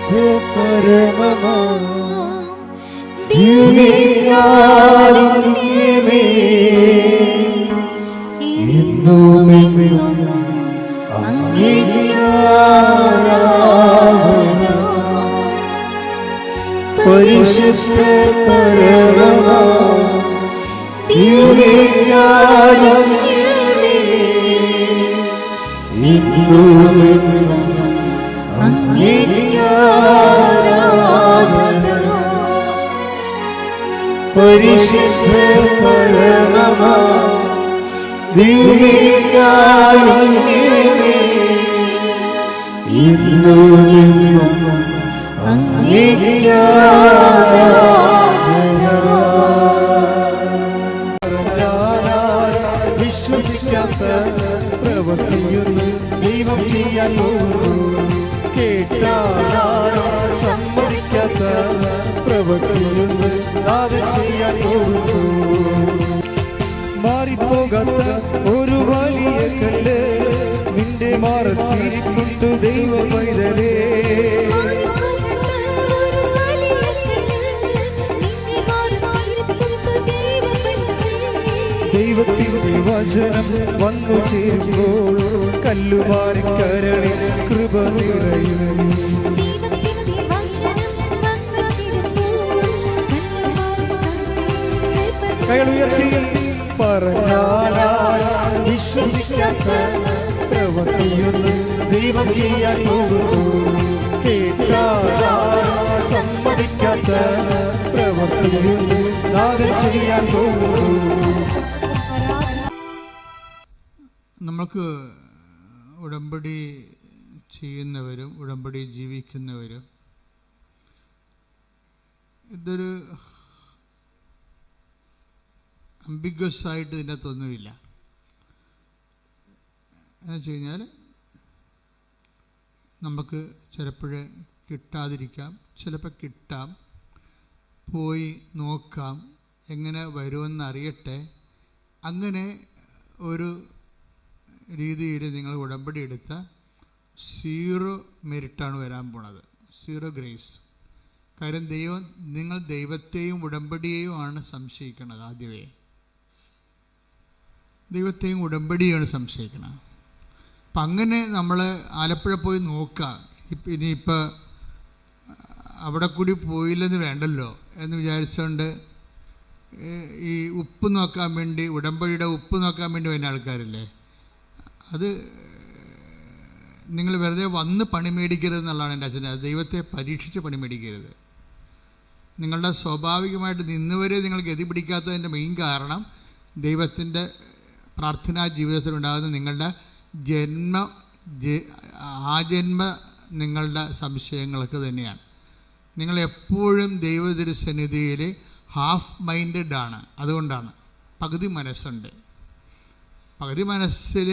പരമമാ ദിവ്യകാരുണ്യമേ, എന്നുമെന്നും അങ്ങേക്ക് ആരാധന. പരിശുദ്ധ പരമമാ ദിവ്യകാരുണ്യമേ, എന്നുമെന്നും അങ്ങേക്ക് ആരാധന. പരിശുദ്ധ പരമമാ ദിവ്യകാരുണ്യമേ, എന്നുമെന്നും അങ്ങേക്ക് ആരാധന. വിശ്വസിക്കാത്ത പ്രവൃത്തിയൊന്നും ദൈവം ചെയ്യാൻ പോകുന്നു. കേട്ടാലാരോ സമ്മതിക്കാത്ത പ്രവൃത്തിയൊന്നും നാദം ചെയ്യാൻ പോകുന്നു. മാറിപ്പോകാത്ത ഒരു വലിയ കല്ല് നിന്റെ മാറത്തിരിക്കുന്നു ദൈവ പൈതലേ. ദൈവത്തിന്റെ വചനം വന്നു ചേരുമ്പോൾ കല്ലുമാറി കരളിൽ കൃപ നിറയും. കൈകൾ ഉയർത്തി പറഞ്ഞാലാ വിശ്വസിക്കാത്ത പ്രവൃത്തിയൊന്നും ദൈവം ചെയ്യാൻ പോകുന്നു. കേട്ടാലാ സമ്മതിക്കാത്ത പ്രവൃത്തിയൊന്നും നാദം ചെയ്യാൻ പോകുന്നു. നമുക്ക് ഉടമ്പടി ചെയ്യുന്നവരും ഉടമ്പടി ജീവിക്കുന്നവരും ഇതൊരു അംബിഗ്വസ് ആയിട്ട് ഇതിനകത്തൊന്നുമില്ല. എന്ന് വെച്ച് കഴിഞ്ഞാൽ നമുക്ക് ചിലപ്പോൾ കിട്ടാതിരിക്കാം, ചിലപ്പോൾ കിട്ടാം, പോയി നോക്കാം, എങ്ങനെ വരുമെന്ന് അറിയട്ടെ. അങ്ങനെ ഒരു രീതിയിൽ നിങ്ങൾ ഉടമ്പടി എടുത്ത 0 മെരിറ്റാണ് വരാൻ പോണത്, 0 ഗ്രേസ്. കാര്യം നിങ്ങൾ ദൈവത്തെയും ഉടമ്പടിയെയും ആണ് സംശയിക്കുന്നത്. ആദ്യമേ ദൈവത്തെയും ഉടമ്പടിയാണ് സംശയിക്കണം. അപ്പം അങ്ങനെ നമ്മൾ ആലപ്പുഴ പോയി നോക്കുക. ഇനിയിപ്പോൾ അവിടെ കൂടി പോയില്ലെന്ന് വേണ്ടല്ലോ എന്ന് വിചാരിച്ചുകൊണ്ട് ഈ ഉപ്പ് നോക്കാൻ വേണ്ടി, ഉടമ്പടിയുടെ ഉപ്പ് നോക്കാൻ വേണ്ടി വരുന്ന ആൾക്കാരില്ലേ, അത് നിങ്ങൾ വെറുതെ വന്ന് പണി മേടിക്കരുത് എന്നുള്ളതാണ് എൻ്റെ അച്ഛൻ്റെ. അത് ദൈവത്തെ പരീക്ഷിച്ച് പണി മേടിക്കരുത്. നിങ്ങളുടെ സ്വാഭാവികമായിട്ട് നിന്നുവരെ നിങ്ങൾ ഗതി പിടിക്കാത്തതിൻ്റെ മെയിൻ കാരണം ദൈവത്തിൻ്റെ പ്രാർത്ഥനാ ജീവിതത്തിലുണ്ടാകുന്ന നിങ്ങളുടെ ആജന്മ നിങ്ങളുടെ സംശയങ്ങൾക്ക് തന്നെയാണ്. നിങ്ങളെപ്പോഴും ദൈവതിരുസന്നിധിയിൽ ഹാഫ് മൈൻഡഡ് ആണ്. അതുകൊണ്ടാണ് പകുതി മനസ്സുണ്ട്. പകുതി മനസ്സിൽ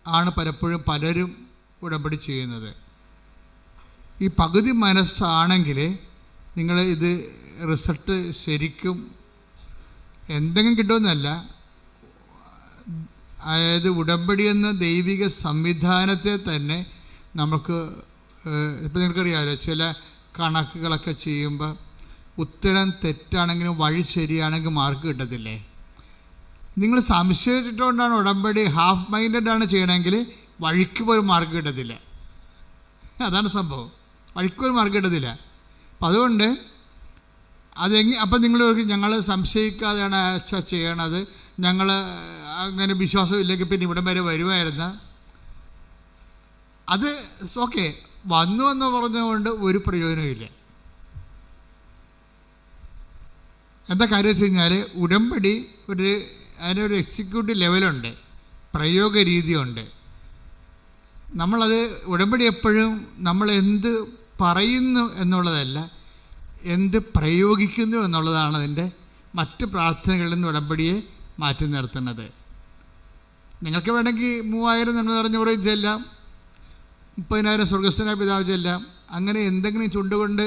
ആണ് പലരും ഉടമ്പടി ചെയ്യുന്നത്. ഈ പകുതി മനസ്സാണെങ്കിൽ നിങ്ങൾ ഇത് റിസൾട്ട് ശരിക്കും എന്തെങ്കിലും കിട്ടുമെന്നല്ല, അതായത് ഉടമ്പടി എന്ന ദൈവിക സംവിധാനത്തെ തന്നെ നമുക്ക് ഇപ്പം നിങ്ങൾക്കറിയാമല്ലോ, ചില കണക്കുകളൊക്കെ ചെയ്യുമ്പോൾ ഉത്തരം തെറ്റാണെങ്കിലും വഴി ശരിയാണെങ്കിൽ മാർക്ക് കിട്ടത്തില്ലേ. നിങ്ങൾ സംശയിച്ചിട്ടുകൊണ്ടാണ് ഉടമ്പടി ഹാഫ് മൈൻഡഡ് ആണ് ചെയ്യണമെങ്കിൽ വഴിക്ക് പോലും മാർക്ക് കിട്ടത്തില്ല. അതാണ് സംഭവം, വഴിക്ക് പോലും മാർക്ക് കിട്ടത്തില്ല. അപ്പം അതുകൊണ്ട് അപ്പം നിങ്ങൾ ഞങ്ങൾ സംശയിക്കാതെയാണ് ചെയ്യണത്, ഞങ്ങൾ അങ്ങനെ വിശ്വാസമില്ലെങ്കിൽ പിന്നെ ഇവിടം വരെ വരുമായിരുന്നു. അത് ഓക്കെ, വന്നു എന്ന് പറഞ്ഞുകൊണ്ട് ഒരു പ്രയോജനമില്ല. എന്താ കാര്യം വെച്ച് കഴിഞ്ഞാൽ ഉടമ്പടി അതിനൊരു എക്സിക്യൂട്ടീവ് ലെവലുണ്ട്, പ്രയോഗ രീതിയുണ്ട്. നമ്മളത് ഉടമ്പടി എപ്പോഴും നമ്മൾ എന്ത് പറയുന്നു എന്നുള്ളതല്ല, എന്ത് പ്രയോഗിക്കുന്നു എന്നുള്ളതാണ് അതിൻ്റെ മറ്റ് പ്രാർത്ഥനകളിൽ നിന്ന് ഉടമ്പടിയെ മാറ്റി നിർത്തുന്നത്. നിങ്ങൾക്ക് വേണമെങ്കിൽ 3000 നന്മ നിറഞ്ഞ കുറേ ചെല്ലാം, 30,000 സ്വർഗസ്ഥനായ പിതാവ് ചെല്ലാം. അങ്ങനെ എന്തെങ്കിലും ചുണ്ടുകൊണ്ട്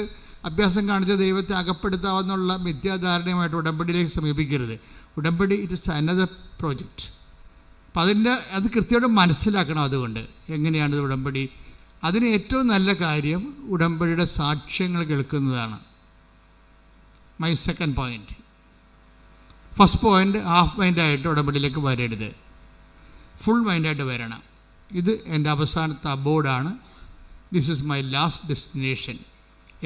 അഭ്യാസം കാണിച്ച ദൈവത്തെ അകപ്പെടുത്താവുന്നുള്ള മിഥ്യാധാരണയുമായിട്ട് ഉടമ്പടിയിലേക്ക് സമീപിക്കരുത്. ഉടമ്പടി ഇറ്റ് ഇസ് അനദർ പ്രോജക്റ്റ്. അപ്പം അത് കൃത്യമായിട്ട് മനസ്സിലാക്കണം. അതുകൊണ്ട് എങ്ങനെയാണ് ഉടമ്പടി അതിന് ഏറ്റവും നല്ല കാര്യം ഉടമ്പടിയുടെ സാക്ഷ്യങ്ങൾ കേൾക്കുന്നതാണ്. My second point. First point, half മൈൻഡായിട്ട് ഉടമ്പടിയിലേക്ക് വരരുത്, ഫുൾ മൈൻഡായിട്ട് വരണം. ഇത് എൻ്റെ അവസാനത്തെ അബോർഡാണ്. This is my last destination.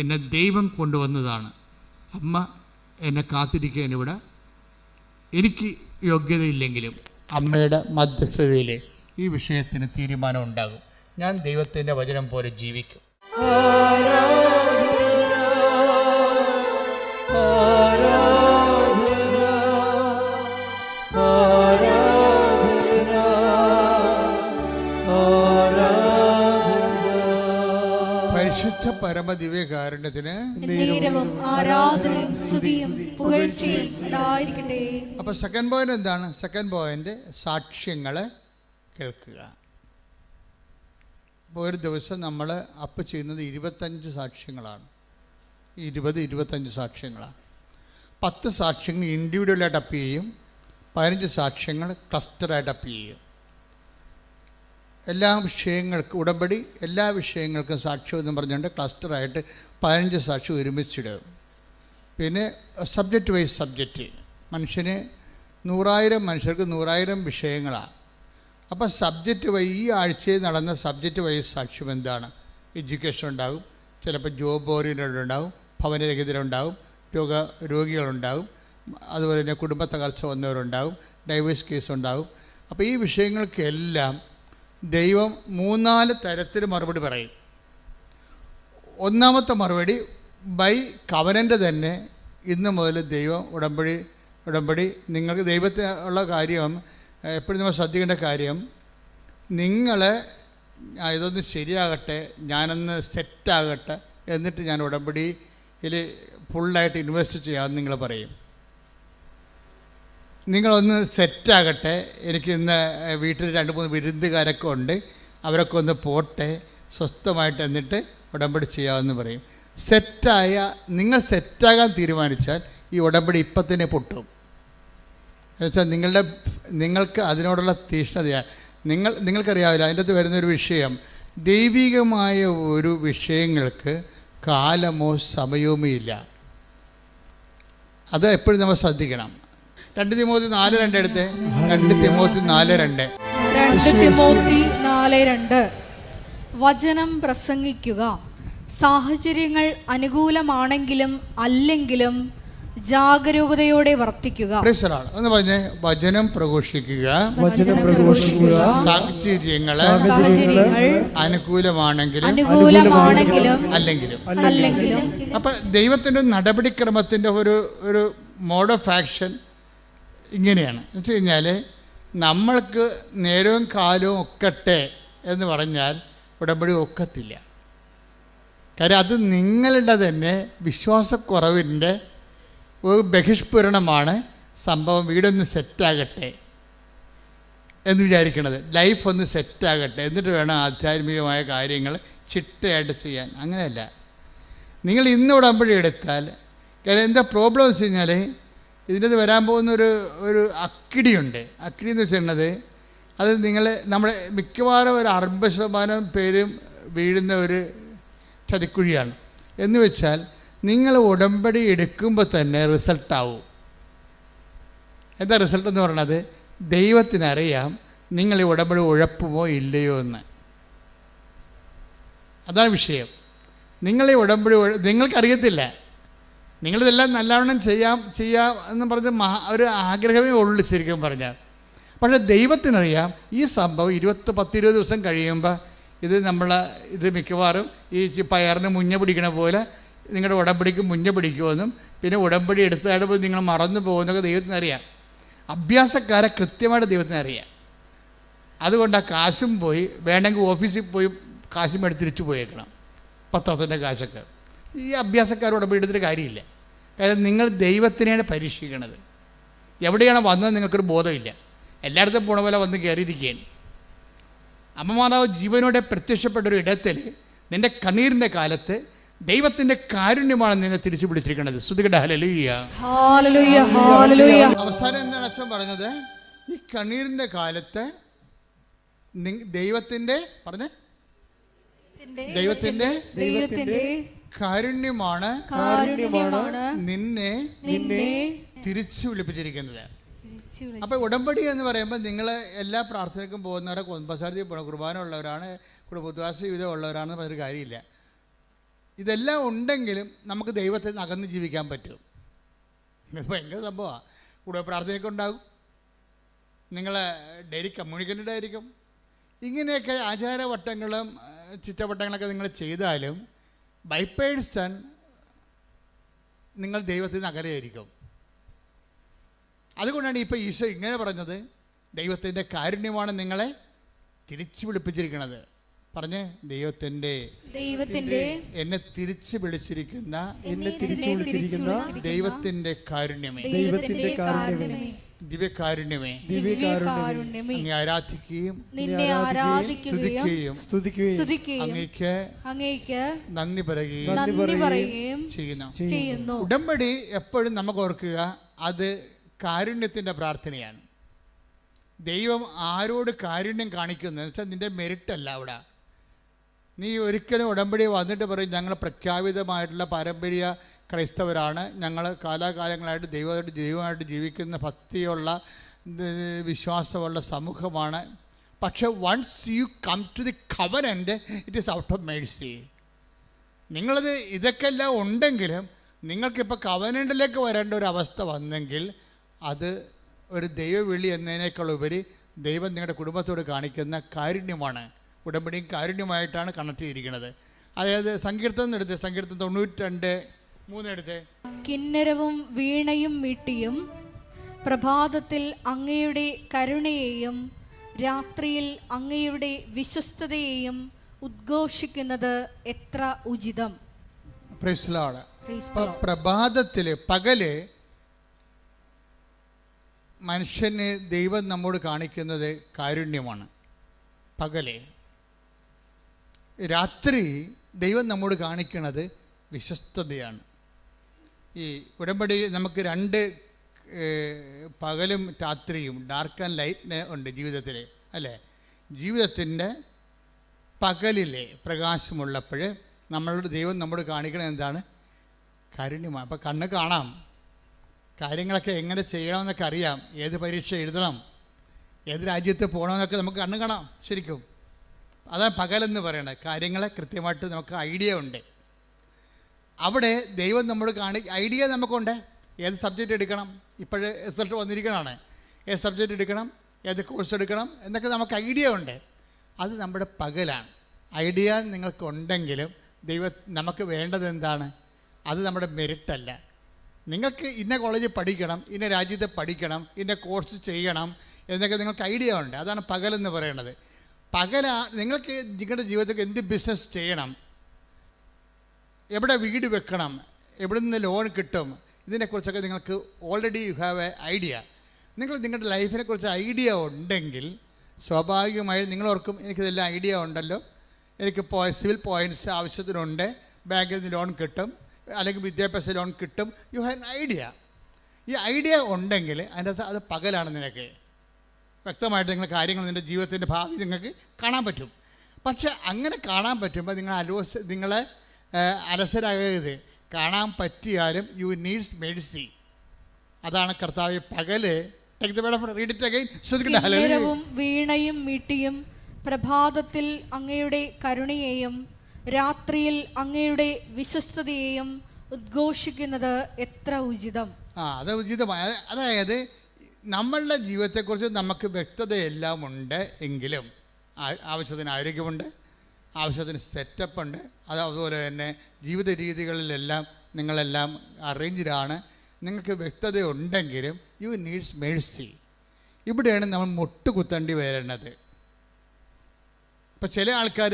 എന്നെ ദൈവം കൊണ്ടുവന്നതാണ്. അമ്മ എന്നെ കാത്തിരിക്കാൻ ഇവിടെ. എനിക്ക് യോഗ്യതയില്ലെങ്കിലും അമ്മയുടെ മധ്യസ്ഥതയിൽ ഈ വിഷയത്തിന് തീരുമാനം ഉണ്ടാകും. ഞാൻ ദൈവത്തിൻ്റെ വചനം പോലെ ജീവിക്കും. പരിശുദ്ധ പരമദിവ്യകാരുണ്യത്തിന് അപ്പൊ സെക്കൻഡ് പോയിന്റ് എന്താണ്? സെക്കൻഡ് പോയിന്റ് സാക്ഷ്യങ്ങള് കേൾക്കുക. അപ്പോൾ ഒരു ദിവസം നമ്മൾ അപ്പ് ചെയ്യുന്നത് 25 സാക്ഷ്യങ്ങളാണ്. 25 സാക്ഷ്യങ്ങളാണ്. 10 സാക്ഷ്യങ്ങൾ ഇൻഡിവിജ്വലായിട്ട് അപ്പ് ചെയ്യും, 15 സാക്ഷ്യങ്ങൾ ക്ലസ്റ്ററായിട്ട് അപ്പ് ചെയ്യും. എല്ലാ വിഷയങ്ങൾക്കും ഉടമ്പടി എല്ലാ വിഷയങ്ങൾക്കും സാക്ഷ്യം എന്ന് പറഞ്ഞുകൊണ്ട് ക്ലസ്റ്ററായിട്ട് 15 സാക്ഷ്യം ഒരുമിച്ചിടും. പിന്നെ സബ്ജക്റ്റ് വൈസ് സബ്ജക്റ്റ്, മനുഷ്യന് 100,000 മനുഷ്യർക്ക് 100,000 വിഷയങ്ങളാണ്. അപ്പോൾ സബ്ജക്റ്റ് വൈസ് ഈ ആഴ്ചയിൽ നടന്ന സബ്ജക്റ്റ് വൈസ് സാക്ഷ്യം എന്താണ്? എഡ്യൂക്കേഷൻ ഉണ്ടാകും, ചിലപ്പോൾ ജോബ് ഓറിയൻറ്റഡ് ഉണ്ടാകും, ഭവനരഹിതരുണ്ടാകും, രോഗികളുണ്ടാകും, അതുപോലെ തന്നെ കുടുംബ തകർച്ച വന്നവരുണ്ടാകും, ഡൈവേഴ്സ് കേസ് ഉണ്ടാകും. അപ്പോൾ ഈ വിഷയങ്ങൾക്കെല്ലാം ദൈവം 3-4 തരത്തിൽ മറുപടി പറയും. ഒന്നാമത്തെ മറുപടി ബൈ കവനൻ്റ് തന്നെ. ഇന്ന് മുതൽ ദൈവം ഉടമ്പടി നിങ്ങൾക്ക് ദൈവത്തിനുള്ള കാര്യം എപ്പോഴും നമ്മൾ ശ്രദ്ധിക്കേണ്ട കാര്യം, നിങ്ങൾ ഇതൊന്ന് ശരിയാകട്ടെ, ഞാനൊന്ന് സെറ്റാകട്ടെ, എന്നിട്ട് ഞാൻ ഉടമ്പടിയിൽ ഫുള്ളായിട്ട് ഇൻവെസ്റ്റ് ചെയ്യാമെന്ന് നിങ്ങൾ പറയും. നിങ്ങളൊന്ന് സെറ്റാകട്ടെ, എനിക്ക് ഇന്ന് വീട്ടിൽ 2-3 വിരുന്നുകാരൊക്കെ ഉണ്ട്, അവരൊക്കെ ഒന്ന് പോട്ടെ, സ്വസ്ഥമായിട്ട് എന്നിട്ട് ഉടമ്പടി ചെയ്യാമെന്ന് പറയും. നിങ്ങൾ സെറ്റാകാൻ തീരുമാനിച്ചാൽ ഈ ഉടമ്പടി ഇപ്പം തന്നെ പൊട്ടും. എന്നുവെച്ചാൽ നിങ്ങൾക്ക് അതിനോടുള്ള തീഷ്ണതയാണ്. നിങ്ങൾക്കറിയാവില്ല, അതിൻ്റെ അകത്ത് വരുന്നൊരു വിഷയം, ദൈവികമായ ഒരു വിഷയങ്ങൾക്ക് കാലമോ സമയവുമോ ഇല്ല. അത് എപ്പോഴും നമ്മൾ ശ്രദ്ധിക്കണം. 2 തിമോത്തി 4:2 എടുത്ത്. 2 തിമോത്തി 4:2 വചനം പ്രസംഗിക്കുക, സാഹചര്യങ്ങൾ അനുകൂലമാണെങ്കിലും അല്ലെങ്കിലും ജാഗരൂകതയോടെ വർത്തിക്കുക. എന്ന് പറഞ്ഞേ, വചനം പ്രഘോഷിക്കുക, സാഹചര്യങ്ങൾ അനുകൂലമാണെങ്കിലും അല്ലെങ്കിലും. അപ്പൊ ദൈവത്തിന്റെ നടപടിക്രമത്തിന്റെ ഒരു മോഡ് ഓഫ് ആക്ഷൻ ഇങ്ങനെയാണ്. എന്ന് വെച്ച് കഴിഞ്ഞാൽ, നമ്മൾക്ക് നേരവും കാലവും ഒക്കട്ടെ എന്ന് പറഞ്ഞാൽ ഉടമ്പടി ഒക്കത്തില്ല. കാര്യം അത് നിങ്ങളുടെ തന്നെ വിശ്വാസക്കുറവിൻ്റെ ഒരു ബഹിഷ്പൂരണമാണ് സംഭവം. വീടൊന്ന് സെറ്റാകട്ടെ എന്ന് വിചാരിക്കണത്, ലൈഫ് ഒന്ന് സെറ്റാകട്ടെ, എന്നിട്ട് വേണം ആധ്യാത്മികമായ കാര്യങ്ങൾ ചിട്ടയായിട്ട് ചെയ്യാൻ. അങ്ങനെയല്ല. നിങ്ങൾ ഇന്ന് ഉടമ്പടി എടുത്താൽ, കാര്യം എന്താ പ്രോബ്ലം എന്ന് വെച്ച് കഴിഞ്ഞാൽ, ഇതിൻ്റെ വരാൻ പോകുന്ന ഒരു അക്കിടിയുണ്ട്. അക്കിടി എന്ന് വെച്ചിട്ടുള്ളത്, അത് നമ്മുടെ മിക്കവാറും ഒരു 60% പേരും വീഴുന്ന ഒരു ചതിക്കുഴിയാണ്. എന്ന് വെച്ചാൽ, നിങ്ങൾ ഉടമ്പടി എടുക്കുമ്പോൾ തന്നെ റിസൾട്ടാവും. എന്താ റിസൾട്ട് എന്ന് പറയണത്? ദൈവത്തിനറിയാം നിങ്ങൾ ഈ ഉടമ്പടി ഉഴപ്പുമോ ഇല്ലയോ എന്ന്. അതാണ് വിഷയം. നിങ്ങൾ ഈ ഉടമ്പടി നിങ്ങൾക്കറിയത്തില്ല. നിങ്ങളിതെല്ലാം നല്ലവണ്ണം ചെയ്യാം എന്ന് പറഞ്ഞ് ഒരു ആഗ്രഹമേ ഉള്ളൂ ശരിക്കും പറഞ്ഞാൽ. പക്ഷേ ദൈവത്തിനറിയാം ഈ സംഭവം 10-20 ദിവസം കഴിയുമ്പോൾ ഇത് മിക്കവാറും ഈ പയറിന് മുഞ്ഞ പിടിക്കണ പോലെ നിങ്ങളുടെ ഉടമ്പടിക്ക് മുഞ്ഞ പിടിക്കുമെന്നും പിന്നെ ഉടമ്പടി എടുത്താടുമ്പോൾ നിങ്ങൾ മറന്നു പോകുന്നതൊക്കെ ദൈവത്തിനറിയാം. അഭ്യാസക്കാരെ കൃത്യമായിട്ട് ദൈവത്തിനറിയാം. അതുകൊണ്ട് ആ കാശും പോയി, വേണമെങ്കിൽ ഓഫീസിൽ പോയി കാശും എടുത്ത് തിരിച്ചു പോയേക്കണം, 10,000 കാശൊക്കെ. ഈ അഭ്യാസക്കാർ ഉടമ്പടി എടുത്തിട്ട് കാര്യമില്ല. കാര്യം നിങ്ങൾ ദൈവത്തിനെയാണ് പരീക്ഷിക്കണത്. എവിടെയാണ് വന്നത് നിങ്ങൾക്കൊരു ബോധമില്ല. എല്ലായിടത്തും പോണ പോലെ വന്ന് കയറിയിരിക്കുകയാണ്. അമ്മമാതാവ് ജീവനോടെ പ്രത്യക്ഷപ്പെട്ടൊരു ഇടത്തിൽ നിൻ്റെ കണ്ണീരിൻ്റെ കാലത്ത് ദൈവത്തിൻ്റെ കാരുണ്യമാണ് നിന്നെ തിരിച്ചു പിടിച്ചിരിക്കുന്നത്. സ്തുതിക്കട്ടെ, ഹല്ലേലൂയ. അവസാനം എന്താണ് അച്ഛൻ പറഞ്ഞത്? ഈ കണ്ണീരിൻ്റെ കാലത്ത് ദൈവത്തിൻ്റെ ദൈവത്തിന്റെ ദൈവത്തിന്റെ കാരുണ്യമാണ് കാരുണ്യമാണ് നിന്നെ നിന്നെ തിരിച്ചു വിളിപ്പിച്ചിരിക്കുന്നത്. തിരിച്ചു വിളിച്ചത്. അപ്പോൾ ഉടമ്പടി എന്ന് പറയുമ്പോൾ നിങ്ങൾ എല്ലാ പ്രാർത്ഥനയ്ക്കും പോകുന്നവരെ കുമ്പസാരത്തിൽ പോകണം, കുർബാന ഉള്ളവരാണ്, കുടുംബദ്വാസ ജീവിതം ഉള്ളവരാണെന്ന് പറഞ്ഞൊരു കാര്യമില്ല. ഇതെല്ലാം ഉണ്ടെങ്കിലും നമുക്ക് ദൈവത്തിൽ നിന്ന് അകന്ന് ജീവിക്കാൻ പറ്റും. ഇത് ഭയങ്കര സംഭവമാണ്. കുടുംബ പ്രാർത്ഥനയൊക്കെ ഉണ്ടാകും, നിങ്ങൾ ഡെയിലി കമ്മ്യൂണിക്കേറ്റഡ് ആയിരിക്കും. ഇങ്ങനെയൊക്കെ ആചാരവട്ടങ്ങളും ചിറ്റവട്ടങ്ങളൊക്കെ നിങ്ങൾ ചെയ്താലും ബൈ പേഴ്സൺ നിങ്ങൾ ദൈവത്തിൽ നിന്ന് അകലെയായിരിക്കും. അതുകൊണ്ടാണ് ഇപ്പോൾ ഈശോ ഇങ്ങനെ പറഞ്ഞത്, ദൈവത്തിൻ്റെ കാരുണ്യമാണ് നിങ്ങളെ തിരിച്ചു വിളിപ്പിച്ചിരിക്കുന്നത്. പറഞ്ഞേ, ദൈവത്തിൻ്റെ എന്നെ തിരിച്ചു വിളിച്ചിരിക്കുന്ന ദൈവത്തിൻ്റെ കാരുണ്യമേ, ദൈവത്തിന്റെ കാരുണ്യമേ, ദിവ്യകാരുണ്യമേ, ദിവ്യകാരുണ്യമേ, അങ്ങേ ആരാധിക്കുകയും നിന്നെ ആരാധിക്കുകയും സ്തുതിക്കുകയും അങ്ങേക്ക് നന്ദി പറയുകയും ചെയ്യുന്നു. ഉടമ്പടി എപ്പോഴും നമുക്ക് ഓർക്കുക, അത് കാരുണ്യത്തിൻ്റെ പ്രാർത്ഥനയാണ്. ദൈവം ആരോട് കാരുണ്യം കാണിക്കുന്നത് വെച്ചാൽ നിൻ്റെ മെരിറ്റല്ല. അവിടെ നീ ഒരിക്കലും ഉടമ്പടി വന്നിട്ട് പറയും ഞങ്ങൾ പ്രഖ്യാപിതമായിട്ടുള്ള പാരമ്പര്യ ക്രൈസ്തവരാണ്, ഞങ്ങൾ കാലാകാലങ്ങളായിട്ട് ദൈവമായിട്ട് ജീവിക്കുന്ന ഭക്തിയുള്ള വിശ്വാസമുള്ള സമൂഹമാണ്. പക്ഷെ once you come to the covenant it is out of mercy. നിങ്ങളത് ഇതൊക്കെ എല്ലാം ഉണ്ടെങ്കിലും നിങ്ങൾക്കിപ്പോൾ കവനൻ്റിലേക്ക് വരേണ്ട ഒരു അവസ്ഥ വന്നെങ്കിൽ അത് ഒരു ദൈവവിളി എന്നതിനേക്കാൾ ഉപരി ദൈവം നിങ്ങളുടെ കുടുംബത്തോട് കാണിക്കുന്ന കാരുണ്യമാണ്. ഉടമ്പടിയും കാരുണ്യമായിട്ടാണ് കണക്ട് ചെയ്തിരിക്കുന്നത്. അതായത് സങ്കീർത്തനം എടുത്ത്, സങ്കീർത്തനം 92:3 എടുത്ത്, കിന്നരവും വീണയും മീട്ടിയും പ്രഭാതത്തിൽ അങ്ങയുടെ കരുണയെയും രാത്രിയിൽ അങ്ങയുടെ വിശ്വസ്തതയെയും ഉദ്ഘോഷിക്കുന്നത് എത്ര ഉചിതം. Price the Lord. പ്രഭാതത്തിൽ പകല് മനുഷ്യന് ദൈവം നമ്മോട് കാണിക്കുന്നത് കാരുണ്യമാണ്. പകല്. രാത്രി ദൈവം നമ്മോട് കാണിക്കുന്നത് വിശ്വസ്തതയാണ്. ഈ ഉടമ്പടി നമുക്ക് 2 പകലും രാത്രിയും, ഡാർക്ക് ആൻഡ് ലൈറ്റ് ഉണ്ട് ജീവിതത്തിൽ, അല്ലേ? ജീവിതത്തിൻ്റെ പകലിലെ പ്രകാശമുള്ളപ്പോൾ നമ്മളോട് ദൈവം നമ്മോട് കാണിക്കണത് എന്താണ്? കാരുണ്യമാണ്. അപ്പോൾ കണ്ണ് കാണാം, കാര്യങ്ങളൊക്കെ എങ്ങനെ ചെയ്യണമെന്നൊക്കെ അറിയാം, ഏത് പരീക്ഷ എഴുതണം, ഏത് രാജ്യത്ത് പോകണമെന്നൊക്കെ നമുക്ക് കണ്ണ് കാണാം ശരിക്കും. അതാണ് പകലെന്ന് പറയണത്. കാര്യങ്ങളെ കൃത്യമായിട്ട് നമുക്ക് ഐഡിയ ഉണ്ട്. അവിടെ ദൈവം നമ്മോട് ഐഡിയ നമുക്കുണ്ട്. ഏത് സബ്ജക്റ്റ് എടുക്കണം, ഇപ്പോഴ് റിസൾട്ട് വന്നിരിക്കണതാണ്, ഏത് സബ്ജക്റ്റ് എടുക്കണം, ഏത് കോഴ്സ് എടുക്കണം എന്നൊക്കെ നമുക്ക് ഐഡിയ ഉണ്ട്. അത് നമ്മുടെ പകലാണ്. ഐഡിയ നിങ്ങൾക്കുണ്ടെങ്കിലും നമുക്ക് വേണ്ടത് എന്താണ്? അത് നമ്മുടെ മെറിറ്റല്ല. നിങ്ങൾക്ക് ഇന്ന കോളേജിൽ പഠിക്കണം, ഇന്ന രാജ്യത്ത് പഠിക്കണം, ഇന്ന കോഴ്സ് ചെയ്യണം എന്നൊക്കെ നിങ്ങൾക്ക് ഐഡിയ ഉണ്ട്. അതാണ് പകലെന്ന് പറയുന്നത്. നിങ്ങൾക്ക് നിങ്ങളുടെ ജീവിതത്തിൽ എന്ത് ബിസിനസ് ചെയ്യണം, എവിടെ വീട് വെക്കണം, എവിടെ നിന്ന് ലോൺ കിട്ടും, ഇതിനെക്കുറിച്ചൊക്കെ നിങ്ങൾക്ക് already you have A idea. നിങ്ങളുടെ ലൈഫിനെക്കുറിച്ച് ഐഡിയ ഉണ്ടെങ്കിൽ സ്വാഭാവികമായും നിങ്ങളോർക്കും എനിക്കിതെല്ലാം ഐഡിയ ഉണ്ടല്ലോ, എനിക്ക് സിവിൽ പോയിൻറ്റ്സ് ആവശ്യത്തിനുണ്ട്, ബാങ്കിൽ നിന്ന് ലോൺ കിട്ടും, അല്ലെങ്കിൽ വിദ്യാഭ്യാസ ലോൺ കിട്ടും. You have an idea. ഈ ഐഡിയ ഉണ്ടെങ്കിൽ അതിൻ്റെ അത് പകലാണ്. നിനക്ക് വ്യക്തമായിട്ട് നിങ്ങൾ കാര്യങ്ങൾ നിൻ്റെ ജീവിതത്തിൻ്റെ ഭാവി നിങ്ങൾക്ക് കാണാൻ പറ്റും. പക്ഷെ അങ്ങനെ കാണാൻ പറ്റുമ്പോൾ നിങ്ങളെ അലസരാകരുത്. കാണാൻ പറ്റിയാലും യു നീഡ്സ് മെഡിസി. അതാണ് കർത്താവ് പകല്. കിന്നരവും വീണയും മീട്ടിയും പ്രഭാതത്തിൽ അങ്ങയുടെ കരുണയെയും രാത്രിയിൽ അങ്ങയുടെ വിശ്വസ്തതയെയും ഉദ്ഘോഷിക്കുന്നത് എത്ര ഉചിതം. അത് ഉചിതമായ, അതായത് നമ്മളുടെ ജീവിതത്തെക്കുറിച്ച് നമുക്ക് വ്യക്തതയെല്ലാം ഉണ്ട് എങ്കിലും ആവശ്യത്തിന് ആരോഗ്യമുണ്ട്, ആവശ്യത്തിന് സെറ്റപ്പ് ഉണ്ട്, അതുപോലെ തന്നെ ജീവിത രീതികളിലെല്ലാം നിങ്ങളെല്ലാം അറേഞ്ച്ഡാണ്. നിങ്ങൾക്ക് വ്യക്തത ഉണ്ടെങ്കിലും യു നീഡ്സ് മേഴ്സി. ഇവിടെയാണ് നമ്മൾ മുട്ടുകുത്തേണ്ടി വരുന്നത്. ഇപ്പം ചില ആൾക്കാർ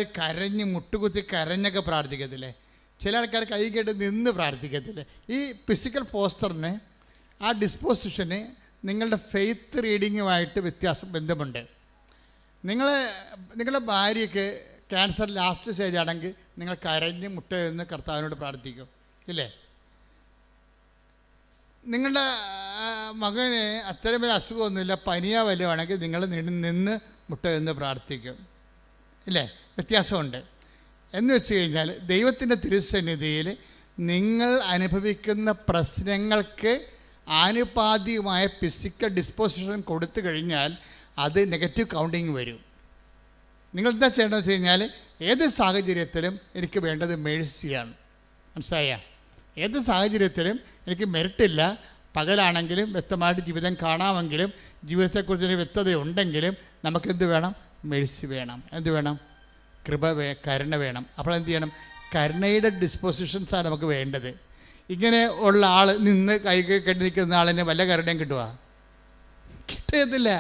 മുട്ടുകുത്തി കരഞ്ഞൊക്കെ പ്രാർത്ഥിക്കത്തില്ലേ, ചില ആൾക്കാർ കൈ കേട്ട് നിന്ന് പ്രാർത്ഥിക്കത്തില്ലേ. ഈ ഫിസിക്കൽ പോസ്റ്ററിന്, ആ ഡിസ്പോസിഷന് നിങ്ങളുടെ ഫെയ്ത്ത് റീഡിങ്ങുമായിട്ട് ബന്ധമുണ്ട്. നിങ്ങളുടെ ഭാര്യയ്ക്ക് ക്യാൻസർ ലാസ്റ്റ് സ്റ്റേജ് ആണെങ്കിൽ നിങ്ങൾ കരഞ്ഞ് മുട്ട നിന്ന് കർത്താവിനോട് പ്രാർത്ഥിക്കും, ഇല്ലേ? നിങ്ങളുടെ മകന് അത്രയും വലിയ അസുഖമൊന്നുമില്ല, പനിയാ വല്ലതുമാണെങ്കിൽ നിങ്ങൾ നിന്ന് മുട്ട നിന്ന് പ്രാർത്ഥിക്കും, ഇല്ലേ? വ്യത്യാസമുണ്ട്. എന്ന് വെച്ച് കഴിഞ്ഞാൽ ദൈവത്തിൻ്റെ തിരുസന്നിധിയിൽ നിങ്ങൾ അനുഭവിക്കുന്ന പ്രശ്നങ്ങൾക്ക് ആനുപാതികമായ ഫിസിക്കൽ ഡിസ്പോസിഷൻ കൊടുത്തു കഴിഞ്ഞാൽ അത് നെഗറ്റീവ് കൗണ്ടിങ് വരും. നിങ്ങൾ എന്താ ചെയ്യേണ്ടതെന്ന് വെച്ച് കഴിഞ്ഞാൽ ഏത് സാഹചര്യത്തിലും എനിക്ക് വേണ്ടത് മേഴ്സിയാണ്. മനസ്സിലായ? ഏത് സാഹചര്യത്തിലും എനിക്ക് മെറിറ്റില്ല, പകലാണെങ്കിലും വ്യക്തമായിട്ട് ജീവിതം കാണാമെങ്കിലും ജീവിതത്തെക്കുറിച്ചൊരു വ്യക്തത ഉണ്ടെങ്കിലും നമുക്കെന്ത് വേണം? മേഴ്സി വേണം. എന്ത് വേണം? കരുണ വേണം. അപ്പോൾ എന്ത് ചെയ്യണം? കരുണയുടെ ഡിസ്പോസിഷൻസാണ് നമുക്ക് വേണ്ടത്. ഇങ്ങനെ ഉള്ള ആൾ നിന്ന് കൈ കെട്ടി നിൽക്കുന്ന ആളിന് വല്ല കരുണയും കിട്ടുക? കിട്ടത്തില്ല.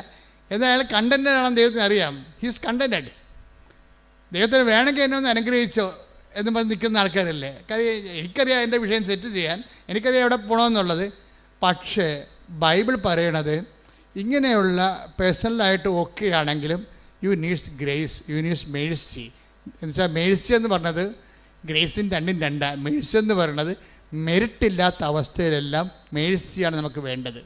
എന്നാൽ അയാൾ കണ്ടൻറ്റഡ് ആണെന്ന് ദൈവത്തിന് അറിയാം. He's contented. ദൈവത്തിന് വേണമെങ്കിൽ എന്നെ ഒന്ന് അനുഗ്രഹിച്ചോ എന്ന് പറഞ്ഞ് നിൽക്കുന്ന ആൾക്കാരല്ലേ. കാര്യം എനിക്കറിയാം എൻ്റെ വിഷയം സെറ്റ് ചെയ്യാൻ, എനിക്കറിയാം എവിടെ പോകണമെന്നുള്ളത്. പക്ഷേ ബൈബിൾ പറയണത് ഇങ്ങനെയുള്ള പേഴ്സണലായിട്ട് ഓക്കെ ആണെങ്കിലും you needs grace, you needs mercy. എന്നുവെച്ചാൽ മേഴ്സി എന്ന് പറഞ്ഞത് ഗ്രേസിന് രണ്ടാണ്. മേഴ്സി എന്ന് പറയുന്നത് മെറിറ്റില്ലാത്ത അവസ്ഥയിലെല്ലാം മേഴ്സിയാണ് നമുക്ക് വേണ്ടത്.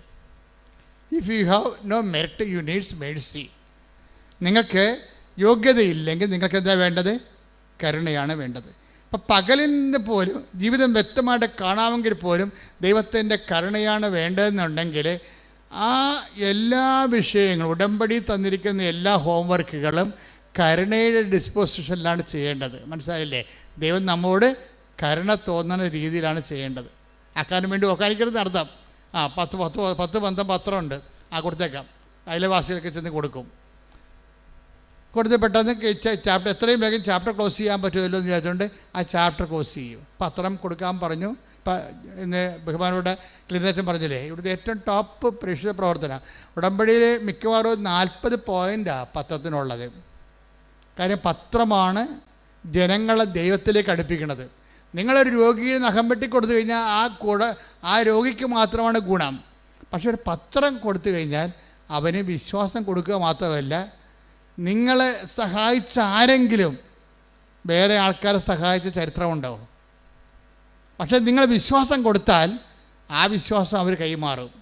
If you have no merit you needs mercy. നിങ്ങൾക്ക് യോഗ്യതയില്ലെങ്കിൽ നിങ്ങൾക്ക് എന്താ വേണ്ടത്? കരുണയാണ് വേണ്ടത്. അപ്പം പകലിൽ നിന്ന് പോലും ജീവിതം വ്യക്തമായിട്ട് കാണാമെങ്കിൽ പോലും ദൈവത്തിൻ്റെ കരുണയാണ് വേണ്ടതെന്നുണ്ടെങ്കിൽ ആ എല്ലാ വിഷയങ്ങളും ഉടമ്പടി തന്നിരിക്കുന്ന എല്ലാ ഹോംവർക്കുകളും കരുണയുടെ ഡിസ്പോസിഷനിലാണ് ചെയ്യേണ്ടത്. മനസ്സിലായില്ലേ? ദൈവം നമ്മോട് കരുണ തോന്നുന്ന രീതിയിലാണ് ചെയ്യേണ്ടത്. ആക്കാനും വേണ്ടി ഒക്കാനിക്കരുത് അർത്ഥം. 10 പത്രമുണ്ട്, കൊടുത്തേക്കാം. അയൽവാസികൾക്ക് ചെന്ന് കൊടുക്കും. കൊടുത്ത് പെട്ടെന്ന് ചാപ്റ്റർ എത്രയും വേഗം ചാപ്റ്റർ ക്ലോസ് ചെയ്യാൻ പറ്റുമല്ലോ എന്ന് വിചാരിച്ചുകൊണ്ട് ആ ചാപ്റ്റർ ക്ലോസ് ചെയ്യും. പത്രം കൊടുക്കാൻ പറഞ്ഞു. ഇപ്പം ഇന്ന് ബഹുമാനോടെ ക്ലീനേഴ്സും പറഞ്ഞില്ലേ, ഇവിടുത്തെ ഏറ്റവും ടോപ്പ് പ്രേക്ഷിത പ്രവർത്തന ഉടമ്പടിയിൽ മിക്കവാറും 40 പോയിൻ്റാണ് പത്രത്തിനുള്ളത്. കാര്യം പത്രമാണ് ജനങ്ങളെ ദൈവത്തിലേക്ക് അടുപ്പിക്കുന്നത്. നിങ്ങളൊരു രോഗിയെ നഖം വെട്ടി കൊടുത്തു കഴിഞ്ഞാൽ ആ രോഗിക്ക് മാത്രമാണ് ഗുണം. പക്ഷെ ഒരു പത്രം കൊടുത്തു കഴിഞ്ഞാൽ അവന് വിശ്വാസം കൊടുക്കുക മാത്രമല്ല, നിങ്ങളെ സഹായിച്ച ആരെങ്കിലും വേറെ ആൾക്കാരെ സഹായിച്ച ചരിത്രമുണ്ടാവും. പക്ഷെ നിങ്ങൾ വിശ്വാസം കൊടുത്താൽ ആ വിശ്വാസം അവർ കൈമാറും.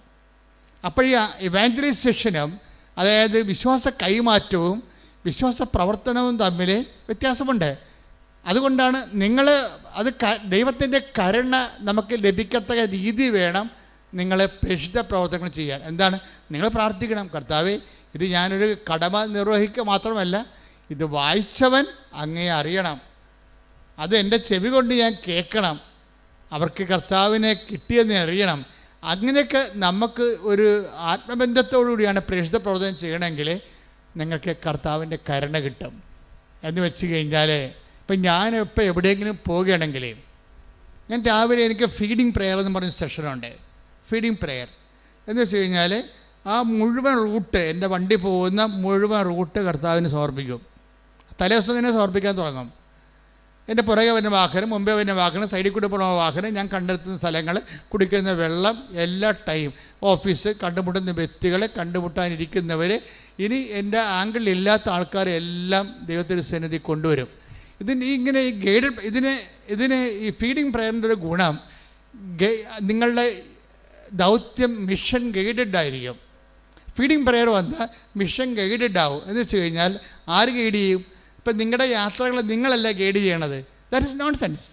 അപ്പോൾ ഈ ഇവാഞ്ചലൈസേഷനും, അതായത് വിശ്വാസ കൈമാറ്റവും വിശ്വാസ പ്രവർത്തനവും തമ്മിൽ വ്യത്യാസമുണ്ട്. അതുകൊണ്ടാണ് നിങ്ങൾ അത് ദൈവത്തിൻ്റെ കരുണ നമുക്ക് ലഭിക്കത്തക്ക രീതി വേണം നിങ്ങളെ പ്രേക്ഷിത പ്രവർത്തനങ്ങൾ ചെയ്യാൻ. എന്താണ്? നിങ്ങൾ പ്രാർത്ഥിക്കണം, കർത്താവേ, ഇത് ഞാനൊരു കടമ നിർവഹിക്കുക മാത്രമല്ല, ഇത് വായിച്ചവൻ അങ്ങേ അറിയണം, അത് എൻ്റെ ചെവി കൊണ്ട് ഞാൻ കേൾക്കണം, അവർക്ക് കർത്താവിനെ കിട്ടിയെന്ന് അറിയണം. അങ്ങനെയൊക്കെ നമുക്ക് ഒരു ആത്മബന്ധത്തോടുകൂടിയാണ് പ്രേക്ഷിത പ്രവർത്തനം ചെയ്യണമെങ്കിൽ നിങ്ങൾക്ക് കർത്താവിൻ്റെ കരുണ കിട്ടും. എന്ന് വെച്ച് കഴിഞ്ഞാൽ ഇപ്പം ഞാനിപ്പോൾ എവിടെയെങ്കിലും പോവുകയാണെങ്കിൽ ഞാൻ രാവിലെ എനിക്ക് ഫീഡിങ് പ്രെയർ എന്ന് പറഞ്ഞ സെഷനുണ്ട്. ഫീഡിങ് പ്രെയർ എന്ന് വെച്ച് കഴിഞ്ഞാൽ ആ മുഴുവൻ റൂട്ട്, എൻ്റെ വണ്ടി പോകുന്ന മുഴുവൻ റൂട്ട് കർത്താവിന് സമർപ്പിക്കും. തലേദിവസം തന്നെ സമർപ്പിക്കാൻ തുടങ്ങും. എൻ്റെ പുറകെ വരുന്ന വാഹനം, മുമ്പേ വരുന്ന വാഹനം, സൈഡിൽ കൂടെ പോകുന്ന വാഹനം, ഞാൻ കണ്ടെത്തുന്ന സ്ഥലങ്ങൾ, കുടിക്കുന്ന വെള്ളം, എല്ലാ ടൈം, ഓഫീസ്, കണ്ടുമുട്ടുന്ന വ്യക്തികളെ, കണ്ടുമുട്ടാനിരിക്കുന്നവർ, ഇനി എൻ്റെ ആംഗിളിലില്ലാത്ത ആൾക്കാരെ എല്ലാം ദൈവത്തിൻ്റെ സന്നിധി കൊണ്ടുവരും. ഇങ്ങനെ ഈ ഇതിന് ഈ ഫീഡിങ് പ്രയറിൻ്റെ ഒരു ഗുണം, നിങ്ങളുടെ ദൗത്യം മിഷൻ ഗൈഡഡ് ആയിരിക്കും. ഫീഡിങ് പ്രയർ വന്നാൽ മിഷൻ ഗൈഡഡ് ആവും. എന്ന് വെച്ച് കഴിഞ്ഞാൽ ആര് ഗൈഡ് ചെയ്യും? ഇപ്പം നിങ്ങളുടെ യാത്രകൾ നിങ്ങളല്ല ഗൈഡ് ചെയ്യണത്. That is known sense.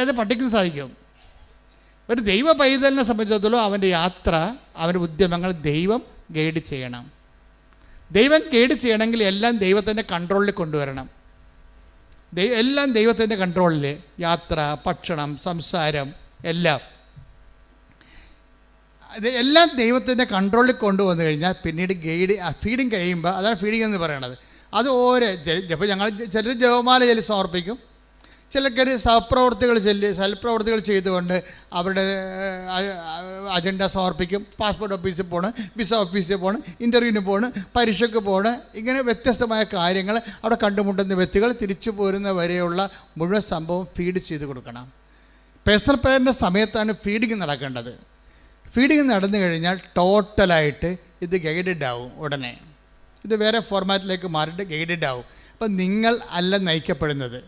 അത് പഠിക്കാൻ സാധിക്കും. ഒരു ദൈവ പൈതലിനെ സംബന്ധിച്ചിടത്തോളം അവൻ്റെ യാത്ര, അവൻ്റെ ഉദ്യമങ്ങൾ ദൈവം ഗൈഡ് ചെയ്യണം. ദൈവം ഗൈഡ് ചെയ്യണമെങ്കിൽ എല്ലാം ദൈവത്തിൻ്റെ കൺട്രോളിൽ കൊണ്ടുവരണം. എല്ലാം ദൈവത്തിൻ്റെ കൺട്രോളിൽ, യാത്ര, ഭക്ഷണം, സംസാരം, എല്ലാം ദൈവത്തിൻ്റെ കൺട്രോളിൽ കൊണ്ടുവന്നു കഴിഞ്ഞാൽ പിന്നീട് ഫീഡിങ് കഴിയുമ്പോൾ, അതാണ് ഫീഡിങ് എന്ന് പറയണത്. അത് ഇപ്പോൾ ഞങ്ങൾ ചിലർ ജപമാല ചൊല്ലി സമർപ്പിക്കും, ചിലർ സൽപ്രവർത്തികൾ ചെയ്തുകൊണ്ട് അവരുടെ അജണ്ട സമർപ്പിക്കും. പാസ്പോർട്ട് ഓഫീസിൽ പോകണം, വിസ ഓഫീസിൽ പോകണം, ഇൻ്റർവ്യൂവിന് പോകണം, പരീക്ഷയ്ക്ക് പോകണം. ഇങ്ങനെ വ്യത്യസ്തമായ കാര്യങ്ങൾ അവിടെ കണ്ടുമുട്ടുന്ന വ്യക്തികൾ തിരിച്ചു പോരുന്ന വരെയുള്ള മുഴുവൻ സംഭവം ഫീഡ് ചെയ്ത് കൊടുക്കണം. പേഴ്സണൽ പ്രയറിൻ്റെ സമയത്താണ് ഫീഡിങ് നടക്കേണ്ടത്. ഫീഡിങ് നടന്നു കഴിഞ്ഞാൽ ടോട്ടലായിട്ട് ഇത് ഗൈഡഡ് ആവും. ഉടനെ ഇത് വേറെ ഫോർമാറ്റിലേക്ക് മാറിയിട്ട് ഗൈഡഡ് ആവും. അപ്പം നിങ്ങൾ അല്ല നയിക്കപ്പെടുന്നത്,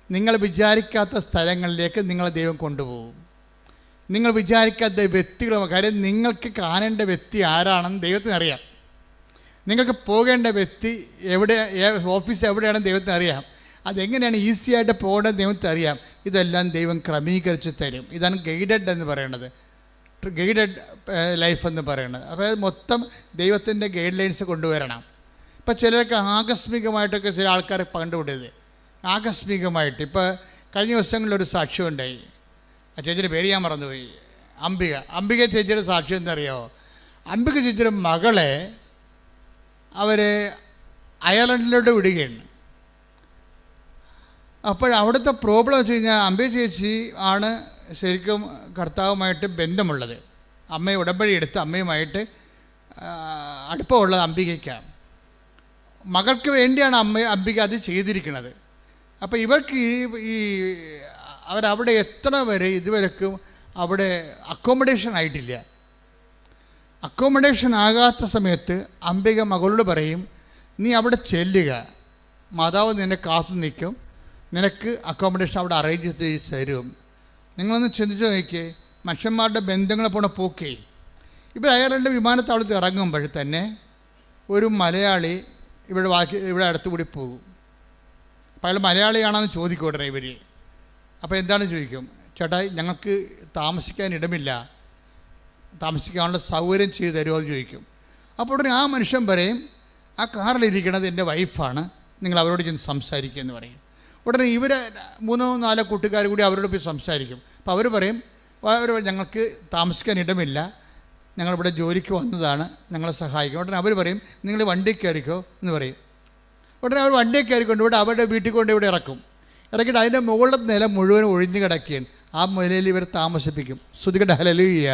നിങ്ങൾ വിചാരിക്കാത്ത സ്ഥലങ്ങളിലേക്ക് നിങ്ങളെ ദൈവം കൊണ്ടുപോകും. നിങ്ങൾ വിചാരിക്കാത്ത വ്യക്തികളും, കാര്യം നിങ്ങൾക്ക് കാണേണ്ട വ്യക്തി ആരാണെന്ന് ദൈവത്തിന് അറിയാം. നിങ്ങൾക്ക് പോകേണ്ട വ്യക്തി ഓഫീസ് എവിടെയാണെന്ന് ദൈവത്തിന് അറിയാം. അതെങ്ങനെയാണ് ഈസി ആയിട്ട് പോകേണ്ടത് ദൈവത്തെ അറിയാം. ഇതെല്ലാം ദൈവം ക്രമീകരിച്ച് തരും. ഇതാണ് ഗൈഡഡ് എന്ന് പറയുന്നത്, ഗൈഡഡ് ലൈഫ് എന്ന് പറയുന്നത്. അപ്പോൾ മൊത്തം ദൈവത്തിൻ്റെ ഗൈഡ് ലൈൻസ് കൊണ്ടുവരണം. ഇപ്പോൾ ചിലർക്ക് ആകസ്മികമായിട്ടൊക്കെ ചില ആൾക്കാർ കണ്ടുപിടിയത് ആകസ്മികമായിട്ട്. ഇപ്പോൾ കഴിഞ്ഞ ദിവസങ്ങളിലൊരു സാക്ഷ്യം ഉണ്ടായി. ആ ചേച്ചിയുടെ പേര് ഞാൻ മറന്നുപോയി. അംബിക ചേച്ചിയുടെ സാക്ഷ്യം എന്തറിയാമോ? അംബിക ചേച്ചിയുടെ മകളെ അവർ അയർലൻഡിലോട്ട് വിടുകയാണ്. അപ്പോൾ അവിടുത്തെ പ്രോബ്ലം വെച്ച് കഴിഞ്ഞാൽ അംബിക ചേച്ചി ആണ് ശരിക്കും കർത്താവുമായിട്ട് ബന്ധമുള്ളത്. അമ്മയെ ഉടമ്പടി എടുത്ത് അമ്മയുമായിട്ട് അടുപ്പമുള്ളത് അംബികയ്ക്കാണ്. മകൾക്ക് വേണ്ടിയാണ് അംബിക അത് ചെയ്തിരിക്കുന്നത്. അപ്പോൾ ഇവർക്ക് ഈ അവരവിടെ എത്തണ വരെ ഇതുവരെക്കും അവിടെ അക്കോമഡേഷൻ ആയിട്ടില്ല. അക്കോമഡേഷൻ ആകാത്ത സമയത്ത് അംബിക മകളോട് പറയും, നീ അവിടെ ചെല്ലുക, മാതാവ് നിന്നെ കാത്തു നിൽക്കും, നിനക്ക് അക്കോമഡേഷൻ അവിടെ അറേഞ്ച് ചെയ്ത് തരും. നിങ്ങളൊന്ന് ചിന്തിച്ച് നോക്കിയേ, മനുഷ്യന്മാരുടെ ബന്ധങ്ങളെ പോണ പോക്കേ. ഇവർ അയർലൻഡ് വിമാനത്താവളത്തിൽ ഇറങ്ങുമ്പോൾ തന്നെ ഒരു മലയാളി ഇവിടെ അടുത്തുകൂടി പോകും. അപ്പോൾ അയാൾ മലയാളിയാണെന്ന് ചോദിക്കും ഡ്രൈവർ. അപ്പോൾ എന്താണ് ചോദിക്കും, ചേട്ടാ ഞങ്ങൾക്ക് താമസിക്കാൻ ഇടമില്ല, താമസിക്കാനുള്ള സൗകര്യം ചെയ്തു തരുമോ എന്ന് ചോദിക്കും. അപ്പോൾ ഉടനെ ആ മനുഷ്യൻ പറയും, ആ കാറിലിരിക്കണത് എൻ്റെ വൈഫാണ്, നിങ്ങൾ അവരോട് ചെന്ന് സംസാരിക്കുക എന്ന് പറയും. ഉടനെ ഇവർ 3-4 കൂട്ടുകാർ കൂടി അവരോട് പോയി സംസാരിക്കും. അപ്പോൾ അവർ പറയും, ഞങ്ങൾക്ക് താമസിക്കാൻ ഇടമില്ല, ഞങ്ങളിവിടെ ജോലിക്ക് വന്നതാണ്, ഞങ്ങളെ സഹായിക്കും. ഉടനെ അവർ പറയും, നിങ്ങൾ വണ്ടി കയറിക്കോ എന്ന് പറയും. ഉടനെ അവർ വണ്ടിയെ കയറിക്കൊണ്ട് ഇവിടെ അവരുടെ വീട്ടിൽ കൊണ്ട് ഇവിടെ ഇറക്കിയിട്ട് അതിൻ്റെ മുകളിലത്തെ നില മുഴുവൻ ഒഴിഞ്ഞു കിടക്കുകയാണ്. ആ നിലയിൽ ഇവർ താമസിപ്പിക്കും. ശ്രുതികട്ടെ ഹല്ലേലൂയ.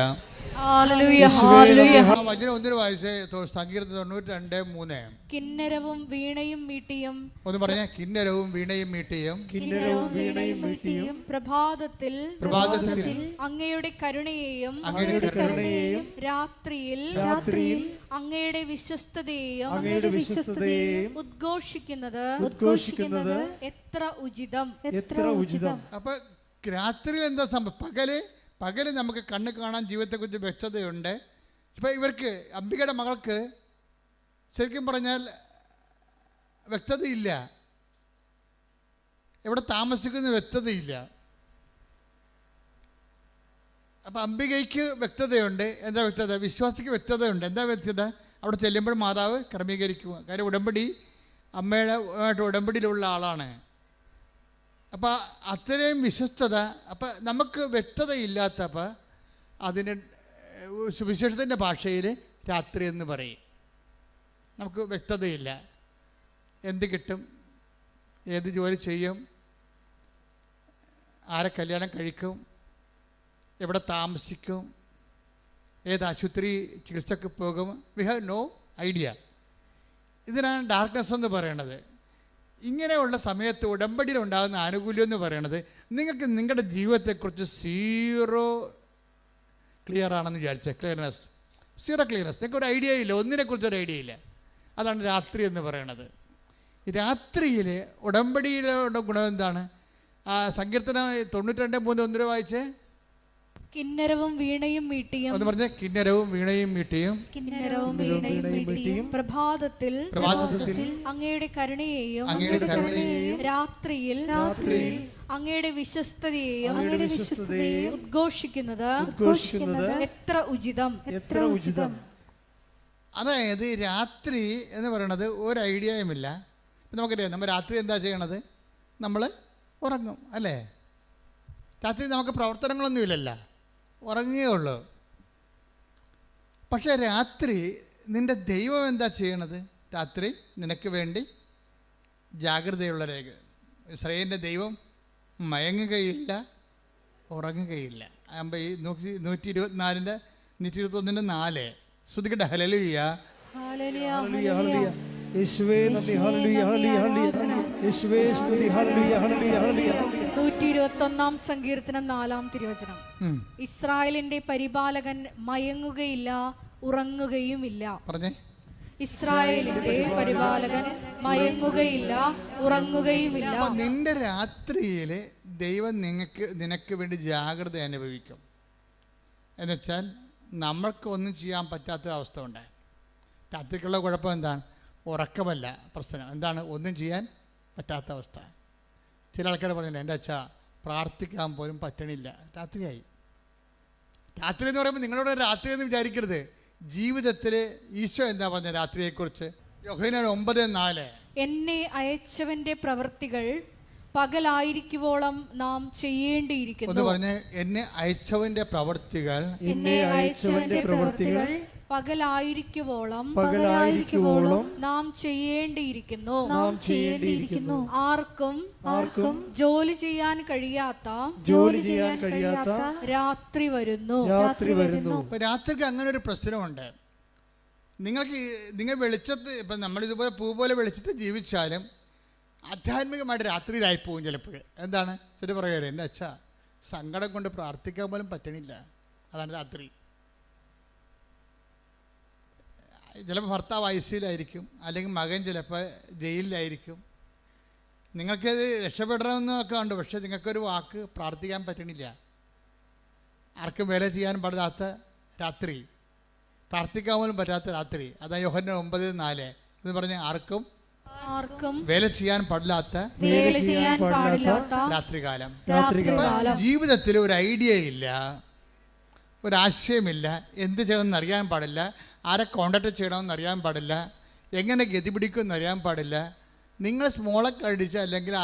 വചനം ഒന്നിന് വായിച്ചേ, സങ്കീർത്തനം 92:3. കിന്നരവും വീണയും മീട്ടിയും. ഒന്ന് പറഞ്ഞേ, കിന്നരവും വീണയും മീട്ടിയും. കിന്നരവും വീണയും മീട്ടിയും പ്രഭാതത്തിൽ അങ്ങയുടെ കരുണയെയും രാത്രിയിൽ അങ്ങയുടെ വിശ്വസ്തതയെയും ഉദ്ഘോഷിക്കുന്നത് എത്ര ഉചിതം. അപ്പൊ രാത്രിയിൽ എന്താ സംഭവം? പകല് നമുക്ക് കണ്ണ് കാണാൻ ജീവിതത്തെക്കുറിച്ച് വ്യക്തതയുണ്ട്. ഇപ്പം ഇവർക്ക് അംബികയുടെ മകൾക്ക് ശരിക്കും പറഞ്ഞാൽ വ്യക്തതയില്ല, എവിടെ താമസിക്കുന്ന വ്യക്തതയില്ല. അപ്പം അംബികയ്ക്ക് വ്യക്തതയുണ്ട്. എന്താ വ്യക്തത? വിശ്വാസിക്ക് വ്യക്തതയുണ്ട്. എന്താ വ്യക്തത? അവിടെ ചെല്ലുമ്പോൾ മാതാവ് ക്രമീകരിക്കുക. കാര്യം ഉടമ്പടി അമ്മയുടെ ഉടമ്പടിയിലുള്ള ആളാണ്. അപ്പോൾ അത്രയും വിശ്വസ്തത. അപ്പം നമുക്ക് വ്യക്തതയില്ലാത്തപ്പോൾ അതിന് സുവിശേഷത്തിൻ്റെ ഭാഷയിൽ രാത്രി എന്ന് പറയും. നമുക്ക് വ്യക്തതയില്ല, എന്ത് കിട്ടും, ഏത് ജോലി ചെയ്യും, ആരെ കല്യാണം കഴിക്കും, എവിടെ താമസിക്കും, ഏത് ആശുപത്രി ചികിത്സക്ക് പോകും. We have no idea. ഇതിനാണ് ഡാർക്ക്നെസ് എന്ന് പറയണത്. ഇങ്ങനെയുള്ള സമയത്ത് ഉടമ്പടിയിൽ ഉണ്ടാകുന്ന ആനുകൂല്യം എന്ന് പറയുന്നത് നിങ്ങൾക്ക് നിങ്ങളുടെ ജീവിതത്തെക്കുറിച്ച് സീറോ ക്ലിയർ ആണെന്ന് വിചാരിച്ചാൽ, സീറോ ക്ലിയർനെസ്, നിങ്ങൾക്ക് ഒരു ഐഡിയ ഇല്ല, ഒന്നിനെക്കുറിച്ചൊരു ഐഡിയ ഇല്ല. അതാണ് രാത്രി എന്ന് പറയുന്നത്. രാത്രിയിൽ ഉടമ്പടിയിലുള്ള ഗുണം എന്താണ്? സങ്കീർത്തനം 92:3 ഒന്നിന് വായിച്ചേ. കിന്നരവും വീണയും മീട്ടിയും. ഒന്ന് പറഞ്ഞേ, കിന്നരവും വീണയും മീട്ടിയും. പ്രഭാതത്തിൽ അങ്ങയുടെ കരുണയെയും രാത്രിയിൽ അങ്ങയുടെ വിശ്വസ്തതയെയും ഉദ്ഘോഷിക്കുന്നത് എത്ര ഉചിതം. അതായത് രാത്രി എന്ന് പറയുന്നത് ഒരു ഐഡിയയുമില്ല. നമുക്കറിയാം, നമ്മൾ രാത്രി എന്താ ചെയ്യണത്? നമ്മൾ ഉറങ്ങും അല്ലേ? രാത്രി നമുക്ക് പ്രവർത്തനങ്ങളൊന്നുമില്ലല്ലോ, ഉറങ്ങുകയേ ഉള്ളൂ. പക്ഷേ രാത്രി നിൻ്റെ ദൈവം എന്താ ചെയ്യണത്? രാത്രി നിനക്ക് വേണ്ടി ജാഗ്രതയുള്ള രേഖ. ഇസ്രായേലിൻ്റെ ദൈവം മയങ്ങുകയില്ല, ഉറങ്ങുകയില്ല. ആകുമ്പോൾ ഈ 124 121:4 ശ്രുതിക്കട്ടെ. ഹല്ലേലൂയ. യേശുവേ നന്ദി. ഹല്ലേലൂയ ഹല്ലേലൂയ ഹല്ലേലൂയ. യേശുവേ സ്തുതി. ഹല്ലേലൂയ ഹല്ലേലൂയ ഹല്ലേലൂയ. 121 സങ്കീർത്തനം 4-ാം തിരുവചനം. ഇസ്രായേലിന്റെ പരിപാലകൻ മയങ്ങുകയില്ല, ഉറങ്ങുകയുമില്ല. പറഞ്ഞേ. ഇസ്രായേലിന്റെ പരിപാലകൻ മയങ്ങുകയില്ല, ഉറങ്ങുകയുമില്ല. നിന്റെ രാത്രിയിൽ ദൈവം നിനക്ക് വേണ്ടി ജാഗ്രത അനുഭവിക്കും. എന്നുവെച്ചാൽ നമ്മൾക്ക് ഒന്നും ചെയ്യാൻ പറ്റാത്ത അവസ്ഥ ഉണ്ട്. രാത്രിക്കുള്ള കുഴപ്പം എന്താണ്? ഉറക്കമല്ല പ്രശ്നം. എന്താണ്? ഒന്നും ചെയ്യാൻ പറ്റാത്ത അവസ്ഥ. ചില ആൾക്കാർ പറഞ്ഞില്ല, എൻ്റെ അച്ഛാ പ്രാർത്ഥിക്കാൻ പോലും പറ്റണില്ല, രാത്രിയായി. രാത്രി എന്ന് പറയുമ്പോൾ നിങ്ങളോട് രാത്രി എന്ന് വിചാരിക്കരുത്. ജീവിതത്തിൽ ഈശോ എന്താ പറഞ്ഞ രാത്രിയെക്കുറിച്ച്? യോഹന്നാൻ 9:4, എന്നെ അയച്ചവന്റെ പ്രവൃത്തികൾ പകലായിരിക്കുവോളം നാം ചെയ്യേണ്ടിയിരിക്കുന്നു. ഒന്ന് പറഞ്ഞ്, എന്നെ അയച്ചവന്റെ പ്രവൃത്തികൾ പകലായിരിക്കുവോളം നാം ചെയ്യേണ്ടിയിരിക്കുന്നു. ആർക്കും ജോലി ചെയ്യാൻ കഴിയാത്ത രാത്രി വരുന്നു. ഇപ്പൊ രാത്രിക്ക് അങ്ങനെ ഒരു പ്രശ്നമുണ്ട്. നിങ്ങൾ വെളിച്ചത്ത്, ഇപ്പം നമ്മളിതുപോലെ പൂ പോലെ വെളിച്ചത്ത് ജീവിച്ചാലും ആധ്യാത്മികമായിട്ട് രാത്രിയിലായി പോകും ചിലപ്പോൾ. എന്താണ് ശരി പറയുക, എൻ്റെ അച്ഛാ സങ്കടം കൊണ്ട് പ്രാർത്ഥിക്കാൻ പോലും പറ്റണില്ല, അതാണ് രാത്രി. ചിലപ്പോൾ ഭർത്താവ് ICUലായിരിക്കും, അല്ലെങ്കിൽ മകൻ ചിലപ്പോൾ ജയിലിലായിരിക്കും. നിങ്ങൾക്കത് രക്ഷപ്പെടണമെന്നൊക്കെ ഉണ്ട്, പക്ഷേ നിങ്ങൾക്കൊരു വാക്ക് പ്രാർത്ഥിക്കാൻ പറ്റണില്ല. ആർക്കും വേല ചെയ്യാൻ പാടില്ലാത്ത രാത്രി, പ്രാർത്ഥിക്കാൻ പോലും പറ്റാത്ത രാത്രി. അതാ യോഹന്നാൻ 9:4 എന്ന് പറഞ്ഞ ആർക്കും വേല ചെയ്യാൻ പാടില്ലാത്ത രാത്രികാലം. ജീവിതത്തിൽ ഒരു ഐഡിയ ഇല്ല, ഒരാശയമില്ല, എന്ത് ചെയ്യണമെന്ന് അറിയാൻ പാടില്ല, ആരെ കോണ്ടാക്ട് ചെയ്യണമെന്ന് അറിയാൻ പാടില്ല, എങ്ങനെ ഗതി പിടിക്കുമെന്ന് അറിയാൻ പാടില്ല. നിങ്ങൾ സ്മോളൊക്കെ അടിച്ച് അല്ലെങ്കിൽ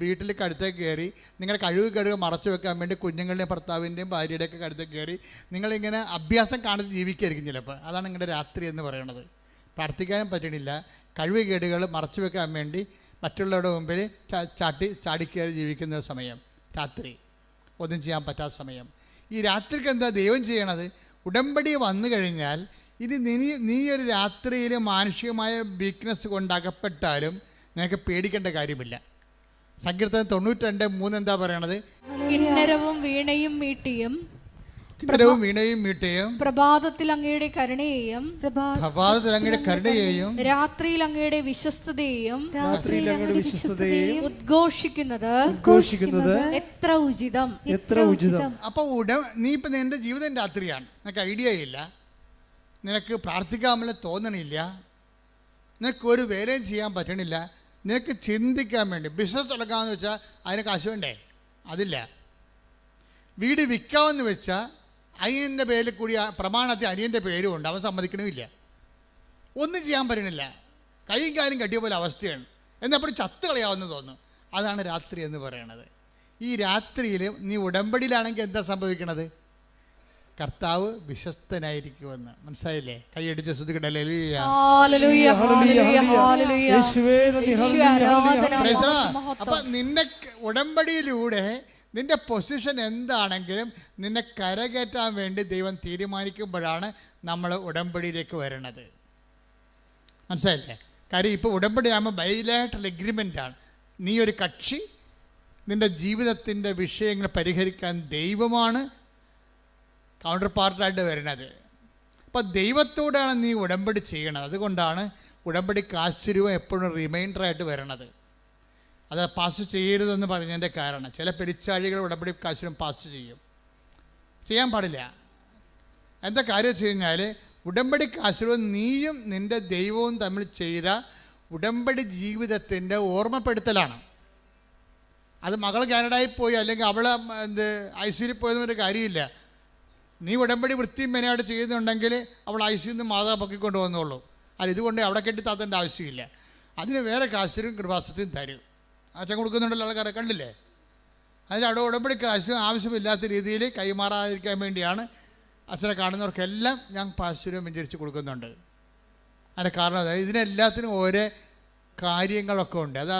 വീട്ടിൽ കടുത്തേക്ക് കയറി നിങ്ങളുടെ കഴിവ് മറച്ചു വെക്കാൻ വേണ്ടി കുഞ്ഞുങ്ങളുടെയും ഭർത്താവിൻ്റെയും ഭാര്യയുടെയൊക്കെ കടുത്തേക്ക് കയറി നിങ്ങളിങ്ങനെ അഭ്യാസം കാണിച്ച് ജീവിക്കായിരിക്കും ചിലപ്പോൾ. അതാണ് നിങ്ങളുടെ രാത്രി എന്ന് പറയുന്നത്. പ്രാർത്ഥിക്കാനും പറ്റണില്ല, കഴിവുകേടുകൾ മറച്ചു വെക്കാൻ വേണ്ടി മറ്റുള്ളവരുടെ മുമ്പിൽ ചാടിക്കയറി ജീവിക്കുന്ന സമയം രാത്രി, ഒന്നും ചെയ്യാൻ പറ്റാത്ത സമയം. ഈ രാത്രിക്ക് എന്താ ദൈവം ചെയ്യണത്? ഉടമ്പടി വന്നു കഴിഞ്ഞാൽ ഇനി നീ ഒരു രാത്രിയിൽ മാനുഷികമായ വീക്ക്നെസ് കൊണ്ടകപ്പെട്ടാലും നിനക്ക് പേടിക്കേണ്ട കാര്യമില്ല. സങ്കീർത്തനം 92:3 എന്താ പറയണത്? കിന്നരവും വീണയും മീട്ടിയും പ്രഭാതത്തിൽ അങ്ങയുടെ കരുണയെയും രാത്രിയിൽ അങ്ങയുടെ വിശ്വസ്തതയെയും ഉദ്ഘോഷിക്കുന്നത് എത്ര ഉചിതം. അപ്പൊ നീ ഇപ്പൊ നിന്റെ ജീവിതം രാത്രിയാണ്, നിനക്ക് ഐഡിയ ഇല്ല, നിനക്ക് പ്രാർത്ഥിക്കാമെന്ന് തോന്നണില്ല, നിനക്ക് ഒരു വേലയും ചെയ്യാൻ പറ്റണില്ല, നിനക്ക് ചിന്തിക്കാൻ വേണ്ടി ബിസിനസ് തുടങ്ങാമെന്ന് വെച്ചാൽ അതിന് കാശ് വേണ്ടേ? അതില്ല. വീട് വിൽക്കാമെന്ന് വെച്ചാൽ അനിയൻ്റെ പേരിൽ കൂടി പ്രമാണത്തിൽ അനിയൻ്റെ പേരും ഉണ്ട്, അവൻ സമ്മതിക്കണമില്ല. ഒന്നും ചെയ്യാൻ പറ്റണില്ല, കൈയും കാലും കട്ടിയ പോലെ അവസ്ഥയാണ്. എന്നപ്പോൾ ചത്ത് കളയാമെന്ന് തോന്നുന്നു. അതാണ് രാത്രി എന്ന് പറയണത്. ഈ രാത്രിയിൽ നീ ഉടമ്പടിയിലാണെങ്കിൽ എന്താ സംഭവിക്കണത്? കർത്താവ് വിശ്വസ്തനായിരിക്കുമെന്ന് മനസ്സിലായില്ലേ? കൈയടിച്ച് ശ്രദ്ധിക്കട്ടെ. അപ്പൊ നിന്നെ ഉടമ്പടിയിലൂടെ നിന്റെ പൊസിഷൻ എന്താണെങ്കിലും നിന്നെ കരകയറ്റാൻ വേണ്ടി ദൈവം തീരുമാനിക്കുമ്പോഴാണ് നമ്മൾ ഉടമ്പടിയിലേക്ക് വരണത്. മനസ്സിലായില്ലേ? കാര്യം ഇപ്പോൾ ഉടമ്പടി ആകുമ്പോൾ ബൈലാറ്ററൽ എഗ്രിമെൻ്റാണ്. നീ ഒരു കക്ഷി, നിന്റെ ജീവിതത്തിൻ്റെ വിഷയങ്ങൾ പരിഹരിക്കാൻ ദൈവമാണ് കൗണ്ടർ പാർട്ടായിട്ട് വരുന്നത്. അപ്പോൾ ദൈവത്തോടാണ് നീ ഉടമ്പടി ചെയ്യണത്. അതുകൊണ്ടാണ് ഉടമ്പടിക്ക് ആശ്ചര്യവും എപ്പോഴും റിമൈൻഡറായിട്ട് വരണത്. അത് പാസ് ചെയ്യരുതെന്ന് പറഞ്ഞതിൻ്റെ കാരണം ചില പെരിച്ചാഴികൾ ഉടമ്പടി ആശ്ചര്യം പാസ് ചെയ്യാൻ പാടില്ല. എന്താ കാര്യം വെച്ച് കഴിഞ്ഞാൽ ഉടമ്പടിക്ക് ആശ്രയവും നീയും നിൻ്റെ ദൈവവും തമ്മിൽ ചെയ്ത ഉടമ്പടി ജീവിതത്തിൻ്റെ ഓർമ്മപ്പെടുത്തലാണ്. അത് മകൾ കാനഡയിൽ പോയി അല്ലെങ്കിൽ അവൾ ICUയിൽ പോയതൊരു കാര്യമില്ല. നീ ഉടമ്പടി വൃത്തിയും മെനയായിട്ട് ചെയ്യുന്നുണ്ടെങ്കിൽ അവൾ ICUയിൽ നിന്ന് മാതാ പൊക്കിക്കൊണ്ട് വന്നോളൂ. അല്ല, ഇതുകൊണ്ട് അവിടെ കെട്ടി താത്തേണ്ട ആവശ്യമില്ല. അതിന് വേറെ കാശിനും കൃപാസത്തിനും തരും. അച്ഛൻ കൊടുക്കുന്നുണ്ടല്ലോ, ആൾക്കാരെ കണ്ടില്ലേ? അതിന് അവിടെ ഉടമ്പടി കാശും ആവശ്യമില്ലാത്ത രീതിയിൽ കൈമാറാതിരിക്കാൻ വേണ്ടിയാണ് അച്ഛനെ കാണുന്നവർക്കെല്ലാം ഞാൻ പാശ്ചര്യം വെഞ്ചരിച്ച് കൊടുക്കുന്നുണ്ട്. അതിൻ്റെ കാരണം അതായത് ഇതിനെല്ലാത്തിനും ഓരോ കാര്യങ്ങളൊക്കെ ഉണ്ട്. അത്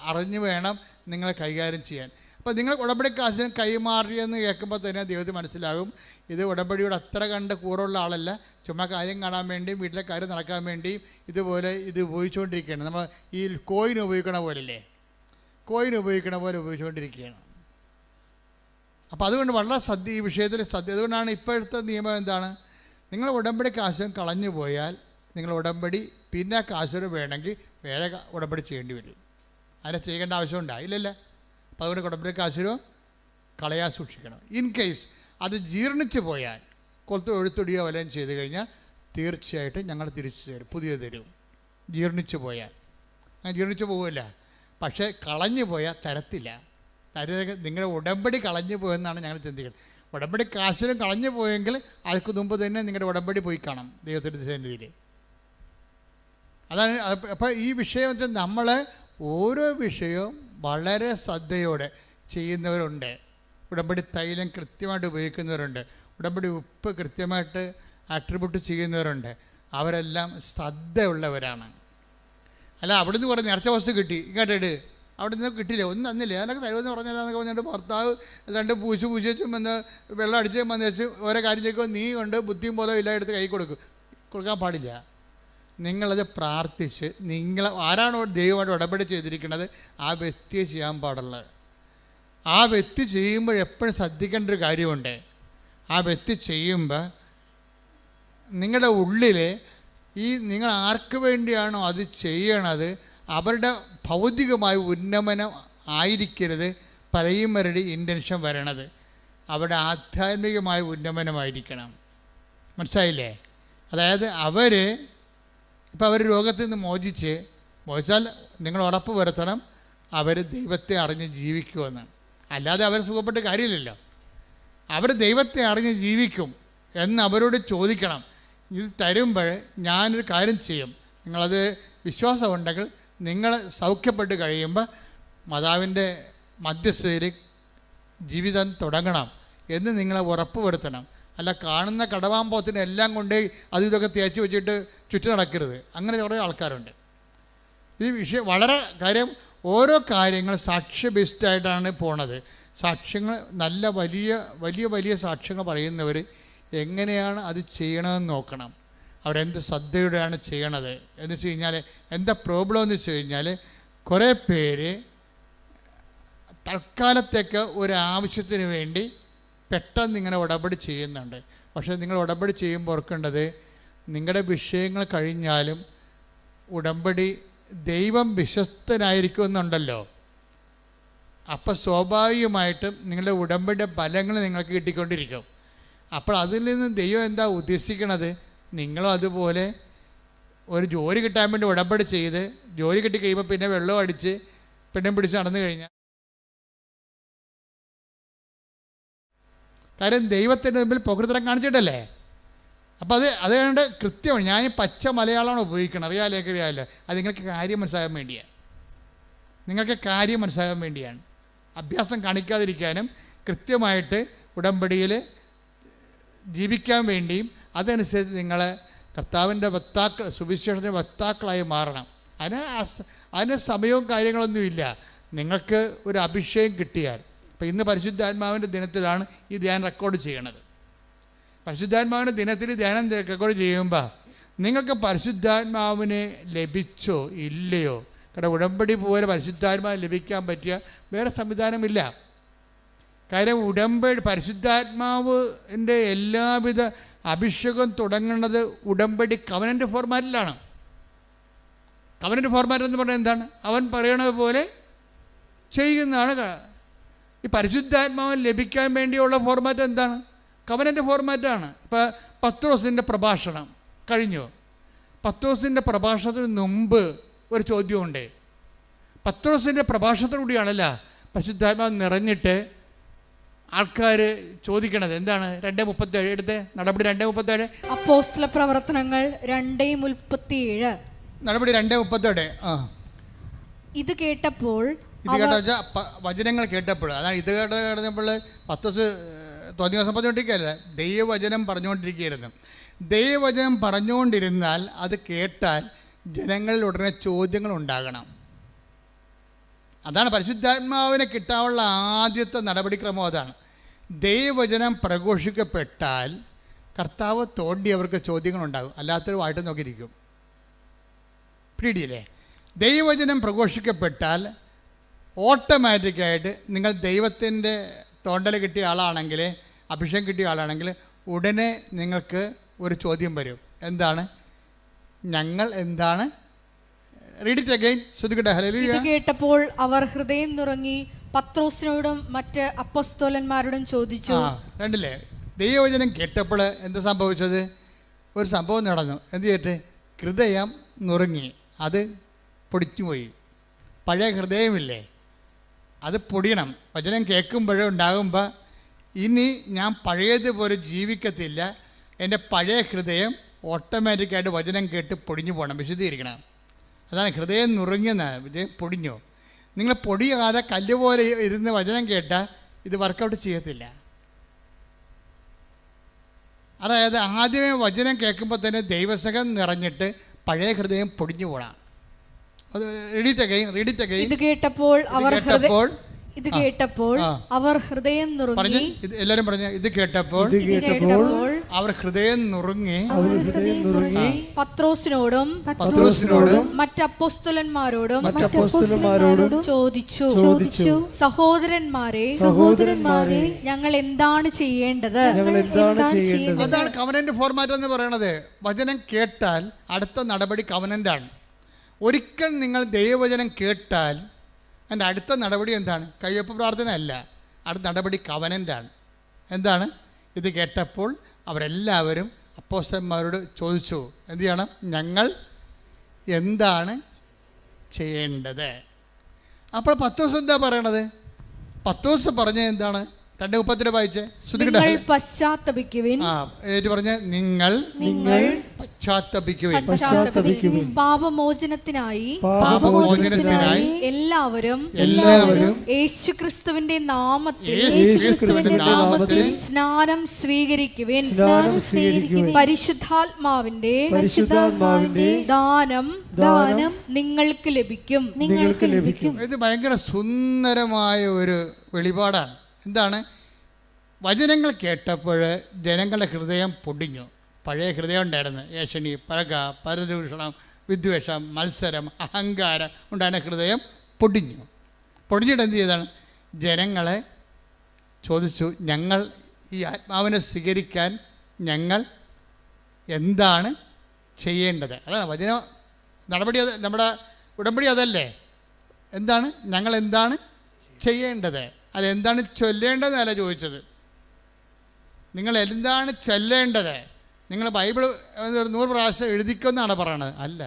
അറിഞ്ഞു വേണം നിങ്ങളെ കൈകാര്യം ചെയ്യാൻ. അപ്പോൾ നിങ്ങൾ ഉടമ്പടി കാശിനും കൈമാറിയെന്ന് കേൾക്കുമ്പോൾ തന്നെ ദൈവത്തിന് മനസ്സിലാകും ഇത് ഉടമ്പടിയോട് അത്ര കണ്ട് കൂറുള്ള ആളല്ല, ചുമ്മാ കാര്യം കാണാൻ വേണ്ടിയും വീട്ടിലെ കാര്യം നടക്കാൻ വേണ്ടിയും ഇത് ഉപയോഗിച്ചുകൊണ്ടിരിക്കുകയാണ്. നമ്മൾ ഈ കോയിൻ ഉപയോഗിക്കണ പോലല്ലേ, കോയിൻ ഉപയോഗിക്കണ പോലെ ഉപയോഗിച്ചുകൊണ്ടിരിക്കുകയാണ്. അപ്പോൾ അതുകൊണ്ട് വളരെ ഈ വിഷയത്തിൽ അതുകൊണ്ടാണ് ഇപ്പോഴത്തെ നിയമം എന്താണ്? നിങ്ങൾ ഉടമ്പടി കാശും കളഞ്ഞു പോയാൽ നിങ്ങൾ ഉടമ്പടി പിന്നെ കാശും വേണമെങ്കിൽ വേറെ ഉടമ്പടി ചെയ്യേണ്ടി വരും. അതിനെ ചെയ്യേണ്ട ആവശ്യമുണ്ടോ? ഇല്ലല്ല. അപ്പോൾ അതുകൊണ്ട് ഉടമ്പടി കാശും കളയാൻ സൂക്ഷിക്കണം. ഇൻ കേസ് അത് ജീർണിച്ച് പോയാൽ എഴുത്തൊടിയോ വല്ലതും ചെയ്ത് കഴിഞ്ഞാൽ തീർച്ചയായിട്ടും ഞങ്ങൾ തിരിച്ചു തരും, പുതിയത് തരും. ജീർണിച്ച് പോയാൽ അങ്ങനെ ജീർണിച്ച് പോകില്ല. പക്ഷേ കളഞ്ഞു പോയാൽ തരത്തില്ല. നിങ്ങളുടെ ഉടമ്പടി കളഞ്ഞു പോയെന്നാണ് ഞങ്ങൾ ചിന്തിക്കുന്നത്. ഉടമ്പടി കാശിനും കളഞ്ഞു പോയെങ്കിൽ അതിന് മുമ്പ് തന്നെ നിങ്ങളുടെ ഉടമ്പടി പോയി കാണാം ദൈവത്തിൻ്റെ സന്നിധിയിൽ. അതാണ്. അപ്പോൾ ഈ വിഷയം വെച്ചാൽ നമ്മൾ ഓരോ വിഷയവും വളരെ ശ്രദ്ധയോടെ ചെയ്യുന്നവരുണ്ട്. ഉടമ്പടി തൈലം കൃത്യമായിട്ട് ഉപയോഗിക്കുന്നവരുണ്ട്. ഉടമ്പടി ഉപ്പ് കൃത്യമായിട്ട് ആട്രിബ്യൂട്ട് ചെയ്യുന്നവരുണ്ട്. അവരെല്ലാം ശ്രദ്ധയുള്ളവരാണ്. അല്ല അവിടുന്ന് കുറേ നേർച്ച വസ്തു കിട്ടി ഇങ്ങോട്ടിട്ട് അവിടെ നിന്ന് കിട്ടില്ല, ഒന്നും തന്നില്ല, അതിനൊക്കെ തരുമെന്ന് പറഞ്ഞാലെന്നൊക്കെ പറഞ്ഞിട്ട് ഭർത്താവ് രണ്ട് പൂച്ചേച്ചും വന്ന് വെള്ളം അടിച്ചും വന്ന് വെച്ച് ഓരോ കാര്യം ചോദിക്കുമ്പോൾ നീ കൊണ്ട് ബുദ്ധിയും ബോധവും ഇല്ല എടുത്ത് കൈ കൊടുക്കാൻ പാടില്ല. നിങ്ങളത് പ്രാർത്ഥിച്ച് ആരാണോ ദൈവമായിട്ട് ഉടമ്പടി ചെയ്തിരിക്കുന്നത് ആ വ്യക്തിയെ ചെയ്യാൻ പാടുള്ളത്. ആ വ്യക്തി ചെയ്യുമ്പോൾ എപ്പോഴും ശ്രദ്ധിക്കേണ്ട ഒരു കാര്യമുണ്ട്. ആ വ്യക്തി ചെയ്യുമ്പോൾ നിങ്ങളുടെ ഉള്ളിൽ നിങ്ങൾ ആർക്ക് വേണ്ടിയാണോ അത് ചെയ്യണത് അവരുടെ ഭൗതികമായ ഉന്നമനം ആയിരിക്കരുത് പ്രൈമറി ഇൻറ്റൻഷൻ വരണത്. അവരുടെ ആധ്യാത്മികമായ ഉന്നമനമായിരിക്കണം. മനസ്സിലായില്ലേ? അതായത് അവർ രോഗത്തിൽ നിന്ന് മോചിച്ചാൽ നിങ്ങൾ ഉറപ്പ് വരുത്തണം അവർ ദൈവത്തെ അറിഞ്ഞ് ജീവിക്കുമെന്ന്. അല്ലാതെ അവർ സുഖപ്പെട്ട് കാര്യമില്ലല്ലോ. അവർ ദൈവത്തെ അറിഞ്ഞ് ജീവിക്കും എന്ന് അവരോട് ചോദിക്കണം. ഇത് തരുമ്പോൾ ഞാനൊരു കാര്യം ചെയ്യും, നിങ്ങളത് വിശ്വാസമുണ്ടെങ്കിൽ നിങ്ങൾ സൗഖ്യപ്പെട്ട് കഴിയുമ്പോൾ മാതാവിൻ്റെ മധ്യസ്ഥയിൽ ജീവിതം തുടങ്ങണം എന്ന് നിങ്ങളെ ഉറപ്പ് വരുത്തണം. അല്ല കാണുന്ന കടവാമ്പോത്തിന് എല്ലാം കൊണ്ട് അത് ഇതൊക്കെ തേച്ച് വെച്ചിട്ട് ചുറ്റി നടക്കരുത്. അങ്ങനെ കുറേ ആൾക്കാരുണ്ട്. ഈ വിഷയം വളരെ കാര്യം, ഓരോ കാര്യങ്ങൾ സാക്ഷ്യ ബേസ്ഡായിട്ടാണ് പോണത്. സാക്ഷ്യങ്ങൾ നല്ല വലിയ സാക്ഷ്യങ്ങൾ പറയുന്നവർ എങ്ങനെയാണ് അത് ചെയ്യണമെന്ന് നോക്കണം. അവരെന്ത് ശ്രദ്ധയോടെയാണ് ചെയ്യണത് എന്ന് വെച്ച് കഴിഞ്ഞാൽ എന്താ പ്രോബ്ലം എന്ന് വെച്ച് കഴിഞ്ഞാൽ കുറേ പേര് തൽക്കാലത്തേക്ക് ഒരാവശ്യത്തിന് വേണ്ടി പെട്ടെന്ന് ഇങ്ങനെ ഉടമ്പടി ചെയ്യുന്നുണ്ട്. പക്ഷേ നിങ്ങൾ ഉടമ്പടി ചെയ്യുമ്പോൾ ഓർക്കേണ്ടത് നിങ്ങളുടെ വിഷയങ്ങൾ കഴിഞ്ഞാലും ഉടമ്പടി ദൈവം വിശ്വസ്തനായിരിക്കുമെന്നുണ്ടല്ലോ. അപ്പോൾ സ്വാഭാവികമായിട്ടും നിങ്ങളുടെ ഉടമ്പടിയുടെ ഫലങ്ങൾ നിങ്ങൾക്ക് കിട്ടിക്കൊണ്ടിരിക്കും. അപ്പോൾ അതിൽ നിന്ന് ദൈവം എന്താ ഉദ്ദേശിക്കണത്? നിങ്ങളും അതുപോലെ ഒരു ജോലി കിട്ടാൻ വേണ്ടി ഉടമ്പടി ചെയ്ത് ജോലി കിട്ടി കഴിയുമ്പോൾ പിന്നെ വെള്ളം അടിച്ച് പെണ്ണും പിടിച്ച് നടന്നു കഴിഞ്ഞാൽ, കാര്യം ദൈവത്തിൻ്റെ മുമ്പിൽ പ്രകൃതം കാണിച്ചിട്ടല്ലേ. അപ്പോൾ അതുകൊണ്ട് കൃത്യമാണ്. ഞാൻ പച്ച മലയാളമാണ് ഉപയോഗിക്കണം, അറിയാമല്ലോ. അത് നിങ്ങൾക്ക് കാര്യം മനസ്സിലാകാൻ വേണ്ടിയാണ്. അഭ്യാസം കാണിക്കാതിരിക്കാനും കൃത്യമായിട്ട് ഉടമ്പടിയിൽ ജീവിക്കാൻ വേണ്ടിയും അതനുസരിച്ച് നിങ്ങൾ കർത്താവിൻ്റെ സുവിശേഷത്തിൻ്റെ വക്താക്കളായി മാറണം. അതിന് സമയവും കാര്യങ്ങളൊന്നുമില്ല. നിങ്ങൾക്ക് ഒരു അഭിഷേകം കിട്ടിയാൽ, ഇപ്പോൾ ഇന്ന് പരിശുദ്ധാത്മാവിൻ്റെ ദിനത്തിലാണ് ഈ ധ്യാനം റെക്കോർഡ് ചെയ്യണത്. പരിശുദ്ധാത്മാവിൻ്റെ ദിനത്തിൽ ധ്യാനം റെക്കോർഡ് ചെയ്യുമ്പോൾ നിങ്ങൾക്ക് പരിശുദ്ധാത്മാവിനെ ലഭിച്ചോ ഇല്ലയോ? കാരണം ഉടമ്പടി പോലെ പരിശുദ്ധാത്മാവ് ലഭിക്കാൻ പറ്റിയ വേറെ സംവിധാനമില്ല. കാര്യം പരിശുദ്ധാത്മാവിൻ്റെ എല്ലാവിധ അഭിഷേകം തുടങ്ങുന്നത് ഉടമ്പടി കവനൻ്റ് ഫോർമാറ്റിലാണ്. കവനൻ്റ് ഫോർമാറ്റ് എന്ന് പറഞ്ഞാൽ എന്താണ്? അവൻ പറയണത് പോലെ ചെയ്യുന്നതാണ്. ഈ പരിശുദ്ധാത്മാവൻ ലഭിക്കാൻ വേണ്ടിയുള്ള ഫോർമാറ്റ് എന്താണ്? കവനൻ്റ് ഫോർമാറ്റാണ്. ഇപ്പോൾ പത്രോസിൻ്റെ പ്രഭാഷണം കഴിഞ്ഞു. പത്രോസിൻ്റെ പ്രഭാഷണത്തിന് മുമ്പ് ഒരു ചോദ്യമുണ്ട്. പത്രോസിൻ്റെ പ്രഭാഷണത്തിലൂടെയാണല്ല പരിശുദ്ധാത്മാവ് നിറഞ്ഞിട്ട് ആൾക്കാർ ചോദിക്കണത് എന്താണ്? 2:37 എടുത്ത് നടപടി 2:37. അപ്പോസ്തല പ്രവർത്തനങ്ങൾ 2:37. നടപടി 2:37. ഇത് കേട്ടപ്പോൾ വചനങ്ങൾ കേട്ടപ്പോൾ, അതാണ് ഇത് കേട്ടപ്പോൾ പത്രോസ് തോന്നിയ പറഞ്ഞുകൊണ്ടിരിക്കുകയല്ല, ദൈവവചനം പറഞ്ഞുകൊണ്ടിരിക്കുകയായിരുന്നു. ദൈവവചനം പറഞ്ഞുകൊണ്ടിരുന്നാൽ അത് കേട്ടാൽ ജനങ്ങളിൽ ഉടനെ ചോദ്യങ്ങൾ ഉണ്ടാകണം. അതാണ് പരിശുദ്ധാത്മാവിനെ കിട്ടാനുള്ള ആദ്യത്തെ നടപടിക്രമം. അതാണ് ദൈവവചനം പ്രഘോഷിക്കപ്പെട്ടാൽ കർത്താവ് തോണ്ടി അവർക്ക് ചോദ്യങ്ങളുണ്ടാകും. അല്ലാത്തൊരു വായിട്ട് നോക്കിയിരിക്കും. പിടിയില്ലേ? ദൈവവചനം പ്രഘോഷിക്കപ്പെട്ടാൽ ഓട്ടോമാറ്റിക്കായിട്ട് നിങ്ങൾ ദൈവത്തിൻ്റെ തോണ്ടൽ കിട്ടിയ ആളാണെങ്കിൽ, അഭിഷേകം കിട്ടിയ ആളാണെങ്കിൽ ഉടനെ നിങ്ങൾക്ക് ഒരു ചോദ്യം വരും. എന്താണ്? ഞങ്ങൾ എന്താണ്? Read it again. ഇത് കേട്ടപ്പോൾ അവർ ഹൃദയം നുറങ്ങി പത്രോസിനോടും മറ്റ് അപ്പോസ്തലന്മാരോടും ചോദിച്ചു. കണ്ടില്ലേ? ദൈവവചനം കേട്ടപ്പോൾ എന്താ സംഭവിച്ചത്? ഒരു സംഭവം നടന്നു. എന്ത് ചെയ്തിട്ട്? ഹൃദയം നുറങ്ങി, അത് പൊടിച്ചുപോയി. പഴയ ഹൃദയമില്ലേ, അത് പൊടിയണം. വചനം കേൾക്കുമ്പോഴേ ഉണ്ടാകുമ്പോൾ ഇനി ഞാൻ പഴയതുപോലെ ജീവിക്കത്തില്ല, എൻ്റെ പഴയ ഹൃദയം ഓട്ടോമാറ്റിക്കായിട്ട് വചനം കേട്ട് പൊടിഞ്ഞു പോകണം, വിശുദ്ധീകരിക്കണം. അതാണ് ഹൃദയം നുറുങ്ങിയെന്നാണ്, ഹൃദയം പൊടിഞ്ഞു. നിങ്ങൾ പൊടിയാതെ കല്ലുപോലെ ഇരുന്ന് വചനം കേട്ടാൽ ഇത് വർക്കൗട്ട് ചെയ്യത്തില്ല. അതായത് ആദ്യമേ വചനം കേൾക്കുമ്പോൾ തന്നെ ദൈവസകം നിറഞ്ഞിട്ട് പഴയ ഹൃദയം പൊടിഞ്ഞു പോകണം. അത് റീഡ് ഇറ്റ് അഗൈൻ. ഇത് കേട്ടപ്പോൾ അവർ ഹൃദയം നുറുങ്ങി. എല്ലാവരും പറഞ്ഞു, ഇത് കേട്ടപ്പോൾ അവർ ഹൃദയം നുറുങ്ങി പത്രോസിനോടും മറ്റപ്പോസ്തലന്മാരോടും ചോദിച്ചു, സഹോദരന്മാരെ ഞങ്ങൾ എന്താണ് ചെയ്യേണ്ടത്? അതാണ് കവനന്റ് ഫോർമാറ്റ് എന്ന് പറയുന്നത്. വചനം കേട്ടാൽ അടുത്ത നടപടി കവനന്റാണ്. ഒരിക്കൽ നിങ്ങൾ ദൈവവചനം കേട്ടാൽ അതിൻ്റെ അടുത്ത നടപടി എന്താണ്? കയ്യൊപ്പ് പ്രാർത്ഥന അല്ല, അടുത്ത നടപടി കവനൻ്റാണ്. എന്താണ്? ഇത് കേട്ടപ്പോൾ അവരെല്ലാവരും അപ്പോസ്തലന്മാരോട് ചോദിച്ചു, എന്ത് ചെയ്യണം? ഞങ്ങൾ എന്താണ് ചെയ്യേണ്ടത്? അപ്പോൾ പത്രോസ് എന്താ പറയണത്? പത്രോസ് പറഞ്ഞ എന്താണ്? 2:30 വായിച്ചേ. പശ്ചാത്തപിക്കുവിൻ. നിങ്ങൾ പശ്ചാത്തപിക്കുവിൻ. പാപമോചനത്തിനായി എല്ലാവരും യേശുക്രിസ്തുവിന്റെ നാമത്തിൽ സ്നാനം സ്വീകരിക്കുവിൻ. പരിശുദ്ധാത്മാവിന്റെ ദാനം നിങ്ങൾക്ക് ലഭിക്കും. ഇത് ഭയങ്കര സുന്ദരമായ ഒരു വെളിപാടാണ്. എന്താണ്? വചനങ്ങൾ കേട്ടപ്പോൾ ജനങ്ങളുടെ ഹൃദയം പൊടിഞ്ഞു. പഴയ ഹൃദയം ഉണ്ടായിരുന്നു. ഏഷണി, പഴക, പരദൂഷണം, വിദ്വേഷം, മത്സരം, അഹങ്കാരം ഉണ്ടായിരുന്ന ഹൃദയം പൊടിഞ്ഞു. പൊടിഞ്ഞിട്ട് എന്ത് ചെയ്താണ്? ജനങ്ങളെ ചോദിച്ചു, ഞങ്ങൾ ഈ ആത്മാവിനെ സ്വീകരിക്കാൻ ഞങ്ങൾ എന്താണ് ചെയ്യേണ്ടത്? അതാണ് വചന നടപടി. നമ്മുടെ ഉടമ്പടി അതല്ലേ? എന്താണ്? ഞങ്ങൾ എന്താണ് ചെയ്യേണ്ടത്? അതെന്താണ് ചൊല്ലേണ്ടതെന്നല്ല ചോദിച്ചത്. നിങ്ങൾ എന്താണ് ചൊല്ലേണ്ടത്? നിങ്ങൾ ബൈബിൾ 100 പ്രാവശ്യം എഴുതിക്കുമെന്നാണ് പറയണത്. അല്ല,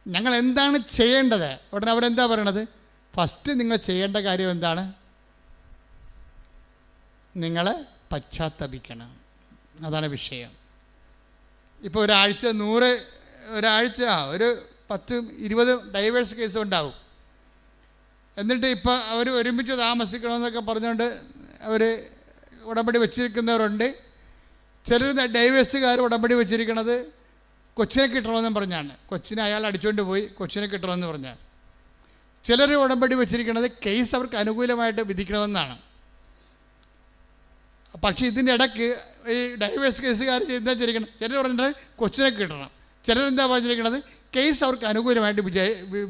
ഞങ്ങൾ എന്താണ് ചെയ്യേണ്ടത്? ഉടനെ അവരെന്താ പറയണത്? ഫസ്റ്റ് നിങ്ങൾ ചെയ്യേണ്ട കാര്യം എന്താണ്? നിങ്ങൾ പശ്ചാത്തപിക്കണം. അതാണ് വിഷയം. ഇപ്പോൾ ഒരു 10-20 ഡൈവേഴ്സ് കേസ് ഉണ്ടാവും. എന്നിട്ട് ഇപ്പോൾ അവർ ഒരുമിച്ച് താമസിക്കണമെന്നൊക്കെ പറഞ്ഞുകൊണ്ട് അവർ ഉടമ്പടി വെച്ചിരിക്കുന്നവരുണ്ട്. ചിലർ ഡൈവേഴ്സുകാർ ഉടമ്പടി വെച്ചിരിക്കുന്നത് കൊച്ചിനെ കിട്ടണമെന്നും പറഞ്ഞാണ്. കൊച്ചിനെ അയാൾ അടിച്ചുകൊണ്ട് പോയി, കൊച്ചിനെ കിട്ടണമെന്ന് പറഞ്ഞാൽ. ചിലർ ഉടമ്പടി വെച്ചിരിക്കുന്നത് കേസ് അവർക്ക് അനുകൂലമായിട്ട് വിധിക്കണമെന്നാണ്. പക്ഷേ ഇതിൻ്റെ ഇടയ്ക്ക് ഈ ഡൈവേഴ്സ് കേസുകാർ എന്താ ചെയ്തിരിക്കണം? ചിലർ പറഞ്ഞിട്ട് കൊച്ചിനെ കിട്ടണം. ചിലരെന്താ പറഞ്ഞിരിക്കുന്നത്? കേസ് അവർക്ക് അനുകൂലമായിട്ട്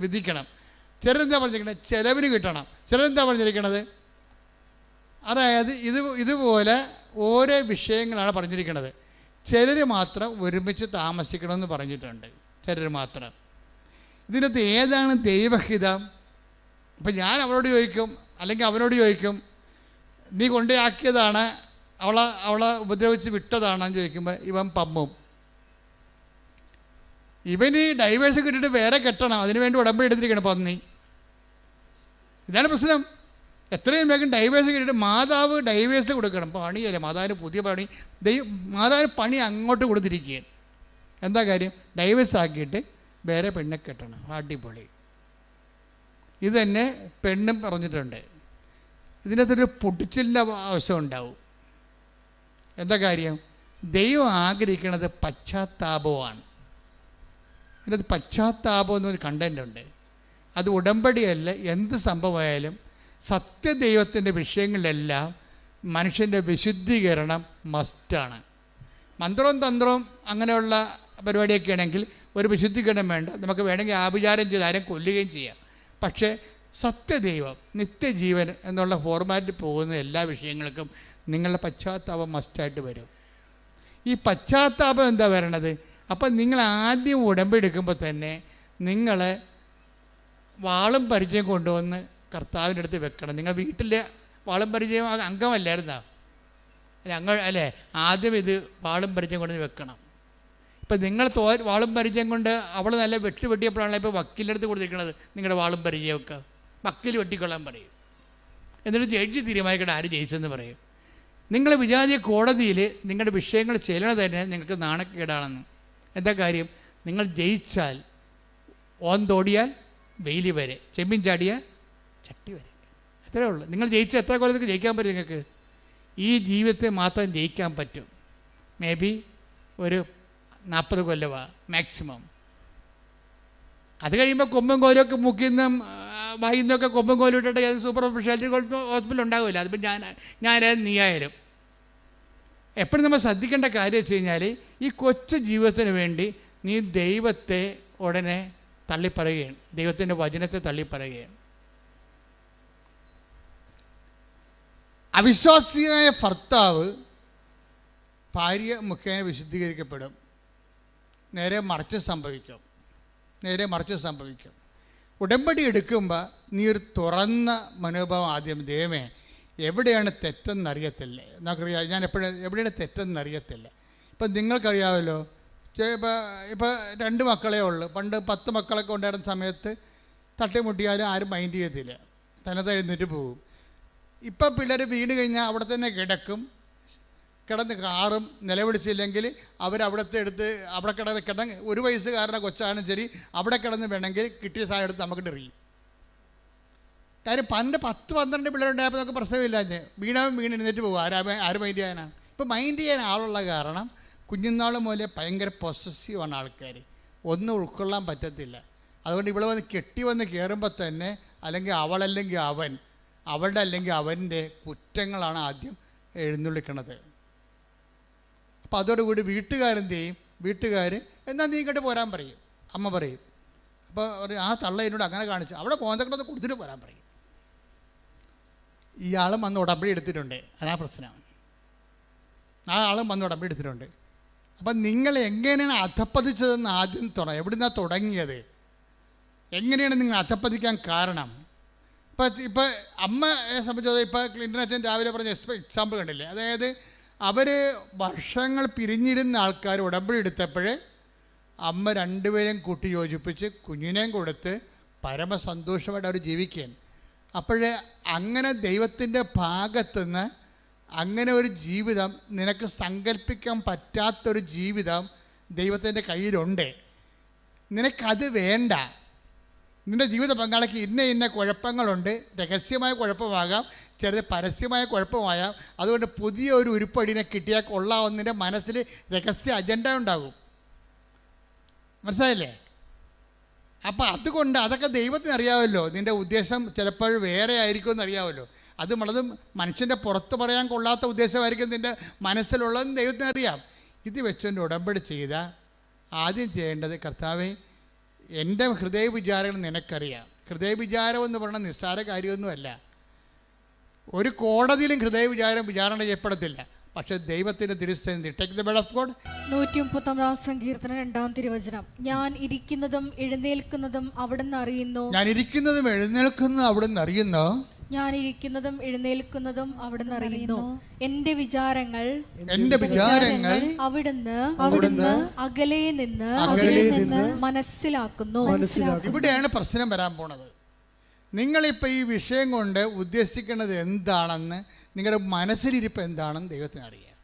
വിധിക്കണം. ചിലരെന്താ പറഞ്ഞിരിക്കുന്നത്? ചിലവിന് കിട്ടണം. ചിലരെന്താ പറഞ്ഞിരിക്കുന്നത്? അതായത് ഇതുപോലെ ഓരോ വിഷയങ്ങളാണ് പറഞ്ഞിരിക്കുന്നത്. ചിലർ മാത്രം ഒരുമിച്ച് താമസിക്കണമെന്ന് പറഞ്ഞിട്ടുണ്ട്. ചിലർ മാത്രം. ഇതിനകത്ത് ഏതാണ് ദൈവഹിതം? അപ്പം ഞാൻ അവളോട് ചോദിക്കും, അല്ലെങ്കിൽ അവനോട് ചോദിക്കും, നീ കൊണ്ടുപോയാക്കിയതാണ്, അവളെ ഉപദ്രവിച്ച് വിട്ടതാണെന്ന് ചോദിക്കുമ്പോൾ ഇവൻ പമ്മും. ഇവന് ഡൈവേഴ്സ് കിട്ടിയിട്ട് വേറെ കെട്ടണം, അതിനുവേണ്ടി ഉടമ്പടി എടുത്തിരിക്കണം പന്നി. ഇതാണ് പ്രശ്നം. എത്രയും വേഗം ഡൈവേഴ്സ് കിട്ടിയിട്ട് മാതാവ് ഡൈവേഴ്സ് കൊടുക്കണം. പണിയല്ലേ മാതാവിന്, പുതിയ പണി. മാതാവിന് പണി അങ്ങോട്ട് കൊടുത്തിരിക്കുകയാണ്. എന്താ കാര്യം? ഡൈവേഴ്സ് ആക്കിയിട്ട് വേറെ പെണ്ണെ കെട്ടണം. അടിപൊളി. ഇത് തന്നെ പെണ്ണും പറഞ്ഞിട്ടുണ്ട്. ഇതിനകത്തൊരു പൊട്ടിച്ചിലിൻ്റെ ആവശ്യം ഉണ്ടാവും. എന്താ കാര്യം? ദൈവം ആഗ്രഹിക്കുന്നത് പശ്ചാത്താപമാണ്. ഇതിനകത്ത് പശ്ചാത്താപം എന്നൊരു കണ്ടൻ്റ് ഉണ്ട്. അത് ഉടമ്പടിയല്ല, എന്ത് സംഭവമായാലും സത്യദൈവത്തിൻ്റെ വിഷയങ്ങളിലെല്ലാം മനുഷ്യൻ്റെ വിശുദ്ധീകരണം മസ്റ്റാണ്. മന്ത്രവും തന്ത്രവും അങ്ങനെയുള്ള പരിപാടിയൊക്കെ ആണെങ്കിൽ ഒരു വിശുദ്ധീകരണം വേണ്ട. നമുക്ക് വേണമെങ്കിൽ ആഭിചാരം ചെയ്ത് ആരും കൊല്ലുകയും ചെയ്യാം. പക്ഷേ സത്യദൈവം, നിത്യജീവൻ എന്നുള്ള ഫോർമാറ്റിൽ പോകുന്ന എല്ലാ വിഷയങ്ങൾക്കും നിങ്ങളുടെ പശ്ചാത്താപം മസ്റ്റായിട്ട് വരും. ഈ പശ്ചാത്താപം എന്താ വരണത്? അപ്പം നിങ്ങൾ ആദ്യം ഉടമ്പെടുക്കുമ്പോൾ തന്നെ നിങ്ങൾ വാളും പരിചയം കൊണ്ടുവന്ന് കർത്താവിൻ്റെ അടുത്ത് വെക്കണം. നിങ്ങൾ വീട്ടിലെ വാളും പരിചയം അംഗമല്ലായിരുന്നോ? അല്ലേ? ആദ്യം ഇത് വാളും പരിചയം കൊണ്ടുവന്ന് വെക്കണം. ഇപ്പം നിങ്ങൾ വാളും പരിചയം കൊണ്ട് അവൾ നല്ല വെട്ടിയപ്പോഴാണല്ലോ ഇപ്പോൾ വക്കീലെടുത്ത് കൊടുത്തിരിക്കുന്നത്. നിങ്ങളുടെ വാളും പരിചയമൊക്കെ വക്കീൽ വെട്ടിക്കൊള്ളാൻ പറയും. എന്നിട്ട് ജഡ്ജി തീരുമാനിക്കട്ടെ ആര് ജയിച്ചെന്ന് പറയും. നിങ്ങൾ വിചാരിച്ച കോടതിയിൽ നിങ്ങളുടെ വിഷയങ്ങൾ ചെല്ലണത് തന്നെ നിങ്ങൾക്ക് നാണക്കേടാണെന്ന്. എന്താ കാര്യം? നിങ്ങൾ ജയിച്ചാൽ ഓന്തോടിയാൽ വെയിലി വരെ, ചെമ്മീൻ ചാടിയാൽ ചട്ടി വരെ. അത്രേ ഉള്ളൂ. നിങ്ങൾ ജയിച്ച എത്ര കൊല്ലത്തേക്ക് ജയിക്കാൻ പറ്റും? നിങ്ങൾക്ക് ഈ ജീവിതത്തെ മാത്രം ജയിക്കാൻ പറ്റും. മേ ബി ഒരു 40 കൊല്ലമാണ് മാക്സിമം. അത് കഴിയുമ്പോൾ കൊമ്പും കോലൊക്കെ മുക്കിന്നും വൈകുന്നൊക്കെ കൊമ്പും കോലും ഇട്ടിട്ട് സൂപ്പർ സ്പെഷ്യാലിറ്റി ഹോസ്പിറ്റൽ ഉണ്ടാവില്ല. അതിപ്പോൾ ഞാനായാലും നീയായാലും എപ്പോഴും നമ്മൾ ശ്രദ്ധിക്കേണ്ട കാര്യം വെച്ച് കഴിഞ്ഞാൽ ഈ കൊച്ചു ജീവിതത്തിന് വേണ്ടി നീ ദൈവത്തെ ഉടനെ തള്ളിപ്പറയുകയാണ്, ദൈവത്തിൻ്റെ വചനത്തെ തള്ളിപ്പറയുകയാണ്. അവിശ്വാസിയായ ഭർത്താവ് ഭാര്യ മുഖേന വിശുദ്ധീകരിക്കപ്പെടും. നേരെ മറിച്ച് സംഭവിക്കും. ഉടമ്പടി എടുക്കുമ്പോൾ നീ ഒരു തുറന്ന മനോഭാവം ആദ്യം, ദൈവമേ എവിടെയാണ് തെറ്റെന്നറിയത്തില്ല. നമുക്കറിയാം ഞാൻ എവിടെയാണ് തെറ്റെന്നറിയത്തില്ല. ഇപ്പം നിങ്ങൾക്കറിയാമല്ലോ, ഇപ്പോൾ 2 മക്കളേ ഉള്ളൂ. പണ്ട് 10 മക്കളൊക്കെ ഉണ്ടായിരുന്ന സമയത്ത് തട്ടിമുട്ടിയാലും ആരും മൈൻഡ് ചെയ്യത്തില്ല, തന്നെ എഴുന്നേറ്റ് പോകും. ഇപ്പം പിള്ളേർ വീണ് കഴിഞ്ഞാൽ അവിടെ തന്നെ കിടന്ന് കാറും. നിലവിളിച്ചില്ലെങ്കിൽ അവരവിടുത്തെ എടുത്ത് അവിടെ കിടന്ന് 1 വയസ്സുകാരനെ കൊച്ചാണ് ശരി, അവിടെ കിടന്ന് വേണമെങ്കിൽ കിട്ടിയ സാധനം എടുത്ത് നമുക്ക് എറിയും. കാര്യം പണ്ട് 10-12 പിള്ളേരുണ്ടായപ്പോൾ നമുക്ക് പ്രശ്നമില്ല. വീണ് എഴുന്നേറ്റ് പോകും. ആര് മൈൻഡ് ചെയ്യാനാണ്? ഇപ്പം മൈൻഡ് ചെയ്യാൻ ആളുള്ള കാരണം കുഞ്ഞുനാൾ മുതലേ ഭയങ്കര പൊസസീവാണ് ആൾക്കാർ. ഒന്നും ഉൾക്കൊള്ളാൻ പറ്റത്തില്ല. അതുകൊണ്ട് ഇവിടെ വന്ന് കയറുമ്പോൾ തന്നെ അല്ലെങ്കിൽ അവളല്ലെങ്കിൽ അവൻ, അവളുടെ അല്ലെങ്കിൽ അവൻ്റെ കുറ്റങ്ങളാണ് ആദ്യം എഴുന്നള്ളിക്കണത്. അപ്പോൾ അതോടുകൂടി വീട്ടുകാരെന്ത് ചെയ്യും? വീട്ടുകാർ എന്നാൽ നീ ഇങ്ങോട്ട് പോരാൻ പറയും, അമ്മ പറയും. അപ്പോൾ ആ തള്ള എന്നോട് അങ്ങനെ കാണിച്ചു, അവിടെ പോന്നൊക്കെ കൊടുത്തിട്ട് പോരാൻ പറയും. ഇയാളും വന്ന് ഉടമ്പടി എടുത്തിട്ടുണ്ട്. അതാ പ്രശ്നം. ആ ആളും വന്ന് ഉടമ്പടി എടുത്തിട്ടുണ്ട്. അപ്പം നിങ്ങൾ എങ്ങനെയാണ് അധപ്പതിച്ചതെന്ന് ആദ്യം എവിടുന്നാണ് തുടങ്ങിയത്? എങ്ങനെയാണ് നിങ്ങൾ അധപ്പതിക്കാൻ കാരണം? ഇപ്പം അമ്മയെ സംബന്ധിച്ചത് ഇപ്പോൾ ക്ലിൻ്റൺ അച്ഛൻ രാവിലെ പറഞ്ഞ എക്സാമ്പിൾ കണ്ടില്ലേ? അതായത് അവർ വർഷങ്ങൾ പിരിഞ്ഞിരുന്ന ആൾക്കാർ ഉടമ്പടി എടുത്തപ്പോൾ അമ്മ 2 പേരെയും കൂട്ടി യോജിപ്പിച്ച് കുഞ്ഞിനെയും കൊടുത്ത് പരമസന്തോഷമായിട്ട് അവർ ജീവിക്കുകയാണ്. അപ്പോൾ അങ്ങനെ ദൈവത്തിൻ്റെ ഭാഗത്തുനിന്ന് അങ്ങനെ ഒരു ജീവിതം, നിനക്ക് സങ്കല്പിക്കാൻ പറ്റാത്തൊരു ജീവിതം ദൈവത്തിൻ്റെ കയ്യിലുണ്ട്. നിനക്കത് വേണ്ട. നിൻ്റെ ജീവിത പങ്കാളിക്ക് ഇന്ന കുഴപ്പങ്ങളുണ്ട്. രഹസ്യമായ കുഴപ്പമാകാം, ചെറുത് പരസ്യമായ കുഴപ്പമാകാം. അതുകൊണ്ട് പുതിയ ഒരു ഉരുപ്പടിനെ കിട്ടിയാൽ കൊള്ളാവുന്നതിൻ്റെ മനസ്സിൽ രഹസ്യ അജണ്ട ഉണ്ടാകും. മനസ്സിലായില്ലേ? അപ്പം അതുകൊണ്ട് അതൊക്കെ ദൈവത്തിന് അറിയാമല്ലോ. നിൻ്റെ ഉദ്ദേശം ചിലപ്പോൾ വേറെ ആയിരിക്കുമെന്ന് അറിയാമല്ലോ. അത് വളരെ മനുഷ്യൻ്റെ പുറത്ത് പറയാൻ കൊള്ളാത്ത ഉദ്ദേശമായിരിക്കും നിൻ്റെ മനസ്സിലുള്ളതെന്ന് ദൈവത്തിന് അറിയാം. ഇത് വെച്ചുകൊണ്ട് ഉടമ്പടി ചെയ്താൽ ആദ്യം ചെയ്യേണ്ടത്, കർത്താവേ എൻ്റെ ഹൃദയ വിചാരങ്ങൾ നിനക്കറിയാം. ഹൃദയ വിചാരം എന്ന് പറഞ്ഞാൽ നിസ്സാര കാര്യമൊന്നുമല്ല. ഒരു കോടതിയിലും ഹൃദയ വിചാരണ ചെയ്യപ്പെടത്തില്ല. പക്ഷെ ദൈവത്തിൻ്റെ തിരുസ്ഥിതി. Take the word of God. 139 സങ്കീർത്തനം 2-ാം തിരുവചനം. ഞാൻ ഇരിക്കുന്നതും എഴുന്നേൽക്കുന്നതും അവിടുന്ന് അറിയുന്നു. ഞാൻ ഇരിക്കുന്നതും എഴുന്നേൽക്കുന്നതും അവിടുന്ന് അറിയുന്നു. ഞാൻ ഇരിക്കുന്നതും എഴുന്നേൽക്കുന്നതും അവിടുന്ന് അറിയുന്നു. എന്റെ വിചാരങ്ങൾ അവിടുന്ന് അകലെ നിന്ന് മനസ്സിലാക്കുന്നു. ഇവിടെയാണ് പ്രശ്നം വരാൻ പോണത്. നിങ്ങളിപ്പോൾ ഈ വിഷയം കൊണ്ട് ഉദ്ദേശിക്കുന്നത് എന്താണെന്ന്, നിങ്ങളുടെ മനസ്സിലിരിപ്പ് എന്താണെന്ന് ദൈവത്തിന് അറിയാം.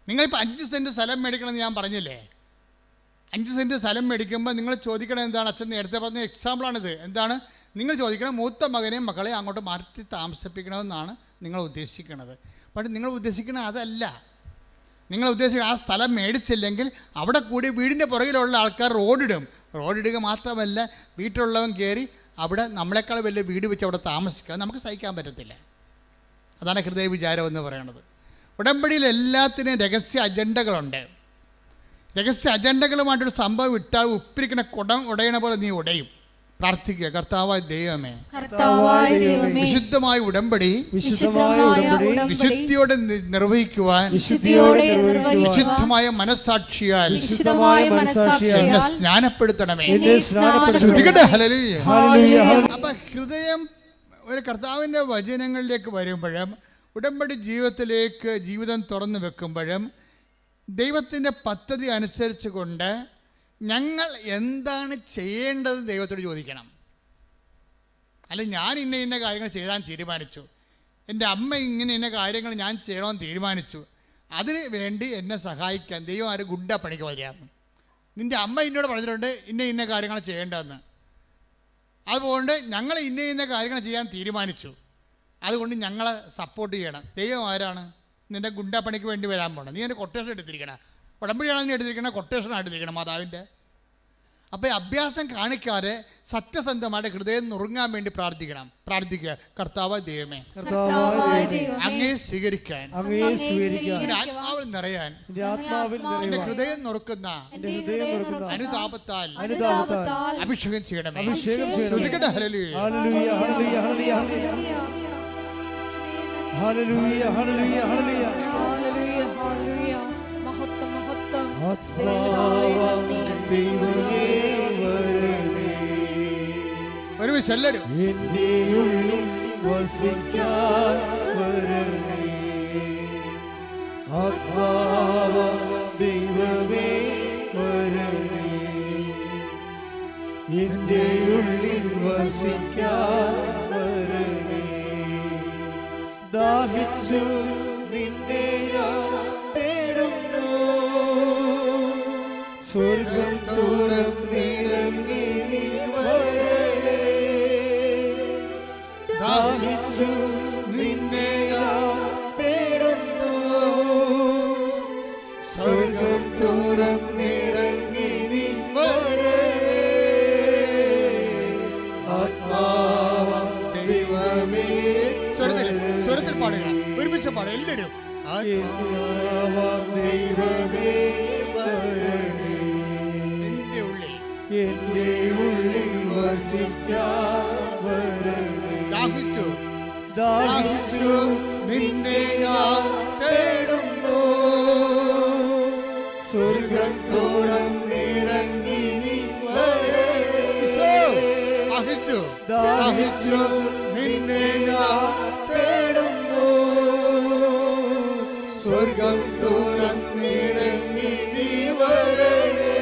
നിങ്ങളിപ്പോൾ 5 സെൻറ്റ് സ്ഥലം മേടിക്കണമെന്ന് ഞാൻ പറഞ്ഞില്ലേ? 5 സെൻറ്റ് സ്ഥലം മേടിക്കുമ്പോൾ നിങ്ങൾ ചോദിക്കണം എന്താണ്? അച്ഛൻ നേരത്തെ പറഞ്ഞ എക്സാമ്പിളാണിത്. എന്താണ് നിങ്ങൾ ചോദിക്കണം? മൂത്ത മകനെയും മക്കളെയും അങ്ങോട്ട് മാറ്റി താമസിപ്പിക്കണമെന്നാണ് നിങ്ങൾ ഉദ്ദേശിക്കുന്നത്. പക്ഷേ നിങ്ങൾ ഉദ്ദേശിക്കുന്നത് അതല്ല. നിങ്ങൾ ഉദ്ദേശിക്കുന്നത് ആ സ്ഥലം മേടിച്ചില്ലെങ്കിൽ അവിടെ കൂടി വീടിൻ്റെ പുറകിലുള്ള ആൾക്കാർ റോഡിടുക മാത്രമല്ല, വീട്ടിലുള്ളവൻ കയറി അവിടെ നമ്മളെക്കാൾ വലിയ വീട് വെച്ച് അവിടെ താമസിക്കുക നമുക്ക് സഹിക്കാൻ പറ്റത്തില്ല. അതാണ് ഹൃദയ വിചാരം എന്ന് പറയുന്നത്. ഉടമ്പടിയിൽ എല്ലാത്തിനും രഹസ്യ അജണ്ടകളുണ്ട്. രഹസ്യ അജണ്ടകളുമായിട്ടൊരു സംഭവം ഇട്ടാൽ ഉപ്പിരിക്കുന്ന കുടം ഉടയണ പോലെ നീ ഉടയും. പ്രാർത്ഥിക്കുക, കർത്താവായ ദൈവമേ, വിശുദ്ധമായ ഉടമ്പടി വിശുദ്ധിയോടെ നിർവഹിക്കുവാൻ വിശുദ്ധമായ മനസ്സാക്ഷിയാൽ എന്നെ സ്നാനപ്പെടുത്തണമേ. അപ്പൊ ഹൃദയം ഒരു കർത്താവിൻ്റെ വചനങ്ങളിലേക്ക് വരുമ്പോഴും ഉടമ്പടി ജീവിതം തുറന്നു വെക്കുമ്പോഴും ദൈവത്തിൻ്റെ പദ്ധതി അനുസരിച്ച് കൊണ്ട് ഞങ്ങൾ എന്താണ് ചെയ്യേണ്ടത് ദൈവത്തോട് ചോദിക്കണം. അല്ല, ഞാൻ ഇന്ന കാര്യങ്ങൾ ചെയ്താൻ തീരുമാനിച്ചു, എൻ്റെ അമ്മ ഇന്ന കാര്യങ്ങൾ ഞാൻ ചെയ്യണമെന്ന് തീരുമാനിച്ചു, അതിന് വേണ്ടി എന്നെ സഹായിക്കാൻ ദൈവം ആരും ഗുഡ പണിക്ക് വരികയാണ്. നിൻ്റെ അമ്മ എന്നോട് പറഞ്ഞിട്ടുണ്ട് ഇന്ന കാര്യങ്ങൾ ചെയ്യേണ്ടതെന്ന്. അതുകൊണ്ട് ഞങ്ങൾ ഇന്ന കാര്യങ്ങൾ ചെയ്യാൻ തീരുമാനിച്ചു, അതുകൊണ്ട് ഞങ്ങളെ സപ്പോർട്ട് ചെയ്യണം. ദൈവം ആരാണ്? നിൻ്റെ ഗുണ്ട പണിക്ക് വേണ്ടി വരാൻ പോകണം. നീ എൻ്റെ കൊട്ടേഷൻ എടുത്തിരിക്കണം, ഉടമ്പടിയാണ് നീ എടുത്തിരിക്കണം, കൊട്ടേഷനാണ് എടുത്തിരിക്കണം മാതാവിൻ്റെ. അപ്പോൾ അഭ്യാസം കാണിക്കാതെ സത്യസന്ധമായിട്ട് ഹൃദയം നുറുങ്ങാൻ വേണ്ടി പ്രാർത്ഥിക്കുക. കർത്താവ് ദൈവമേ, അങ്ങേ സ്വീകരിക്കാൻ, ആത്മാവിൽ നിറയാൻ, എന്റെ ഹൃദയം നുറുക്കുന്ന അനുതാപത്താൽ അഭിഷേകം ചെയ്യണമേ. ശ്രദ്ധിക്കട്ടെ. ഹല്ലേലൂയ, ഹല്ലേലൂയ, ഹല്ലേലൂയ, ഹല്ലേലൂയ, ഹല്ലേലൂയ, ഹല്ലേലൂയ, ഹല്ലേലൂയ, ഹല്ലേലൂയ. മഹത്വം, മഹത്വം. ഒരുമിച്ച് എല്ലാവരും എന്റെ ഉള്ളിൽ വസിക്കാൻ വരണേ, ആത്മാവ ദൈവമേ വരണേ, എന്റെ ഉള്ളിൽ വസിക്കാൻ വരണേ. ദാഹിച്ചു നിന്നെ ഞാൻ തേടുന്നു, സ്വർഗം തുറന്നിറങ്ങി നീ വരണേ. ദാഹിച്ചു നിന്നെ ഞാൻ തേടുന്നു, സ്വർഗം തുറന്നിറങ്ങി നീ വരണേ. ആത്മാവാം ദൈവമേ, സ്വരത്തിൽ പാടുക, ഒരുമിച്ച് പാടുക എല്ലാവരും. ആത്മാവാം ദൈവമേ വരണേ, എന്റെ ഉള്ളിൽ വസിക്കാൻ വരണേ. ദാഹിച്ചു നിന്നെ ഞാൻ തേടുന്നു, സ്വർഗം തുറന്നിറങ്ങി നീ വരണേ. ദാഹിച്ചു നിന്നെ ഞാൻ തേടുന്നു, സ്വർഗം തുറന്നിറങ്ങി നീ വരണേ.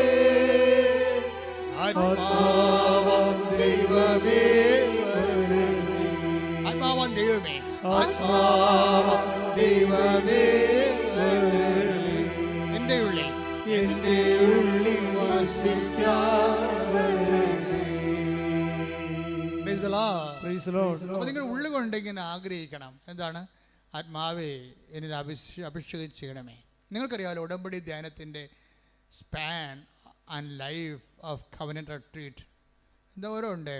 ആത്മാവാം ദൈവമേ വരണേ, ആത്മാവാൻ ദൈവമേ, ആത്മാവാം ദൈവമേ വരണേ, എന്റെ ഉള്ളിൽ വസിക്കാൻ വരണേ. Praise the Lord. Praise the Lord. അപ്പോൾ നിങ്ങൾ ഉള്ളുകൊണ്ട് ഇങ്ങനെ ആഗ്രഹിക്കണം. എന്താണ്? ആത്മാവേ എന്നിൽ അഭിഷേകം ചെയ്യണമേ. നിങ്ങൾക്കറിയാമല്ലോ ഉടമ്പടി ധ്യാനത്തിൻ്റെ span and life of covenant retreat എന്തോരം ഉണ്ട്.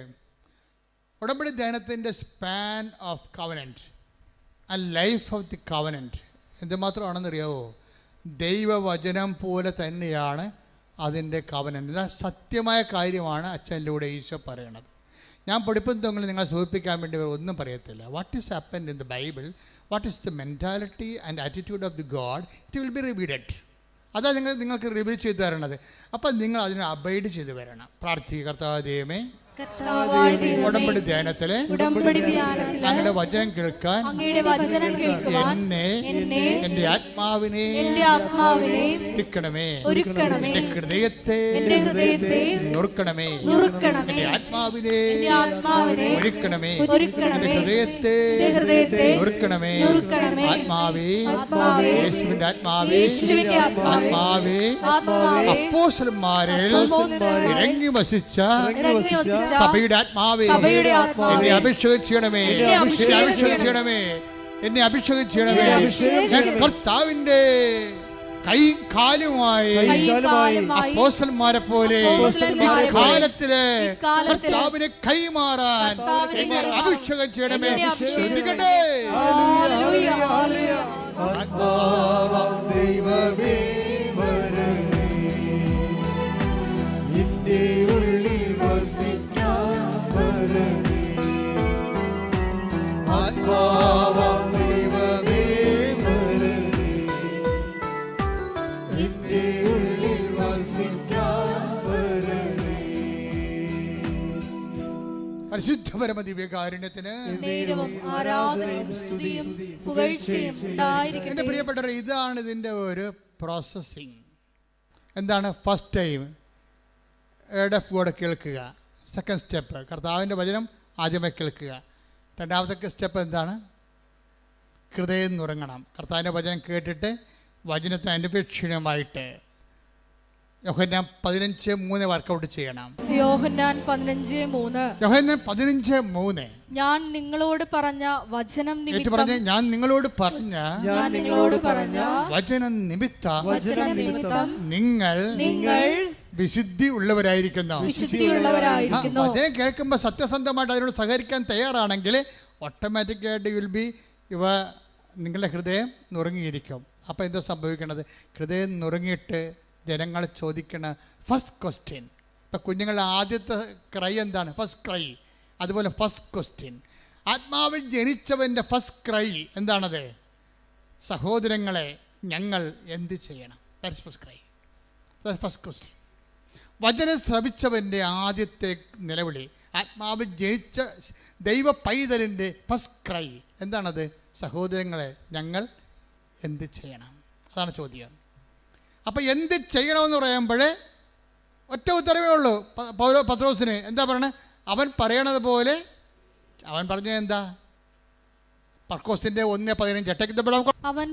ഉടമ്പടി ധ്യാനത്തിൻ്റെ span of covenant and life of the covenant എന്തുമാത്രമാണെന്നറിയാവോ? ദൈവവചനം പോലെ തന്നെയാണ് അതിൻ്റെ കവനന്റ്. സത്യമായ കാര്യമാണ് അച്ഛനിലൂടെ ഈശോ പറയണത്. ഞാൻ പഠിപ്പുന്നതെങ്കിൽ നിങ്ങളെ സൂചിപ്പിക്കാൻ വേണ്ടി ഒന്നും പറയത്തില്ല. What is happened in the Bible, what is the mentality and attitude of the God, it will be revealed. അതാണ് നിങ്ങൾക്ക് റിവീൽ ചെയ്ത് തരണത്. അപ്പം നിങ്ങൾ അതിനെ അബൈഡ് ചെയ്ത് വരണം. പ്രാർത്ഥിക്കുക. കർത്താവേ ദൈവമേ, ഉടമ്പടി ധ്യാനത്തിലെ അങ്ങയുടെ വചനം കേൾക്കാൻ എന്നെ എന്റെ ആത്മാവിനെ ഒരുക്കണമേ, എന്റെ ഹൃദയത്തെ നുറുക്കണമേ, എന്റെ ആത്മാവിനെ ഒരുക്കണമേ, എന്റെ ഹൃദയത്തെ നുറുക്കണമേ. ആത്മാവേ, യേശുവിന്റെ ആത്മാവേ, ആത്മാവേ, അപ്പോസ്തലന്മാരിൽ ഇറങ്ങി വസിച്ച സഭയുടെ ആത്മാവേ, എന്നെ അഭിഷേകം ചെയ്യണമേ, എന്നെ അഭിഷേകം ചെയ്യണമേ. ഞാൻ കർത്താവിന്റെ കൈയും കാലുമായി അപ്പോസ്തലന്മാരെ പോലെ കാലത്തില് കർത്താവിനെ കൈമാറാൻ എന്നെ അഭിഷേകം ചെയ്യണമേ. ശ്രദ്ധിക്കട്ടെ. ആത്മാവാം ദൈവമേ വരണേ, എന്റെ ഉള്ളിൽ വസിക്കാൻ വരണേ. ആത്മാവാം ദൈവമേ വരണേ, എന്റെ ഉള്ളിൽ വസിക്കാൻ വരണേ. പരിശുദ്ധ പരമ ദിവ്യകാരുണ്യത്തിന് ആരാധനയും സ്തുതിയും പുകഴ്ചയും ഉണ്ടായിരിക്കട്ടെ. എന്റെ പ്രിയപ്പെട്ടവരെ, ഇതാണ് ഇതിന്റെ ഒരു പ്രോസസ്സിങ്. എന്താണ്? First time word of God കേൾക്കുക. സെക്കൻഡ് സ്റ്റെപ്പ് കർത്താവിൻ്റെ വചനം ആദ്യമേ കേൾക്കുക. രണ്ടാമത്തെ സ്റ്റെപ്പ് എന്താണ്? ഹൃദയം നുറങ്ങണം. കർത്താവിൻ്റെ വചനം കേട്ടിട്ട് വചനത്തെ അനുപേക്ഷണമായിട്ട് യോഹന്നാൻ 15:3 വർക്കൗട്ട് ചെയ്യണം. യോഹന്നാൻ 15:3. യോഹന്നാൻ 15:3. ഞാൻ നിങ്ങളോട് പറഞ്ഞ വചനം നിമിത്തം, ഞാൻ നിങ്ങളോട് പറഞ്ഞ വചനം നിമിത്തം നിങ്ങൾ വിശുദ്ധി ഉള്ളവരായിരിക്കുന്നു. വചനം കേൾക്കുമ്പോൾ സത്യസന്ധമായിട്ട് അതിനോട് സഹകരിക്കാൻ തയ്യാറാണെങ്കിൽ ഓട്ടോമാറ്റിക്കായിട്ട് വിൽ ബി നിങ്ങളുടെ ഹൃദയം നുറങ്ങിയിരിക്കും. അപ്പോൾ എന്താ സംഭവിക്കണത്? ഹൃദയം നുറങ്ങിയിട്ട് ജനങ്ങൾ ചോദിക്കണ ഫസ്റ്റ് ക്വസ്റ്റ്യൻ. ഇപ്പം കുഞ്ഞുങ്ങളുടെ ആദ്യത്തെ ക്രൈ എന്താണ്? First cry. അതുപോലെ ഫസ്റ്റ് ക്വസ്റ്റ്യൻ, ആത്മാവിൽ ജനിച്ചവൻ്റെ ഫസ്റ്റ് ക്രൈ എന്താണത്? സഹോദരങ്ങളെ ഞങ്ങൾ എന്ത് ചെയ്യണം? That's first cry, that's first question. വചനം ശ്രവിച്ചവൻ്റെ ആദ്യത്തെ നിലവിളി, ആത്മാവിൽ ജനിച്ച ദൈവ പൈതലിൻ്റെ ഫസ്റ്റ് ക്രൈ എന്താണത്? സഹോദരങ്ങളെ ഞങ്ങൾ എന്ത് ചെയ്യണം? അതാണ് ചോദ്യം. അപ്പം എന്ത് ചെയ്യണമെന്ന് പറയുമ്പോൾ ഒറ്റ ഉത്തരവേ ഉള്ളൂ പത്രോസിന്. എന്താ പറയണത്? അവൻ പറയണത് പോലെ അവൻ പറഞ്ഞത് എന്താ? പർക്കോസിന്റെ 1:15 അവൻ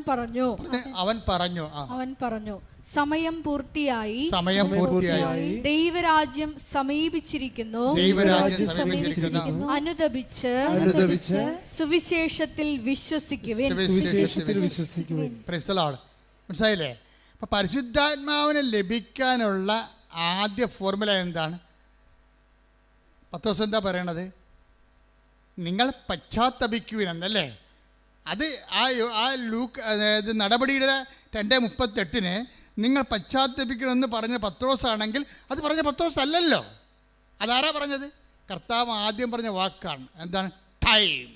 പറഞ്ഞു സമയം പൂർത്തിയായി, ദൈവരാജ്യം സമീപിച്ചിരിക്കുന്നു, അനുതപിച്ച് സുവിശേഷത്തിൽ വിശ്വസിക്കുവിൻ. മനസ്സിലായില്ലേ? അപ്പം പരിശുദ്ധാത്മാവിനെ ലഭിക്കാനുള്ള ആദ്യ ഫോർമുല എന്താണ്? പത്രോസ് എന്താ പറയണത്? നിങ്ങൾ പശ്ചാത്തപിക്കുവിനെന്നല്ലേ? അത് ആ ലൂക്ക്, അതായത് നടപടിയുടെ 2:38 നിങ്ങൾ പശ്ചാത്തപിക്കണമെന്ന് പറഞ്ഞ പത്രോസ് ആണെങ്കിൽ അത് പറഞ്ഞ പത്രോസ് അല്ലല്ലോ. അതാരാ പറഞ്ഞത്? കർത്താവ് ആദ്യം പറഞ്ഞ വാക്കാണ്. എന്താണ്? Time.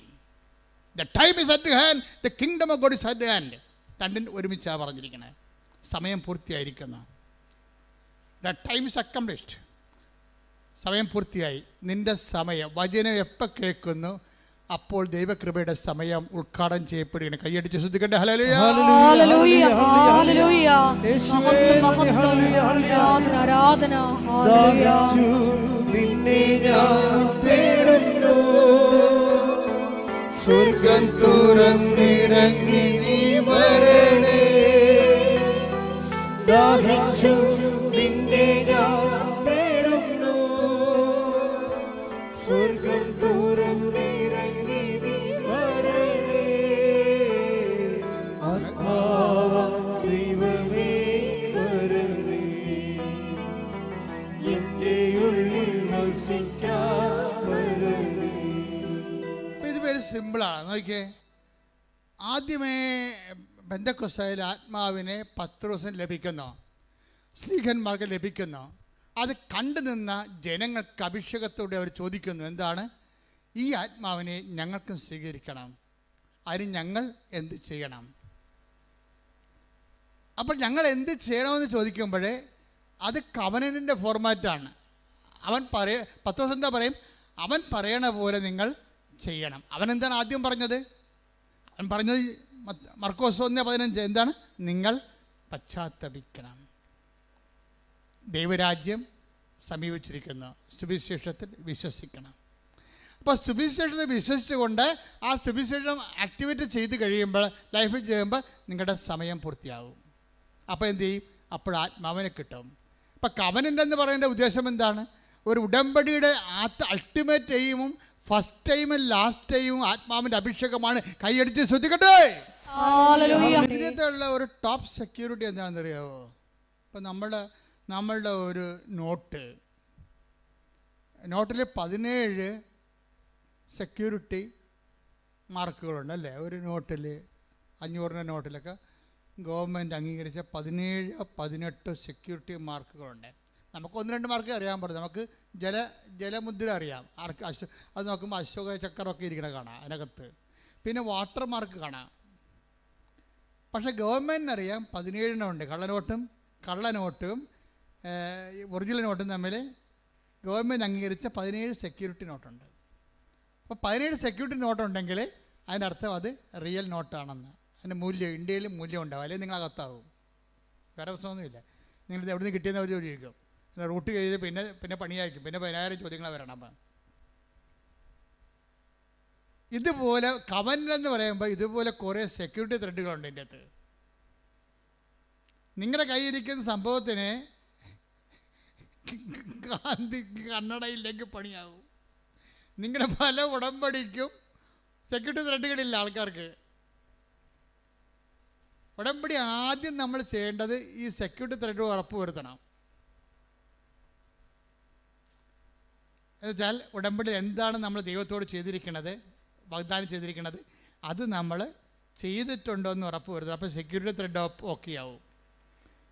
The time is at hand, the kingdom of God is at hand. രണ്ടും ഒരുമിച്ചാണ് പറഞ്ഞിരിക്കുന്നത്. സമയം പൂർത്തിയായിരിക്കുന്നു. The time is accomplished. സമയം പൂർത്തിയായി. നിന്റെ സമയം, വചനം എപ്പോൾ കേൾക്കുന്നു അപ്പോൾ ദൈവകൃപയുടെ സമയം ഉദ്ഘാടനം ചെയ്യപ്പെടുകയാണ്. കൈയടിച്ച് ശ്രദ്ധിക്കട്ടെ. ഹല്ലേലൂയ, ഹല്ലേലൂയ, ഹല്ലേലൂയ, ആരാധന, ഹല്ലേലൂയ. നിന്നെ ഞാൻ തേടുന്നു, സ്വർഗ്ഗം തുറന്നിറങ്ങി നീ വരണേ. ദാഹിച്ചു നിന്നെ ഞാൻ തേടുന്നു, സ്വർഗ്ഗം തുറന്നിറങ്ങി നീ വരണേ. ആത്മാവാം ദൈവമേ വരണേ, എന്റെ ഉള്ളിൽ വസിക്കാൻ വരണേ. ഇത് പേര് സിമ്പിളാണ്. നോക്കിയേ, ആദ്യമേ പെന്തക്കോസ്തായിൽ ആത്മാവിനെ പത്രോസിന് ലഭിക്കുന്നു, സ്ലീഹന്മാർക്ക് ലഭിക്കുന്നു. അത് കണ്ടു നിന്ന ജനങ്ങൾക്ക് അഭിഷേകത്തോടെ അവർ ചോദിക്കുന്നു, എന്താണ്? ഈ ആത്മാവിനെ ഞങ്ങൾക്കും സ്വീകരിക്കണം, അതിന് ഞങ്ങൾ എന്ത് ചെയ്യണം? അപ്പോൾ ഞങ്ങൾ എന്ത് ചെയ്യണമെന്ന് ചോദിക്കുമ്പോൾ അത് കവനന്റിൻ്റെ ഫോർമാറ്റാണ്. പത്രോസ് എന്താ പറയും? അവൻ പറയണ പോലെ നിങ്ങൾ ചെയ്യണം. അവനെന്താണ് ആദ്യം പറഞ്ഞത്? അവൻ പറഞ്ഞത് മർക്കോസ് 1:15 എന്താണ്? നിങ്ങൾ പശ്ചാത്തപിക്കണം, ദൈവരാജ്യം സമീപിച്ചിരിക്കുന്നു, സുവിശേഷത്തിൽ വിശ്വസിക്കണം. അപ്പോൾ സുവിശേഷത്തിൽ വിശ്വസിച്ചുകൊണ്ട് ആ സുവിശേഷം ആക്ടിവേറ്റ് ചെയ്ത് കഴിയുമ്പോൾ, ലൈഫിൽ ചെയ്യുമ്പോൾ നിങ്ങളുടെ സമയം പൂർത്തിയാകും. അപ്പോൾ എന്ത് ചെയ്യും? അപ്പോൾ ആത്മാവിനെ കിട്ടും. അപ്പോൾ കവനൻ്റ് എന്ന് പറയുന്ന ഉദ്ദേശം എന്താണ്? ഒരു ഉടമ്പടിയുടെ അൾട്ടിമേറ്റ് എയിമും ഫസ്റ്റ് ടൈമും ലാസ്റ്റ് ടൈമും ആത്മാവിൻ്റെ അഭിഷേകമാണ്. കൈയടിച്ച് ശ്രദ്ധിക്കട്ടെ. ഇതിനകത്തുള്ള ഒരു ടോപ്പ് സെക്യൂരിറ്റി എന്താണെന്ന് അറിയാമോ? ഇപ്പം നമ്മളുടെ ഒരു നോട്ടിൽ 17 സെക്യൂരിറ്റി മാർക്കുകളുണ്ട് അല്ലേ? ഒരു നോട്ടിൽ 500 നോട്ടിലൊക്കെ ഗവൺമെൻറ് അംഗീകരിച്ച 17-18 സെക്യൂരിറ്റി മാർക്കുകളുണ്ട്. നമുക്ക് 1-2 മാർക്ക് അറിയാൻ പറ്റും. നമുക്ക് ജലമുദ്ര അറിയാം. അത് നോക്കുമ്പോൾ അശോക ചക്രമൊക്കെ ഇരിക്കണ കാണാം അതിനകത്ത്. പിന്നെ വാട്ടർ മാർക്ക് കാണാം. പക്ഷേ ഗവൺമെൻറ്റിനറിയാം 17 ഉണ്ട്. കള്ളനോട്ടും ഒറിജിനൽ നോട്ടും തമ്മിൽ ഗവൺമെൻറ് അംഗീകരിച്ച 17 സെക്യൂരിറ്റി നോട്ടുണ്ട്. അപ്പോൾ 17 സെക്യൂരിറ്റി നോട്ടുണ്ടെങ്കിൽ അതിൻ്റെ അർത്ഥം അത് റിയൽ നോട്ടാണെന്ന്. അതിൻ്റെ മൂല്യം, ഇന്ത്യയിൽ മൂല്യം ഉണ്ടാവും, അല്ലെങ്കിൽ നിങ്ങളകത്താവും. വേറെ പ്രശ്നമൊന്നുമില്ല. നിങ്ങളിത് എവിടെ നിന്ന് കിട്ടിയെന്ന് അവർ ചോദിക്കും. റൂട്ട് ചെയ്ത് പിന്നെ പണിയായിരിക്കും. പിന്നെ 10,000 ചോദ്യങ്ങൾ വരണം. അപ്പം ഇതുപോലെ കവന്റ് എന്ന് പറയുമ്പോൾ ഇതുപോലെ കുറേ സെക്യൂരിറ്റി ത്രെഡുകളുണ്ട് ഇതിൻ്റെ അകത്ത്. നിങ്ങളുടെ കയ്യിരിക്കുന്ന സംഭവത്തിന് കാന്തി കണ്ണടയില്ലെങ്കിൽ പണിയാവും. നിങ്ങളുടെ പല ഉടമ്പടിക്കും സെക്യൂരിറ്റി ത്രെഡുകളില്ല ആൾക്കാർക്ക്. ഉടമ്പടി ആദ്യം നമ്മൾ ചെയ്യേണ്ടത് ഈ സെക്യൂരിറ്റി ത്രെഡ് ഉറപ്പ് വരുത്തണം. എന്നുവെച്ചാൽ ഉടമ്പടി എന്താണ് നമ്മൾ ദൈവത്തോട് ചെയ്തിരിക്കുന്നത്, വാഗ്ദാനം ചെയ്തിരിക്കുന്നത്, അത് നമ്മൾ ചെയ്തിട്ടുണ്ടോ എന്ന് ഉറപ്പ് വരുത്തുക. അപ്പോൾ സെക്യൂരിറ്റി ത്രെഡ് ഓക്കെ ആവും.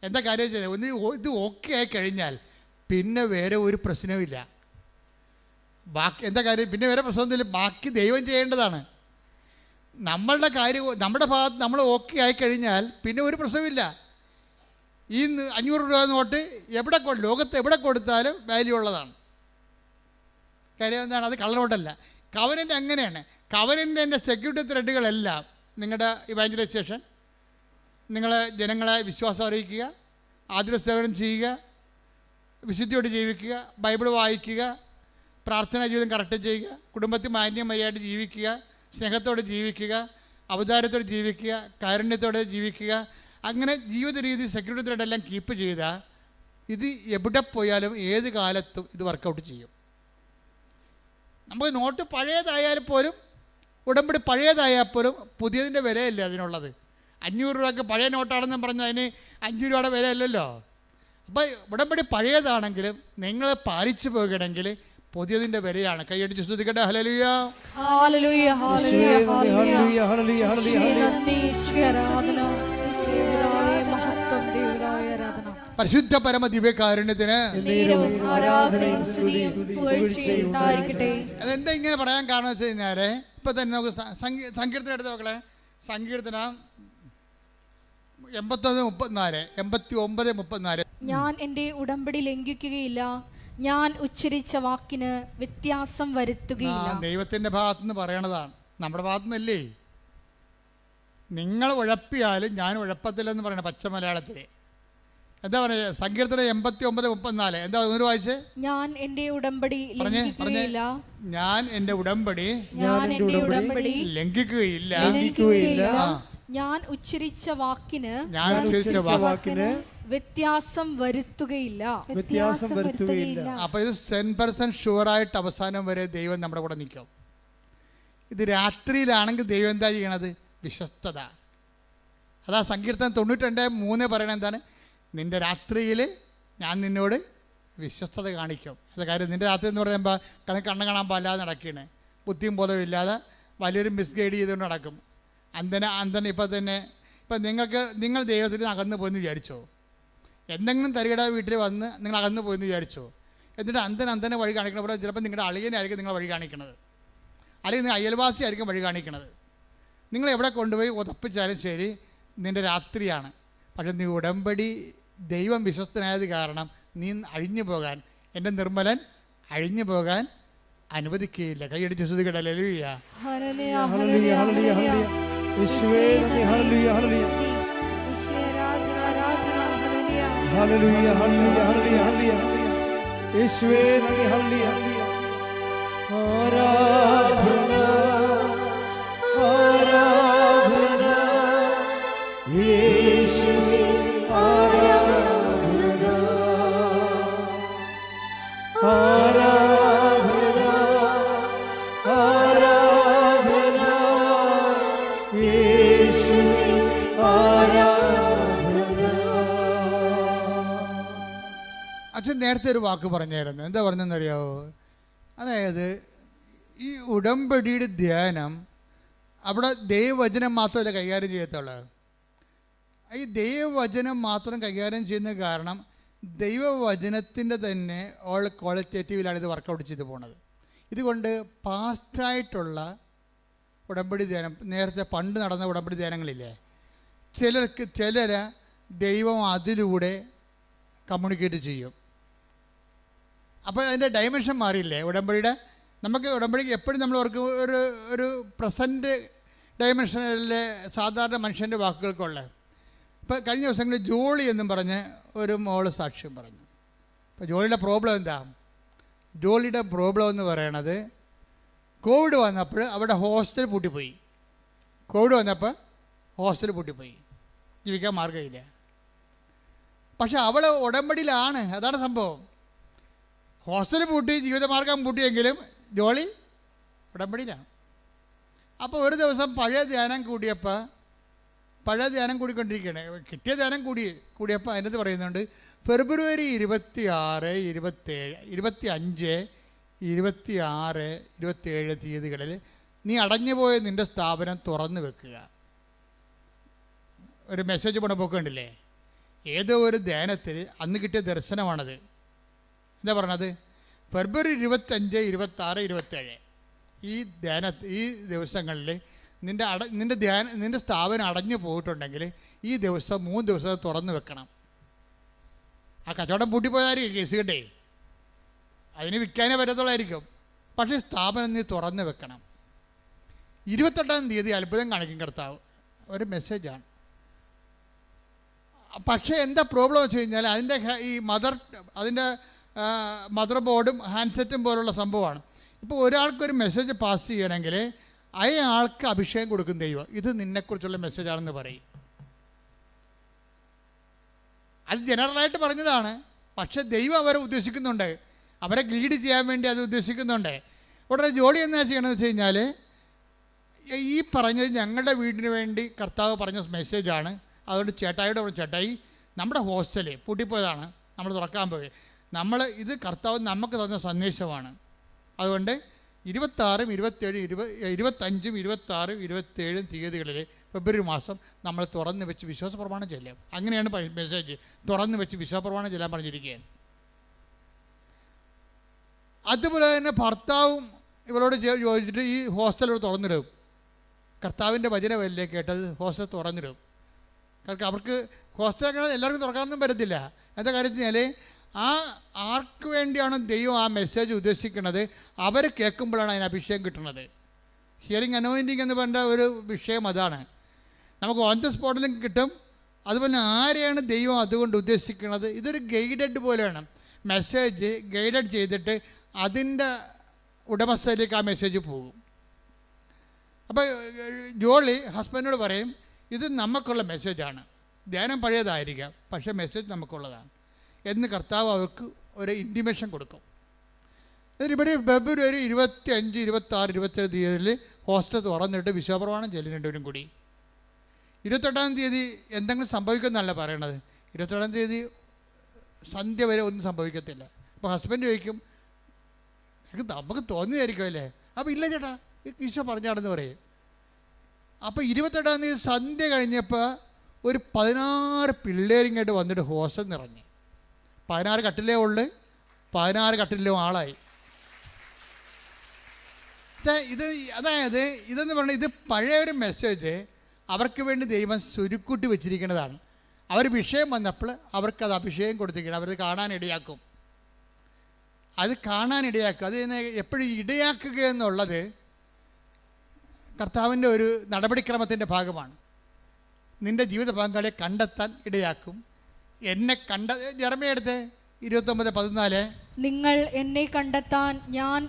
എന്താ കാര്യം ചെയ്തത്? ഒന്ന് ഇത് ഓക്കെ ആയി കഴിഞ്ഞാൽ പിന്നെ വേറെ ഒരു പ്രശ്നവുമില്ല. ബാക്കി എന്താ കാര്യം? പിന്നെ വേറെ പ്രശ്നമൊന്നുമില്ല. ബാക്കി ദൈവം ചെയ്യേണ്ടതാണ്. നമ്മളുടെ കാര്യം നമ്മുടെ ഭാഗത്ത് നമ്മൾ ഓക്കെ ആയിക്കഴിഞ്ഞാൽ പിന്നെ ഒരു പ്രശ്നമില്ല. ഈ 500 രൂപ നോട്ട് ലോകത്ത് എവിടെ കൊടുത്താലും വാല്യൂ ഉള്ളതാണ്. കാര്യം എന്താണ്? അത് കള്ളനോട്ടല്ല. കവനൻ്റ് അങ്ങനെയാണ്. കവനൻ്റിൻ്റെ സെക്യൂരിറ്റി ത്രെഡുകളെല്ലാം നിങ്ങളുടെ ഇവാഞ്ചലൈസേഷൻ, നിങ്ങൾ ജനങ്ങളെ വിശ്വാസം അറിയിക്കുക, ആതുര സേവനം ചെയ്യുക, വിശുദ്ധിയോട് ജീവിക്കുക, ബൈബിൾ വായിക്കുക, പ്രാർത്ഥനാ ജീവിതം കറക്റ്റ് ചെയ്യുക, കുടുംബത്തിൽ മാന്യമര്യാദയായിട്ട് ജീവിക്കുക, സ്നേഹത്തോടെ ജീവിക്കുക, അവതാരത്തോടെ ജീവിക്കുക, കാരുണ്യത്തോടെ ജീവിക്കുക. അങ്ങനെ ജീവിത രീതി സെക്യൂരിറ്റി ത്രെഡെല്ലാം കീപ്പ് ചെയ്താൽ ഇത് എവിടെ പോയാലും ഏത് കാലത്തും ഇത് വർക്കൗട്ട് ചെയ്യും. നമുക്ക് നോട്ട് പഴയതായാൽ പോലും, ഉടമ്പടി പഴയതായാൽ പോലും പുതിയതിൻ്റെ വിലയല്ല അതിനുള്ളത്. 500 രൂപയ്ക്ക് പഴയ നോട്ടാണെന്ന് പറഞ്ഞാൽ അതിന് 5 രൂപയുടെ വിലയല്ലല്ലോ. അപ്പോൾ ഉടമ്പടി പഴയതാണെങ്കിലും നിങ്ങൾ പാലിച്ചു പോകണമെങ്കിൽ പുതിയതിൻ്റെ വിലയാണ്. കൈയടിച്ച് സ്തുതിക്കട്ടെ. ഹല്ലേലൂയ, ഹല്ലേലൂയ, ഹല്ലേലൂയ, ഹല്ലേലൂയ, ഹല്ലേലൂയ, ഹല്ലേലൂയ. പരിശുദ്ധ പരമ ദിവ്യകാരുണ്യത്തിന് അതെന്താ ഇങ്ങനെ പറയാൻ കാരണം വെച്ച് കഴിഞ്ഞാൽ, ഇപ്പം തന്നെ നമുക്ക് സങ്കീർത്തനം എടുത്ത് നോക്കളെ. സങ്കീർത്തനം 89:34. ഞാൻ എൻ്റെ ഉടമ്പടി ലംഘിക്കുകയില്ല, ഞാൻ ഉച്ചരിച്ച വാക്കിന് വ്യത്യാസം വരുത്തുകയില്ല. ദൈവത്തിൻ്റെ ഭാഗത്തുനിന്ന് പറയണതാണ്, നമ്മുടെ ഭാഗത്തുനിന്നല്ലേ. നിങ്ങൾ ഉഴപ്പിയാലും ഞാൻ ഉഴപ്പത്തില്ലെന്ന് പറയണ പച്ച മലയാളത്തിൽ. എന്താ പറയുക? സങ്കീർത്തനം 89:34. എന്താ ഒന്ന് വായിച്ചേ? ഞാൻ എൻ്റെ ഉടമ്പടി ലംഘിക്കുകയില്ല, ഞാൻ എൻ്റെ ഉടമ്പടി ലംഘിക്കുകയില്ല, ഞാൻ ഉച്ചരിച്ച വാക്കിന് വ്യത്യാസം വരുത്തുകയില്ല. അപ്പൊ ഇത് 100% ഷുവറായിട്ട് അവസാനം വരെ ദൈവം നമ്മുടെ കൂടെ നിൽക്കും. ഇത് രാത്രിയിലാണെങ്കിൽ ദൈവം എന്താ ചെയ്യണത്? വിശ്വസ്തത. അതാ സങ്കീർത്തനം 92:3 പറയണത് എന്താണ്? നിന്റെ രാത്രിയിൽ ഞാൻ നിന്നോട് വിശ്വസ്തത കാണിക്കും. അത് കാര്യം നിന്റെ രാത്രി എന്ന് പറയുമ്പോൾ കണ്ണ് കാണാൻ പാടില്ലാതെ നടക്കുകയാണ്, ബുദ്ധിയും പോലും ഇല്ലാതെ വലിയൊരു മിസ്ഗൈഡ് ചെയ്തുകൊണ്ട് നടക്കും. അന്തന ഇപ്പം നിങ്ങൾ ദൈവത്തിന് അകന്നു പോയെന്ന് വിചാരിച്ചോ? എന്തെങ്കിലും തരികട വീട്ടിൽ വന്ന് നിങ്ങൾ അകന്നു പോയെന്ന് വിചാരിച്ചോ? എന്നിട്ട് അന്തനെ വഴി കാണിക്കണ ചിലപ്പോൾ നിങ്ങളുടെ അളിയനായിരിക്കും നിങ്ങൾ വഴി കാണിക്കണത്, അല്ലെങ്കിൽ നിങ്ങൾ അയൽവാസി ആയിരിക്കും വഴി കാണിക്കണത്. നിങ്ങൾ എവിടെ കൊണ്ടുപോയി ഉറപ്പിച്ചാലും ശരി നിൻ്റെ രാത്രിയാണ്. പക്ഷെ നീ ഉടമ്പടി ദൈവം വിശ്വസ്തനായത് കാരണം നീ അഴിഞ്ഞു പോകാൻ, എൻ്റെ നിർമ്മലൻ അഴിഞ്ഞു പോകാൻ അനുവദിക്കുകയില്ല. കൈയടിച്ച് സ്തുതിക്കട്ടെ. ഹല്ലേലൂയ, ഹല്ലേലൂയ, ഹല്ലേലൂയ, ഹല്ലേലൂയ. യേശുവേ നന്ദി. ഹല്ലേലൂയ, ഹല്ലേലൂയ, ഹല്ലേലൂയ, ഹല്ലേലൂയ, ഹല്ലേലൂയ. യേശുവേ നന്ദി. ഹല്ലേലൂയ, ആരാധന, ആരാധന യേശുവേ, ആരാധന, ആരാധന, ആരാധന യേശുവേ, ആരാധന. അച്ഛൻ നേരത്തെ ഒരു വാക്ക് പറഞ്ഞായിരുന്നു. എന്താ പറഞ്ഞെന്നറിയാവോ? അതായത് ഈ ഉടമ്പടിയുടെ ധ്യാനം അവിടെ ദൈവവചനം മാത്രമല്ല കൈകാര്യം ചെയ്യത്തുള്ളൂ. ഈ ദൈവവചനം മാത്രം കൈകാര്യം ചെയ്യുന്ന കാരണം ദൈവവചനത്തിൻ്റെ തന്നെ ക്വാളിറ്റേറ്റീവിലാണ് ഇത് വർക്കൗട്ട് ചെയ്ത് പോണത്. ഇതുകൊണ്ട് പാസ്റ്റായിട്ടുള്ള ഉടമ്പടി ധ്യാനം, നേരത്തെ പണ്ട് നടന്ന ഉടമ്പടി ധ്യാനങ്ങളില്ലേ, ചിലരെ ദൈവം അതിലൂടെ കമ്മ്യൂണിക്കേറ്റ് ചെയ്യും. അപ്പോൾ അതിൻ്റെ ഡയമെൻഷൻ മാറിയില്ലേ ഉടമ്പടിയുടെ? നമുക്ക് ഉടമ്പടിക്ക് എപ്പോഴും നമ്മൾ അവർക്ക് ഒരു പ്രസൻറ്റ് ഡയമെൻഷനിലെ സാധാരണ മനുഷ്യൻ്റെ വാക്കുകൾക്കുള്ള ഇപ്പോൾ കഴിഞ്ഞ ദിവസങ്ങളിൽ ജോളി എന്നും പറഞ്ഞ് ഒരു മോള് സാക്ഷ്യം പറഞ്ഞു. അപ്പോൾ ജോളിയുടെ പ്രോബ്ലം എന്താ? ജോളിയുടെ പ്രോബ്ലം എന്ന് പറയണത് കോവിഡ് വന്നപ്പോൾ അവിടെ ഹോസ്റ്റൽ പൂട്ടിപ്പോയി. കോവിഡ് വന്നപ്പോൾ ഹോസ്റ്റൽ പൂട്ടിപ്പോയി, ജീവിക്കാൻ മാർഗ്ഗമില്ല. പക്ഷെ അവൾ ഉടമ്പടിയിലാണ്, അതാണ് സംഭവം. ഹോസ്റ്റൽ പൂട്ടി, ജീവിതമാർഗം പൂട്ടിയെങ്കിലും ജോളി ഉടമ്പടിയിലാണ്. അപ്പോൾ ഒരു ദിവസം പഴയ ധ്യാനം കൂടിക്കൊണ്ടിരിക്കുകയാണ്. കിട്ടിയ ധ്യാനം കൂടിയപ്പോൾ അതിനകത്ത് പറയുന്നുണ്ട്, ഫെബ്രുവരി 26, 27, 25, 26, 27 തീയതികളിൽ നീ അടഞ്ഞുപോയ നിൻ്റെ സ്ഥാപനം തുറന്നു വെക്കുക. ഒരു മെസ്സേജ് പണപ്പൊക്കണ്ടില്ലേ? ഏതോ ഒരു ധ്യാനത്തിൽ അന്ന് കിട്ടിയ ദർശനമാണത്. എന്താ പറയണത്? ഫെബ്രുവരി 25, 26, 27 ഈ ദിവസങ്ങളിൽ നിൻ്റെ സ്ഥാപനം അടഞ്ഞു പോയിട്ടുണ്ടെങ്കിൽ ഈ ദിവസം 3 ദിവസം തുറന്നു വെക്കണം. ആ കച്ചവടം പൂട്ടിപ്പോയതായിരിക്കും കേസ് കേട്ടേ, അതിന് വിൽക്കാനേ പറ്റത്തുള്ളായിരിക്കും. പക്ഷേ സ്ഥാപനം നീ തുറന്നു വെക്കണം. 28-ാം തീയതി അത്ഭുതം കാണിക്കും കർത്താവ്. ഒരു മെസ്സേജാണ്. പക്ഷേ എന്താ പ്രോബ്ലം വെച്ച് കഴിഞ്ഞാൽ അതിൻ്റെ മദർ ബോർഡും ഹാൻഡ്സെറ്റും പോലുള്ള സംഭവമാണ്. ഇപ്പോൾ ഒരാൾക്കൊരു മെസ്സേജ് പാസ് ചെയ്യണമെങ്കിൽ അയാൾക്ക് അഭിഷേകം കൊടുക്കും ദൈവം. ഇത് നിന്നെക്കുറിച്ചുള്ള മെസ്സേജാണെന്ന് പറയും. അത് ജനറലായിട്ട് പറഞ്ഞതാണ്. പക്ഷെ ദൈവം അവരെ ഉദ്ദേശിക്കുന്നുണ്ട്, അവരെ ലീഡ് ചെയ്യാൻ വേണ്ടി അത് ഉദ്ദേശിക്കുന്നുണ്ട്. ഉടനെ ജോലി എന്നാ ചെയ്യണമെന്ന് വെച്ച് കഴിഞ്ഞാൽ, ഈ പറഞ്ഞത് ഞങ്ങളുടെ വീടിന് വേണ്ടി കർത്താവ് പറഞ്ഞ മെസ്സേജാണ്. അതുകൊണ്ട് ചേട്ടായിയോട് പറഞ്ഞു, ചേട്ടായി നമ്മുടെ ഹോസ്റ്റൽ പൂട്ടിപ്പോയതാണ്, നമ്മൾ തുറക്കാൻ പോയി. ഇത് കർത്താവ് നമുക്ക് തന്ന സന്ദേശമാണ്. അതുകൊണ്ട് 26, 27, 25, 26, 27 തീയതികളിൽ ഫെബ്രുവരി മാസം നമ്മൾ തുറന്ന് വെച്ച് വിശ്വാസ പ്രമാണം ചെല്ലാം. അങ്ങനെയാണ് മെസ്സേജ്. തുറന്ന് വെച്ച് വിശ്വാസ പ്രമാണം ചെല്ലാൻ പറഞ്ഞിരിക്കുകയാണ്. അതുപോലെ തന്നെ ഭർത്താവും ഇവരോട് ചോദിച്ചിട്ട് ഈ ഹോസ്റ്റൽ തുറന്നിടും. കർത്താവിൻ്റെ വചനമല്ലേ കേട്ടത്, ഹോസ്റ്റൽ തുറന്നിടും. കാരണം അവർക്ക് ഹോസ്റ്റൽ അങ്ങനെ എല്ലാവർക്കും തുറക്കാനൊന്നും പറ്റത്തില്ല. എന്താ കാര്യത്തിൽ ആർക്ക് വേണ്ടിയാണ് ദൈവം ആ മെസ്സേജ് ഉദ്ദേശിക്കുന്നത്, അവർ കേൾക്കുമ്പോഴാണ് അതിന് അഭിഷേകം കിട്ടുന്നത്. ഹിയറിംഗ് അനോയിൻറ്റിങ് എന്ന് പറഞ്ഞ ഒരു വിഷയം അതാണ്. നമുക്ക് ഓൺ ദ സ്പോട്ടിലും കിട്ടും. അതുപോലെ ആരെയാണ് ദൈവം അതുകൊണ്ട് ഉദ്ദേശിക്കുന്നത്? ഇതൊരു ഗൈഡഡ് പോലെയാണ്. മെസ്സേജ് ഗൈഡഡ് ചെയ്തിട്ട് അതിൻ്റെ ഉടമസ്ഥയിലേക്ക് ആ മെസ്സേജ് പോകും. അപ്പോൾ ജോളി ഹസ്ബൻഡിനോട് പറയും, ഇത് നമുക്കുള്ള മെസ്സേജാണ്. ധ്യാനം പഴയതായിരിക്കാം, പക്ഷേ മെസ്സേജ് നമുക്കുള്ളതാണ് എന്ന് കർത്താവ് അവർക്ക് ഒരു ഇൻറ്റിമേഷൻ കൊടുക്കും. ഇവിടെ ഫെബ്രുവരി 25, 26, 27 തീയതിയിൽ ഹോസ്റ്റൽ തുറന്നിട്ട് വിശ്വാസപ്രമാണം ചെല്ലുന്നുണ്ടവരും കൂടി. 28-ാം തീയതി എന്തെങ്കിലും സംഭവിക്കുമെന്നല്ല പറയണത്. 28-ാം തീയതി സന്ധ്യ വരെ ഒന്നും സംഭവിക്കത്തില്ല. അപ്പോൾ ഹസ്ബൻഡ് ചോദിക്കും, നമുക്ക് തോന്നിയായിരിക്കും അല്ലേ? അപ്പോൾ ഇല്ല ചേട്ടാ, ഈശോ പറഞ്ഞാണെന്ന് പറയും. അപ്പോൾ 28-ാം തീയതി സന്ധ്യ കഴിഞ്ഞപ്പോൾ ഒരു 16 പിള്ളേരിങ്ങോട്ട് വന്നിട്ട് ഹോസ്റ്റൽ നിറഞ്ഞു. 16 കട്ടിലേ ഉള്ളു, 16 കട്ടിലും ആളായി. അതായത് ഇതെന്ന് പറഞ്ഞാൽ ഇത് പഴയ ഒരു മെസ്സേജ് അവർക്ക് വേണ്ടി ദൈവം സുരുക്കൂട്ടി വെച്ചിരിക്കുന്നതാണ്. അവർ വിഷയം വന്നപ്പോൾ അവർക്കത് അഭിഷേകം കൊടുത്തിരിക്കണം. അവരത് കാണാനിടയാക്കും. അത് എപ്പോഴും ഇടയാക്കുക എന്നുള്ളത് കർത്താവിൻ്റെ ഒരു നടപടിക്രമത്തിൻ്റെ ഭാഗമാണ്. നിൻ്റെ ജീവിത പങ്കാളിയെ കണ്ടെത്താൻ ഇടയാക്കും. എന്നെ ജെറമ്യ എടുത്ത് 29:14, നിങ്ങൾ എന്നെ കണ്ടെത്താൻ ഞാൻ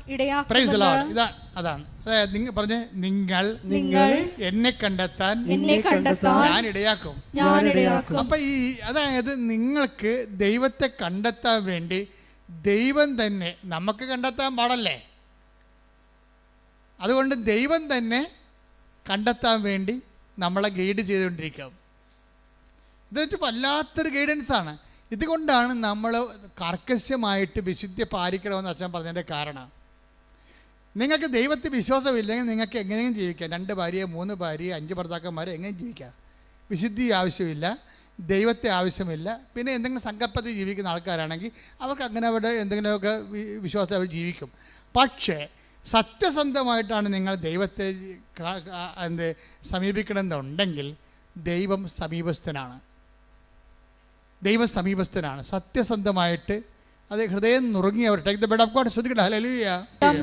അതാണ്. അതായത് നിങ്ങൾ പറഞ്ഞ്, നിങ്ങൾ എന്നെ കണ്ടെത്താൻ ഞാൻ ഇടയാക്കും. അപ്പൊ അതായത് നിങ്ങൾക്ക് ദൈവത്തെ കണ്ടെത്താൻ വേണ്ടി ദൈവം തന്നെ, നമുക്ക് കണ്ടെത്താൻ പാടല്ലേ, അതുകൊണ്ട് ദൈവം തന്നെ കണ്ടെത്താൻ വേണ്ടി നമ്മളെ ഗൈഡ് ചെയ്തുകൊണ്ടിരിക്കും. ഇതൊരു വല്ലാത്തൊരു ഗൈഡൻസാണ്. ഇതുകൊണ്ടാണ് നമ്മൾ കർക്കശമായിട്ട് വിശുദ്ധി പാലിക്കണമെന്ന് അച്ഛൻ പറഞ്ഞതിൻ്റെ കാരണം. നിങ്ങൾക്ക് ദൈവത്തിൽ വിശ്വാസമില്ലെങ്കിൽ നിങ്ങൾക്ക് എങ്ങനെയും ജീവിക്കാം. 2 ഭാര്യയെ 3 ഭാര്യയെ 5 ഭർത്താക്കന്മാരെ എങ്ങനെയും ജീവിക്കാം. വിശുദ്ധി ആവശ്യമില്ല, ദൈവത്തെ ആവശ്യമില്ല. പിന്നെ എന്തെങ്കിലും സങ്കല്പത്തിൽ ജീവിക്കുന്ന ആൾക്കാരാണെങ്കിൽ അവർക്ക് അങ്ങനെ അവരുടെ എന്തെങ്കിലുമൊക്കെ വിശ്വാസത്തിൽ അവർ ജീവിക്കും. പക്ഷേ സത്യസന്ധമായിട്ടാണ് നിങ്ങൾ ദൈവത്തെ സമീപിക്കണമെന്നുണ്ടെങ്കിൽ ദൈവം സമീപസ്ഥനാണ്. സത്യസന്ധമായിട്ട് അത് ഹൃദയം നുറുങ്ങിയവർ. Take the word of God. ശ്രദ്ധിക്കട്ടെ. ഹല്ലേലൂയ.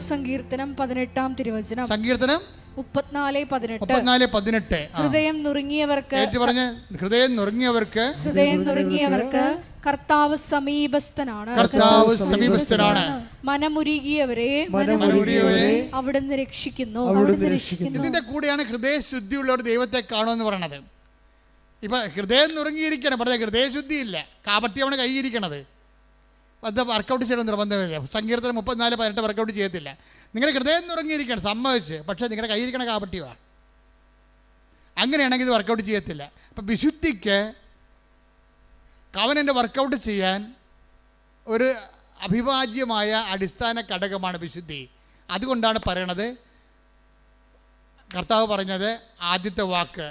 സങ്കീർത്തനം 18-ാം തിരുവചനം. സങ്കീർത്തനം 34:18. ഹൃദയം നുറുങ്ങിയവർക്ക് കർത്താവ് സമീപസ്ഥനാണ്. മനമുരുകിയവരെ അവിടുന്ന് രക്ഷിക്കുന്നു. ഇതിന്റെ കൂടെയാണ് ഹൃദയശുദ്ധിയുള്ളവർ ദൈവത്തെ കാണുമെന്ന് പറയണത്. ഇപ്പൊ ഹൃദയം നുറുങ്ങിയിരിക്കണം, പറഞ്ഞ ഹൃദയശുദ്ധി ഇല്ല, കാപട്യമാണ് കൈയിരിക്കണത്. അത് വർക്കൗട്ട് ചെയ്യണം നിർബന്ധമില്ല. സങ്കീർത്തനം 34:18 വർക്കൗട്ട് ചെയ്യത്തില്ല. നിങ്ങളുടെ ഹൃദയം നുറങ്ങിയിരിക്കണം, സമ്മതിച്ച്, പക്ഷേ നിങ്ങളുടെ കയ്യിരിക്കണ കാപട്യമാണ്. അങ്ങനെയാണെങ്കിൽ ഇത് വർക്കൗട്ട് ചെയ്യത്തില്ല. അപ്പം വിശുദ്ധിക്ക് കവനൻ്റെ വർക്കൗട്ട് ചെയ്യാൻ ഒരു അഭിവാജ്യമായ അടിസ്ഥാന ഘടകമാണ് വിശുദ്ധി. അതുകൊണ്ടാണ് പറയണത്, കർത്താവ് പറഞ്ഞത് ആദ്യത്തെ വാക്ക്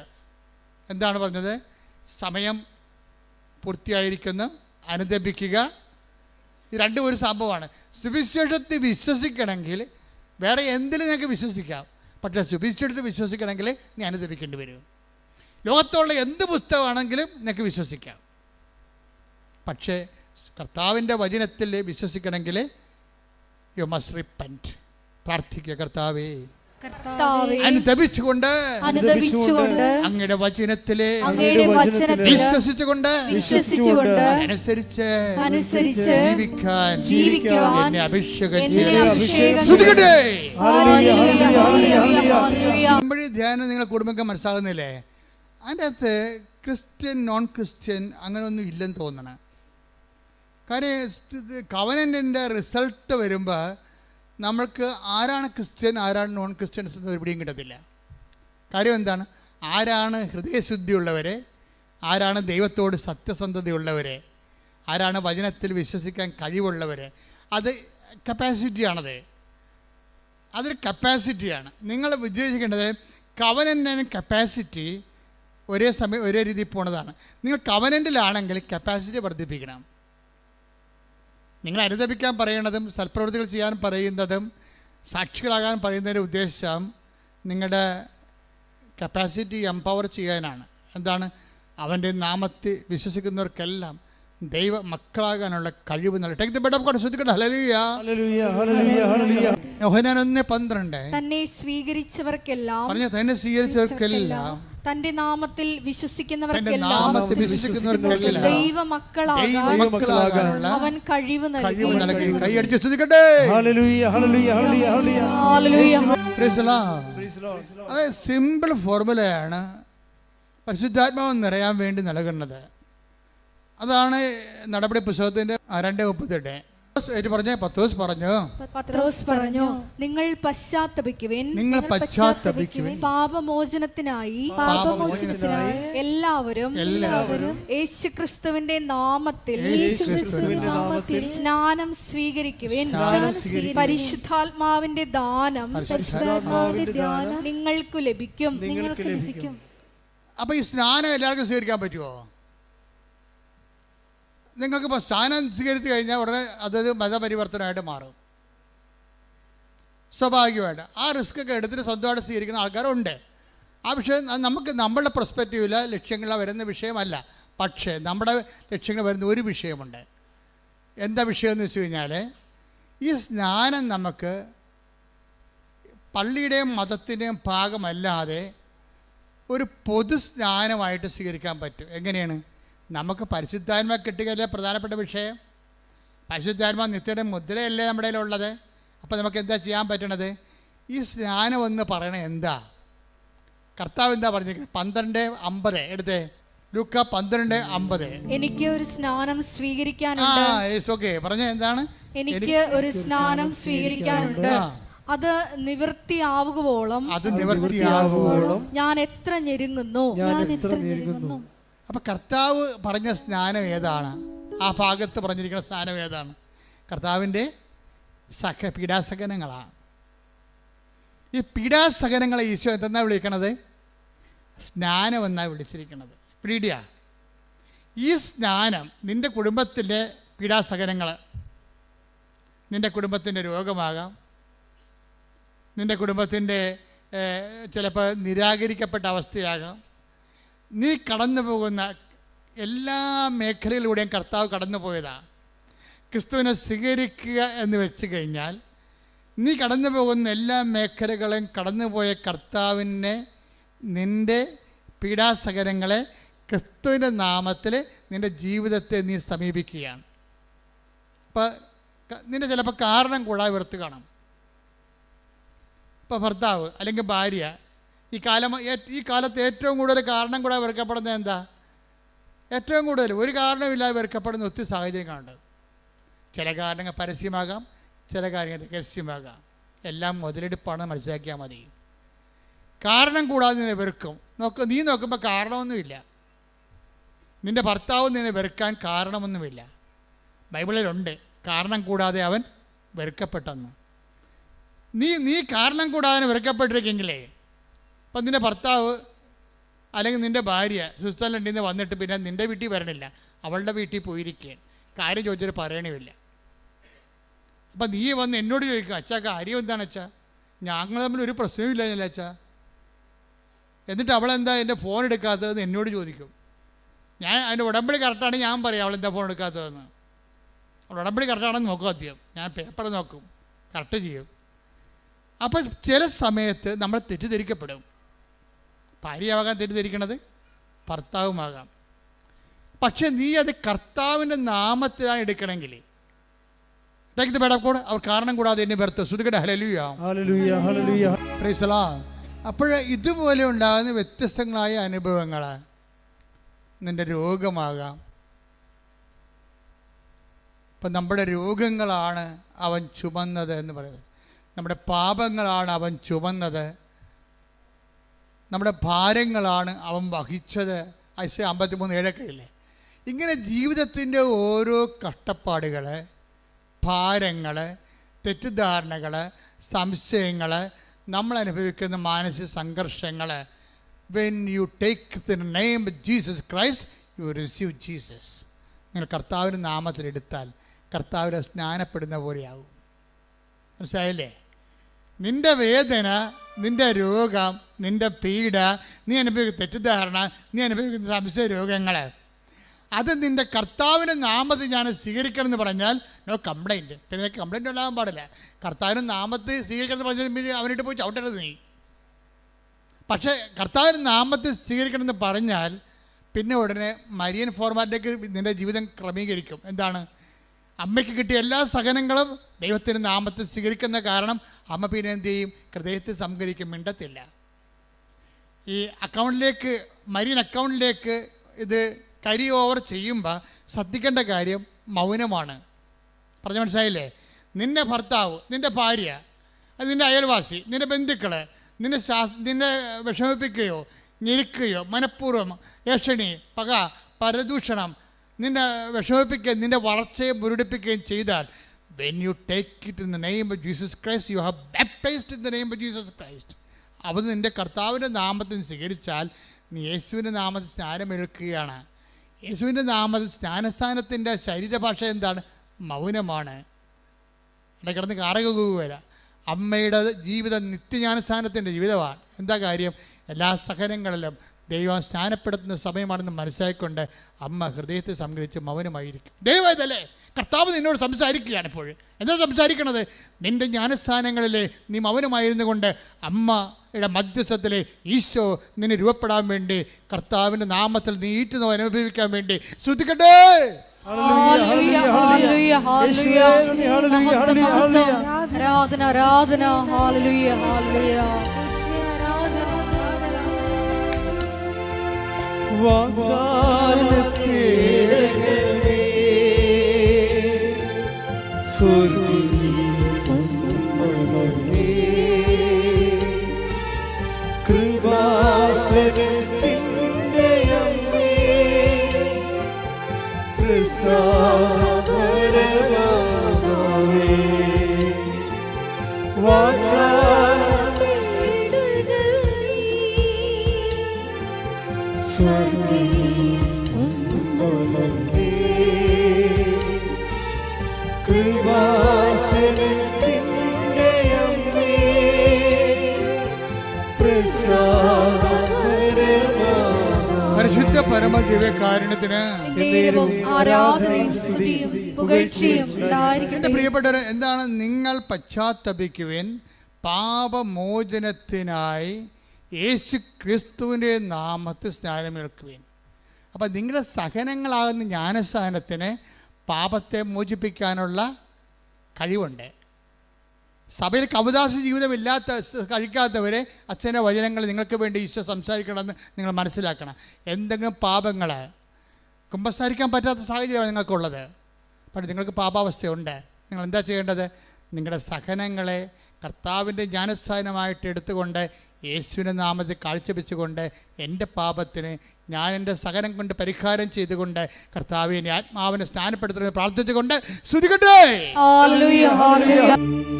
എന്താണ് പറഞ്ഞത്? സമയം പൂർത്തിയായിരിക്കുന്നു, അനുദപിക്കുക. ഇത് രണ്ടും ഒരു സംഭവമാണ്. സുവിശേഷത്തിൽ വിശ്വസിക്കണമെങ്കിൽ വേറെ എന്തിലും നിങ്ങൾക്ക് വിശ്വസിക്കാം, പക്ഷേ സുവിശേഷത്തിൽ വിശ്വസിക്കണമെങ്കിൽ നീ അനുദപിക്കേണ്ടി വരും. ലോകത്തുള്ള എന്ത് പുസ്തകമാണെങ്കിലും നിങ്ങൾക്ക് വിശ്വസിക്കാം, പക്ഷേ കർത്താവിൻ്റെ വചനത്തിൽ വിശ്വസിക്കണമെങ്കിൽ യു മസ്റ്റ് റിപ്പന്റ്. പ്രാർത്ഥിക്കുക, കർത്താവേ അനുദപിച്ചുകൊണ്ട് അങ്ങയുടെ വചനത്തിലെ വിശ്വസിച്ചുകൊണ്ട് അനുസരിച്ച് ജീവിക്കാൻ എന്നെ അഭിഷേകം ചെയ്യട്ടെ. ധ്യാനം നിങ്ങളെ കുടുംബം മനസ്സിലാകുന്നില്ലേ? അതിൻ്റെ അകത്ത് ക്രിസ്ത്യൻ നോൺ ക്രിസ്ത്യൻ അങ്ങനെയൊന്നും ഇല്ലെന്ന് തോന്നണം. കാര്യം കവനൻ്റെ റിസൾട്ട് വരുമ്പോൾ നമ്മൾക്ക് ആരാണ് ക്രിസ്ത്യൻ ആരാണ് നോൺ ക്രിസ്ത്യൻസ് എന്ന് എവിടെയും കിട്ടത്തില്ല. കാര്യം എന്താണ്? ആരാണ് ഹൃദയശുദ്ധിയുള്ളവരെ, ആരാണ് ദൈവത്തോട് സത്യസന്ധതയുള്ളവരെ, ആരാണ് വചനത്തിൽ വിശ്വസിക്കാൻ കഴിവുള്ളവർ. അത് കപ്പാസിറ്റിയാണത്, അതൊരു കപ്പാസിറ്റിയാണ്. നിങ്ങൾ വിജയിക്കേണ്ടത് കവനൻ്റ് കപ്പാസിറ്റി ഒരേ സമയം ഒരേ രീതിയിൽ പോണതാണ്. നിങ്ങൾ കവനൻ്റിലാണെങ്കിൽ കപ്പാസിറ്റി വർദ്ധിപ്പിക്കണം. നിങ്ങൾ അനുദപിക്കാൻ പറയുന്നതും സൽപ്രവൃത്തികൾ ചെയ്യാൻ പറയുന്നതും സാക്ഷികളാകാൻ പറയുന്നതിൻ്റെ ഉദ്ദേശം നിങ്ങളുടെ കപ്പാസിറ്റി എംപവർ ചെയ്യാനാണ്. എന്താണ്? അവൻ്റെ നാമത്തിൽ വിശ്വസിക്കുന്നവർക്കെല്ലാം ദൈവ മക്കളാകാനുള്ള കഴിവ് നൽകട്ടെ. യോഹന്നാൻ 1:12 തന്നെ സ്വീകരിച്ചവർക്കെല്ലാം തന്നെ സ്വീകരിച്ചവർക്കെല്ലാം തന്റെ നാമത്തിൽ വിശ്വസിക്കുന്നവർക്കെല്ലാം ദൈവമക്കളാകാനുള്ള അവൻ കഴിവ് നൽകി. കൈയടിച്ച് സ്തുതിക്കട്ടെ. അത് സിമ്പിൾ ഫോർമുലയാണ് പരിശുദ്ധാത്മാവ് നിറയാൻ വേണ്ടി നൽകുന്നത്. അതാണ് നടപടി പുസ്തകത്തിന്റെ 2:38 പത്രോസ് പറഞ്ഞു നിങ്ങൾ പശ്ചാത്തപിക്കുവിൻ, പാപമോചനത്തിനായി എല്ലാവരും യേശുക്രിസ്തുവിന്റെ നാമത്തിൽ സ്നാനം സ്വീകരിക്കുവിൻ. പരിശുദ്ധാത്മാവിന്റെ ദാനം നിങ്ങൾക്ക് ലഭിക്കും. അപ്പൊ ഈ സ്നാനം എല്ലാവർക്കും സ്വീകരിക്കാൻ പറ്റുമോ? നിങ്ങൾക്കിപ്പോൾ സ്നാനം സ്വീകരിച്ചു കഴിഞ്ഞാൽ ഉടനെ അതൊരു മതപരിവർത്തനമായിട്ട് മാറും. സ്വാഭാവികമായിട്ട് ആ റിസ്ക് ഒക്കെ എടുത്തിട്ട് സ്വന്തമായിട്ട് സ്വീകരിക്കുന്ന ആൾക്കാരുണ്ട്. ആ വിഷയം നമുക്ക് നമ്മളുടെ പെർസ്പെക്റ്റീവിൽ ലക്ഷ്യങ്ങൾ വരുന്ന വിഷയമല്ല. പക്ഷേ നമ്മുടെ ലക്ഷ്യങ്ങൾ വരുന്ന ഒരു വിഷയമുണ്ട്. എന്താ വിഷയം എന്ന് വെച്ച് കഴിഞ്ഞാൽ, ഈ സ്നാനം നമുക്ക് പള്ളിയുടെയും മതത്തിൻ്റെയും ഭാഗമല്ലാതെ ഒരു പൊതു സ്നാനമായിട്ട് സ്വീകരിക്കാൻ പറ്റും. എങ്ങനെയാണ്? നമുക്ക് പരിശുദ്ധാത്മ കിട്ടുകയല്ലേ പ്രധാനപ്പെട്ട വിഷയം. പരിശുദ്ധാത്മ നിത്യയുടെ മുദ്രയല്ലേ നമ്മുടെ ഉള്ളത്. അപ്പോൾ നമുക്ക് എന്താ ചെയ്യാൻ പറ്റണത്? ഈ സ്നാനം എന്ന് പറയണത് എന്താ? കർത്താവ് എന്താ പറഞ്ഞിരിക്കുന്നത്? 12:50 എടുത്തേ. ലൂക്ക 12:50. എനിക്ക് ഒരു സ്നാനം സ്വീകരിക്കാനുണ്ട്. പറഞ്ഞ എന്താണ്? എനിക്ക് ഒരു സ്നാനം സ്വീകരിക്കാനുണ്ട്. അത് നിവൃത്തിയാവുകയോളം ഞാൻ എത്ര ഞെരുങ്ങുന്നു. അപ്പം കർത്താവ് പറഞ്ഞ സ്നാനം ഏതാണ്? ആ ഭാഗത്ത് പറഞ്ഞിരിക്കുന്ന സ്നാനം ഏതാണ്? കർത്താവിൻ്റെ പീഡാസഹനങ്ങളാണ്. ഈ പീഡാസഹനങ്ങളെ ഈശോ എന്തെന്നാണ് വിളിക്കണത്? സ്നാനം എന്നാണ് വിളിച്ചിരിക്കുന്നത്. പീഡിയ. ഈ സ്നാനം നിൻ്റെ കുടുംബത്തിലെ പീഡാസഹനങ്ങൾ, നിൻ്റെ കുടുംബത്തിൻ്റെ രോഗമാകാം, നിൻ്റെ കുടുംബത്തിൻ്റെ ചിലപ്പോൾ നിരാകരിക്കപ്പെട്ട അവസ്ഥയാകാം, നീ കടന്നു പോകുന്ന എല്ലാ മേഖലയിലൂടെയും കർത്താവ് കടന്നു പോയതാണ്. ക്രിസ്തുവിനെ സ്വീകരിക്കുക എന്ന് വെച്ച് കഴിഞ്ഞാൽ നീ കടന്നു പോകുന്ന എല്ലാ മേഖലകളും കടന്നുപോയ കർത്താവിനെ, നിൻ്റെ പീഡാസകരങ്ങളെ ക്രിസ്തുവിൻ്റെ നാമത്തിൽ നിൻ്റെ ജീവിതത്തെ നീ സമീപിക്കുകയാണ്. അപ്പോൾ നിൻ്റെ ചിലപ്പോൾ കാരണം കൂടാതെ വെറുത്ത് കാണാം. ഇപ്പോൾ ഭർത്താവ് അല്ലെങ്കിൽ ഭാര്യ ഈ കാലത്ത് ഏറ്റവും കൂടുതൽ കാരണം കൂടാതെ വെറുക്കപ്പെടുന്നത് എന്താ? ഏറ്റവും കൂടുതൽ ഒരു കാരണമില്ലാതെ വെറുക്കപ്പെടുന്ന ഒത്തിരി സാഹചര്യങ്ങളുണ്ട്. ചില കാരണങ്ങൾ പരസ്യമാകാം, ചില കാര്യങ്ങൾ രഹസ്യമാകാം. എല്ലാം മുതലെടുപ്പാണെന്ന് മനസ്സിലാക്കിയാൽ മതി. കാരണം കൂടാതെ നിന്നെ വെറുക്കും. നീ നോക്കുമ്പോൾ കാരണമൊന്നുമില്ല. നിൻ്റെ ഭർത്താവ് നിന്നെ വെറുക്കാൻ കാരണമൊന്നുമില്ല. ബൈബിളിലുണ്ട് കാരണം കൂടാതെ അവൻ വെറുക്കപ്പെട്ടെന്ന്. നീ കാരണം കൂടാതെ വെറുക്കപ്പെട്ടിരിക്കെങ്കിലേ, ഇപ്പം നിൻ്റെ ഭർത്താവ് അല്ലെങ്കിൽ നിൻ്റെ ഭാര്യ സ്വിറ്റ്സർലൻഡിൽ നിന്ന് വന്നിട്ട് പിന്നെ നിൻ്റെ വീട്ടിൽ വരണില്ല, അവളുടെ വീട്ടിൽ പോയിരിക്കുകയാണ്, കാര്യം ചോദിച്ചിട്ട് പറയണമില്ല. അപ്പം നീ വന്ന് എന്നോട് ചോദിക്കുക, അച്ഛാ കാര്യം എന്താണ് അച്ഛാ? ഞങ്ങൾ തമ്മിൽ ഒരു പ്രശ്നമില്ല എന്നല്ല അച്ഛാ. എന്നിട്ട് അവളെന്താ എൻ്റെ ഫോൺ എടുക്കാത്തതെന്ന് എന്നോട് ചോദിക്കും. ഞാൻ അതിൻ്റെ ഉടമ്പടി കറക്റ്റാണെങ്കിൽ ഞാൻ പറയാം അവളെന്താ ഫോൺ എടുക്കാത്തതെന്ന്. അവൾ ഉടമ്പടി കറക്റ്റാണെന്ന് നോക്കും ആദ്യം. ഞാൻ പേപ്പർ നോക്കും, കറക്റ്റ് ചെയ്യും. അപ്പം ചില സമയത്ത് നമ്മൾ തെറ്റിദ്ധരിക്കപ്പെടും. ഭാര്യയാകാൻ തെറ്റിദ്ധരിക്കണത് ഭർത്താവുമാകാം. പക്ഷെ നീ അത് കർത്താവിൻ്റെ നാമത്തിലാണ് എടുക്കണമെങ്കിൽ അവർ കാരണം കൂടാതെ എന്നെ വെറുത്ത് ശ്രുതികട ഹല്ലേലൂയ ഹല്ലേലൂയ പ്രൈസ് ദി ലോർഡ്. അപ്പോൾ ഇതുപോലെ ഉണ്ടാകുന്ന വ്യത്യസ്തങ്ങളായ അനുഭവങ്ങൾ നിൻ്റെ രോഗമാകാം. ഇപ്പം നമ്മുടെ രോഗങ്ങളാണ് അവൻ ചുമന്നത് എന്ന് പറയുന്നത്. നമ്മുടെ പാപങ്ങളാണ് അവൻ ചുമന്നത്. നമ്മുടെ ഭാരങ്ങളാണ് അവൻ വഹിച്ചത്. ഐസയ 53:7 ഇല്ലേ? ഇങ്ങനെ ജീവിതത്തിൻ്റെ ഓരോ കഷ്ടപ്പാടുകൾ, ഭാരങ്ങൾ, തെറ്റിദ്ധാരണകൾ, സംശയങ്ങൾ, നമ്മൾ അനുഭവിക്കുന്ന മാനസിക സംഘർഷങ്ങൾ, when you take the name of Jesus Christ U receive Jesus. നിങ്ങൾ കർത്താവിൻ്റെ നാമത്തിലെടുത്താൽ കർത്താവിനെ സ്നാനപ്പെടുന്ന പോലെയാകും. മനസ്സിലായില്ലേ? നിൻ്റെ വേദന, നിൻ്റെ രോഗം, നിൻ്റെ പീഡ, നീ അനുഭവിക്കുന്ന തെറ്റിദ്ധാരണ, നീ അനുഭവിക്കുന്ന സംശയ രോഗങ്ങൾ, അത് നിൻ്റെ കർത്താവിൻ്റെ നാമത്തിൽ ഞാൻ സ്വീകരിക്കണം എന്ന് പറഞ്ഞാൽ നോ കംപ്ലൈൻറ്റ്. പിന്നെ കംപ്ലൈൻറ്റ് ഉണ്ടാകാൻ പാടില്ല. കർത്താവിൻ്റെ നാമത്തിൽ സ്വീകരിക്കണം എന്ന് പറഞ്ഞാൽ അവനിട്ട് പോയി ചവിട്ടരുത് നീ. പക്ഷേ കർത്താവിൻ്റെ നാമത്തിൽ സ്വീകരിക്കണം എന്ന് പറഞ്ഞാൽ പിന്നെ ഉടനെ മരിയൻ ഫോർമാറ്റിലേക്ക് നിൻ്റെ ജീവിതം ക്രമീകരിക്കും. എന്താണ്? അമ്മയ്ക്ക് കിട്ടിയ എല്ലാ സഹനങ്ങളും ദൈവത്തിൻ്റെ നാമത്തിൽ സ്വീകരിക്കുന്ന കാരണം അമ്മ പിന്നെ എന്ത് ചെയ്യും? ഹൃദയത്തിൽ സംഭരിക്കും, മിണ്ടത്തില്ല. ഈ അക്കൗണ്ടിലേക്ക്, മരിയൻ അക്കൗണ്ടിലേക്ക് ഇത് കരി ഓവർ ചെയ്യുമ്പോൾ ശ്രദ്ധിക്കേണ്ട കാര്യം മൗനമാണ്. പറഞ്ഞ മനസ്സിലായില്ലേ? നിൻ്റെ ഭർത്താവ്, നിൻ്റെ ഭാര്യ, അത് നിൻ്റെ അയൽവാസി, നിൻ്റെ ബന്ധുക്കൾ നിന്നെ വിഷമിപ്പിക്കുകയോ ഞെരുക്കുകയോ മനഃപൂർവ്വം ഏഷണി, പക, പരദൂഷണം നിന്നെ വിഷമിപ്പിക്കുകയും നിൻ്റെ വളർച്ചയെ മുരടിപ്പിക്കുകയും ചെയ്താൽ, when you take it in the name of Jesus Christ, you have baptized in the name of Jesus Christ. അത് നിൻ്റെ കർത്താവിൻ്റെ നാമത്തിൽ സ്വീകരിച്ചാൽ നീ യേശുവിൻ്റെ നാമത്തിൽ സ്നാനമേൽക്കുകയാണ്. യേശുവിൻ്റെ നാമത്തിൽ സ്നാനസ്ഥാനത്തിൻ്റെ ശരീരഭാഷ എന്താണ്? മൗനമാണ്. അവിടെ കിടന്ന് കാറകൂ വരാം. അമ്മയുടെ ജീവിതം നിത്യജ്ഞാനസ്ഥാനത്തിൻ്റെ ജീവിതമാണ്. എന്താ കാര്യം? എല്ലാ സഹനങ്ങളിലും ദൈവം സ്നാനപ്പെടുത്തുന്ന സമയമാണെന്ന് മനസ്സിലാക്കിക്കൊണ്ട് അമ്മ ഹൃദയത്തെ സംഗ്രഹിച്ച് മൗനമായിരിക്കും. ദൈവമല്ലേ കർത്താവ് നിന്നോട് സംസാരിക്കുകയാണ്. ഇപ്പോൾ എന്താ സംസാരിക്കണത്? നിൻ്റെ ജ്ഞാനസ്ഥാനങ്ങളിലെ നീ മൗനമായിരുന്നു കൊണ്ട് അമ്മയുടെ മധ്യസ്ഥത്തിലെ ഈശോ നിന്നെ രൂപപ്പെടാൻ വേണ്ടി കർത്താവിൻ്റെ നാമത്തിൽ നീ ഈറ്റുന്നോ അനുഭവിക്കാൻ വേണ്ടി ശ്രദ്ധിക്കട്ടെ. കൃപാസനത്തിൻ്റെ അമ്മേ, പ്രസാദപരമാതാവേ, വാഗ്ദാനമേകിടണമേ, സ്വർഗ്ഗീയമേ, കൃപാസനത്തിൻ്റെ അമ്മേ, പ്രസാദപരമാതാവേ. പരിശുദ്ധ പരമ ദിവ്യകാരുണ്യത്തിന് ആരാധനയും സ്തുതിയും പുകഴ്ചയും ഉണ്ടായിരിക്കട്ടെ. എൻ്റെ പ്രിയപ്പെട്ടവരെ, എന്താണ്? നിങ്ങൾ പശ്ചാത്തപിക്കുവിൻ, പാപമോചനത്തിനായി യേശു ക്രിസ്തുവിൻ്റെ നാമത്തിൽ സ്നാനമേൽക്കുവിൻ. അപ്പം നിങ്ങളുടെ സഹനങ്ങളാകുന്ന ജ്ഞാനസ്നാനത്തിന് പാപത്തെ മോചിപ്പിക്കാനുള്ള കഴിവുണ്ട്. സഭയിൽ കവദാസ ജീവിതമില്ലാത്ത കഴിക്കാത്തവരെ അച്ഛൻ്റെ വചനങ്ങൾ നിങ്ങൾക്ക് വേണ്ടി ഈശോ സംസാരിക്കണമെന്ന് നിങ്ങൾ മനസ്സിലാക്കണം. എന്തെങ്കിലും പാപങ്ങൾ കുമ്പസാരിക്കാൻ പറ്റാത്ത സാഹചര്യമാണ് നിങ്ങൾക്കുള്ളത്, പക്ഷേ നിങ്ങൾക്ക് പാപാവസ്ഥയുണ്ട്. നിങ്ങൾ എന്താ ചെയ്യേണ്ടത്? നിങ്ങളുടെ സഹനങ്ങളെ കർത്താവിൻ്റെ ജ്ഞാനസ്ഥാനമായിട്ട് എടുത്തുകൊണ്ട് യേശുവിൻ്റെ നാമത്തിൽ കാഴ്ചവെച്ചുകൊണ്ട് എൻ്റെ പാപത്തിന് ഞാൻ എൻ്റെ സഹനം കൊണ്ട് പരിഹാരം ചെയ്തുകൊണ്ട് കർത്താവിനെ ആത്മാവിനെ സ്നാനപ്പെടുത്തുന്നത് പ്രാർത്ഥിച്ചുകൊണ്ട് സ്തുതിക്കട്ടെ.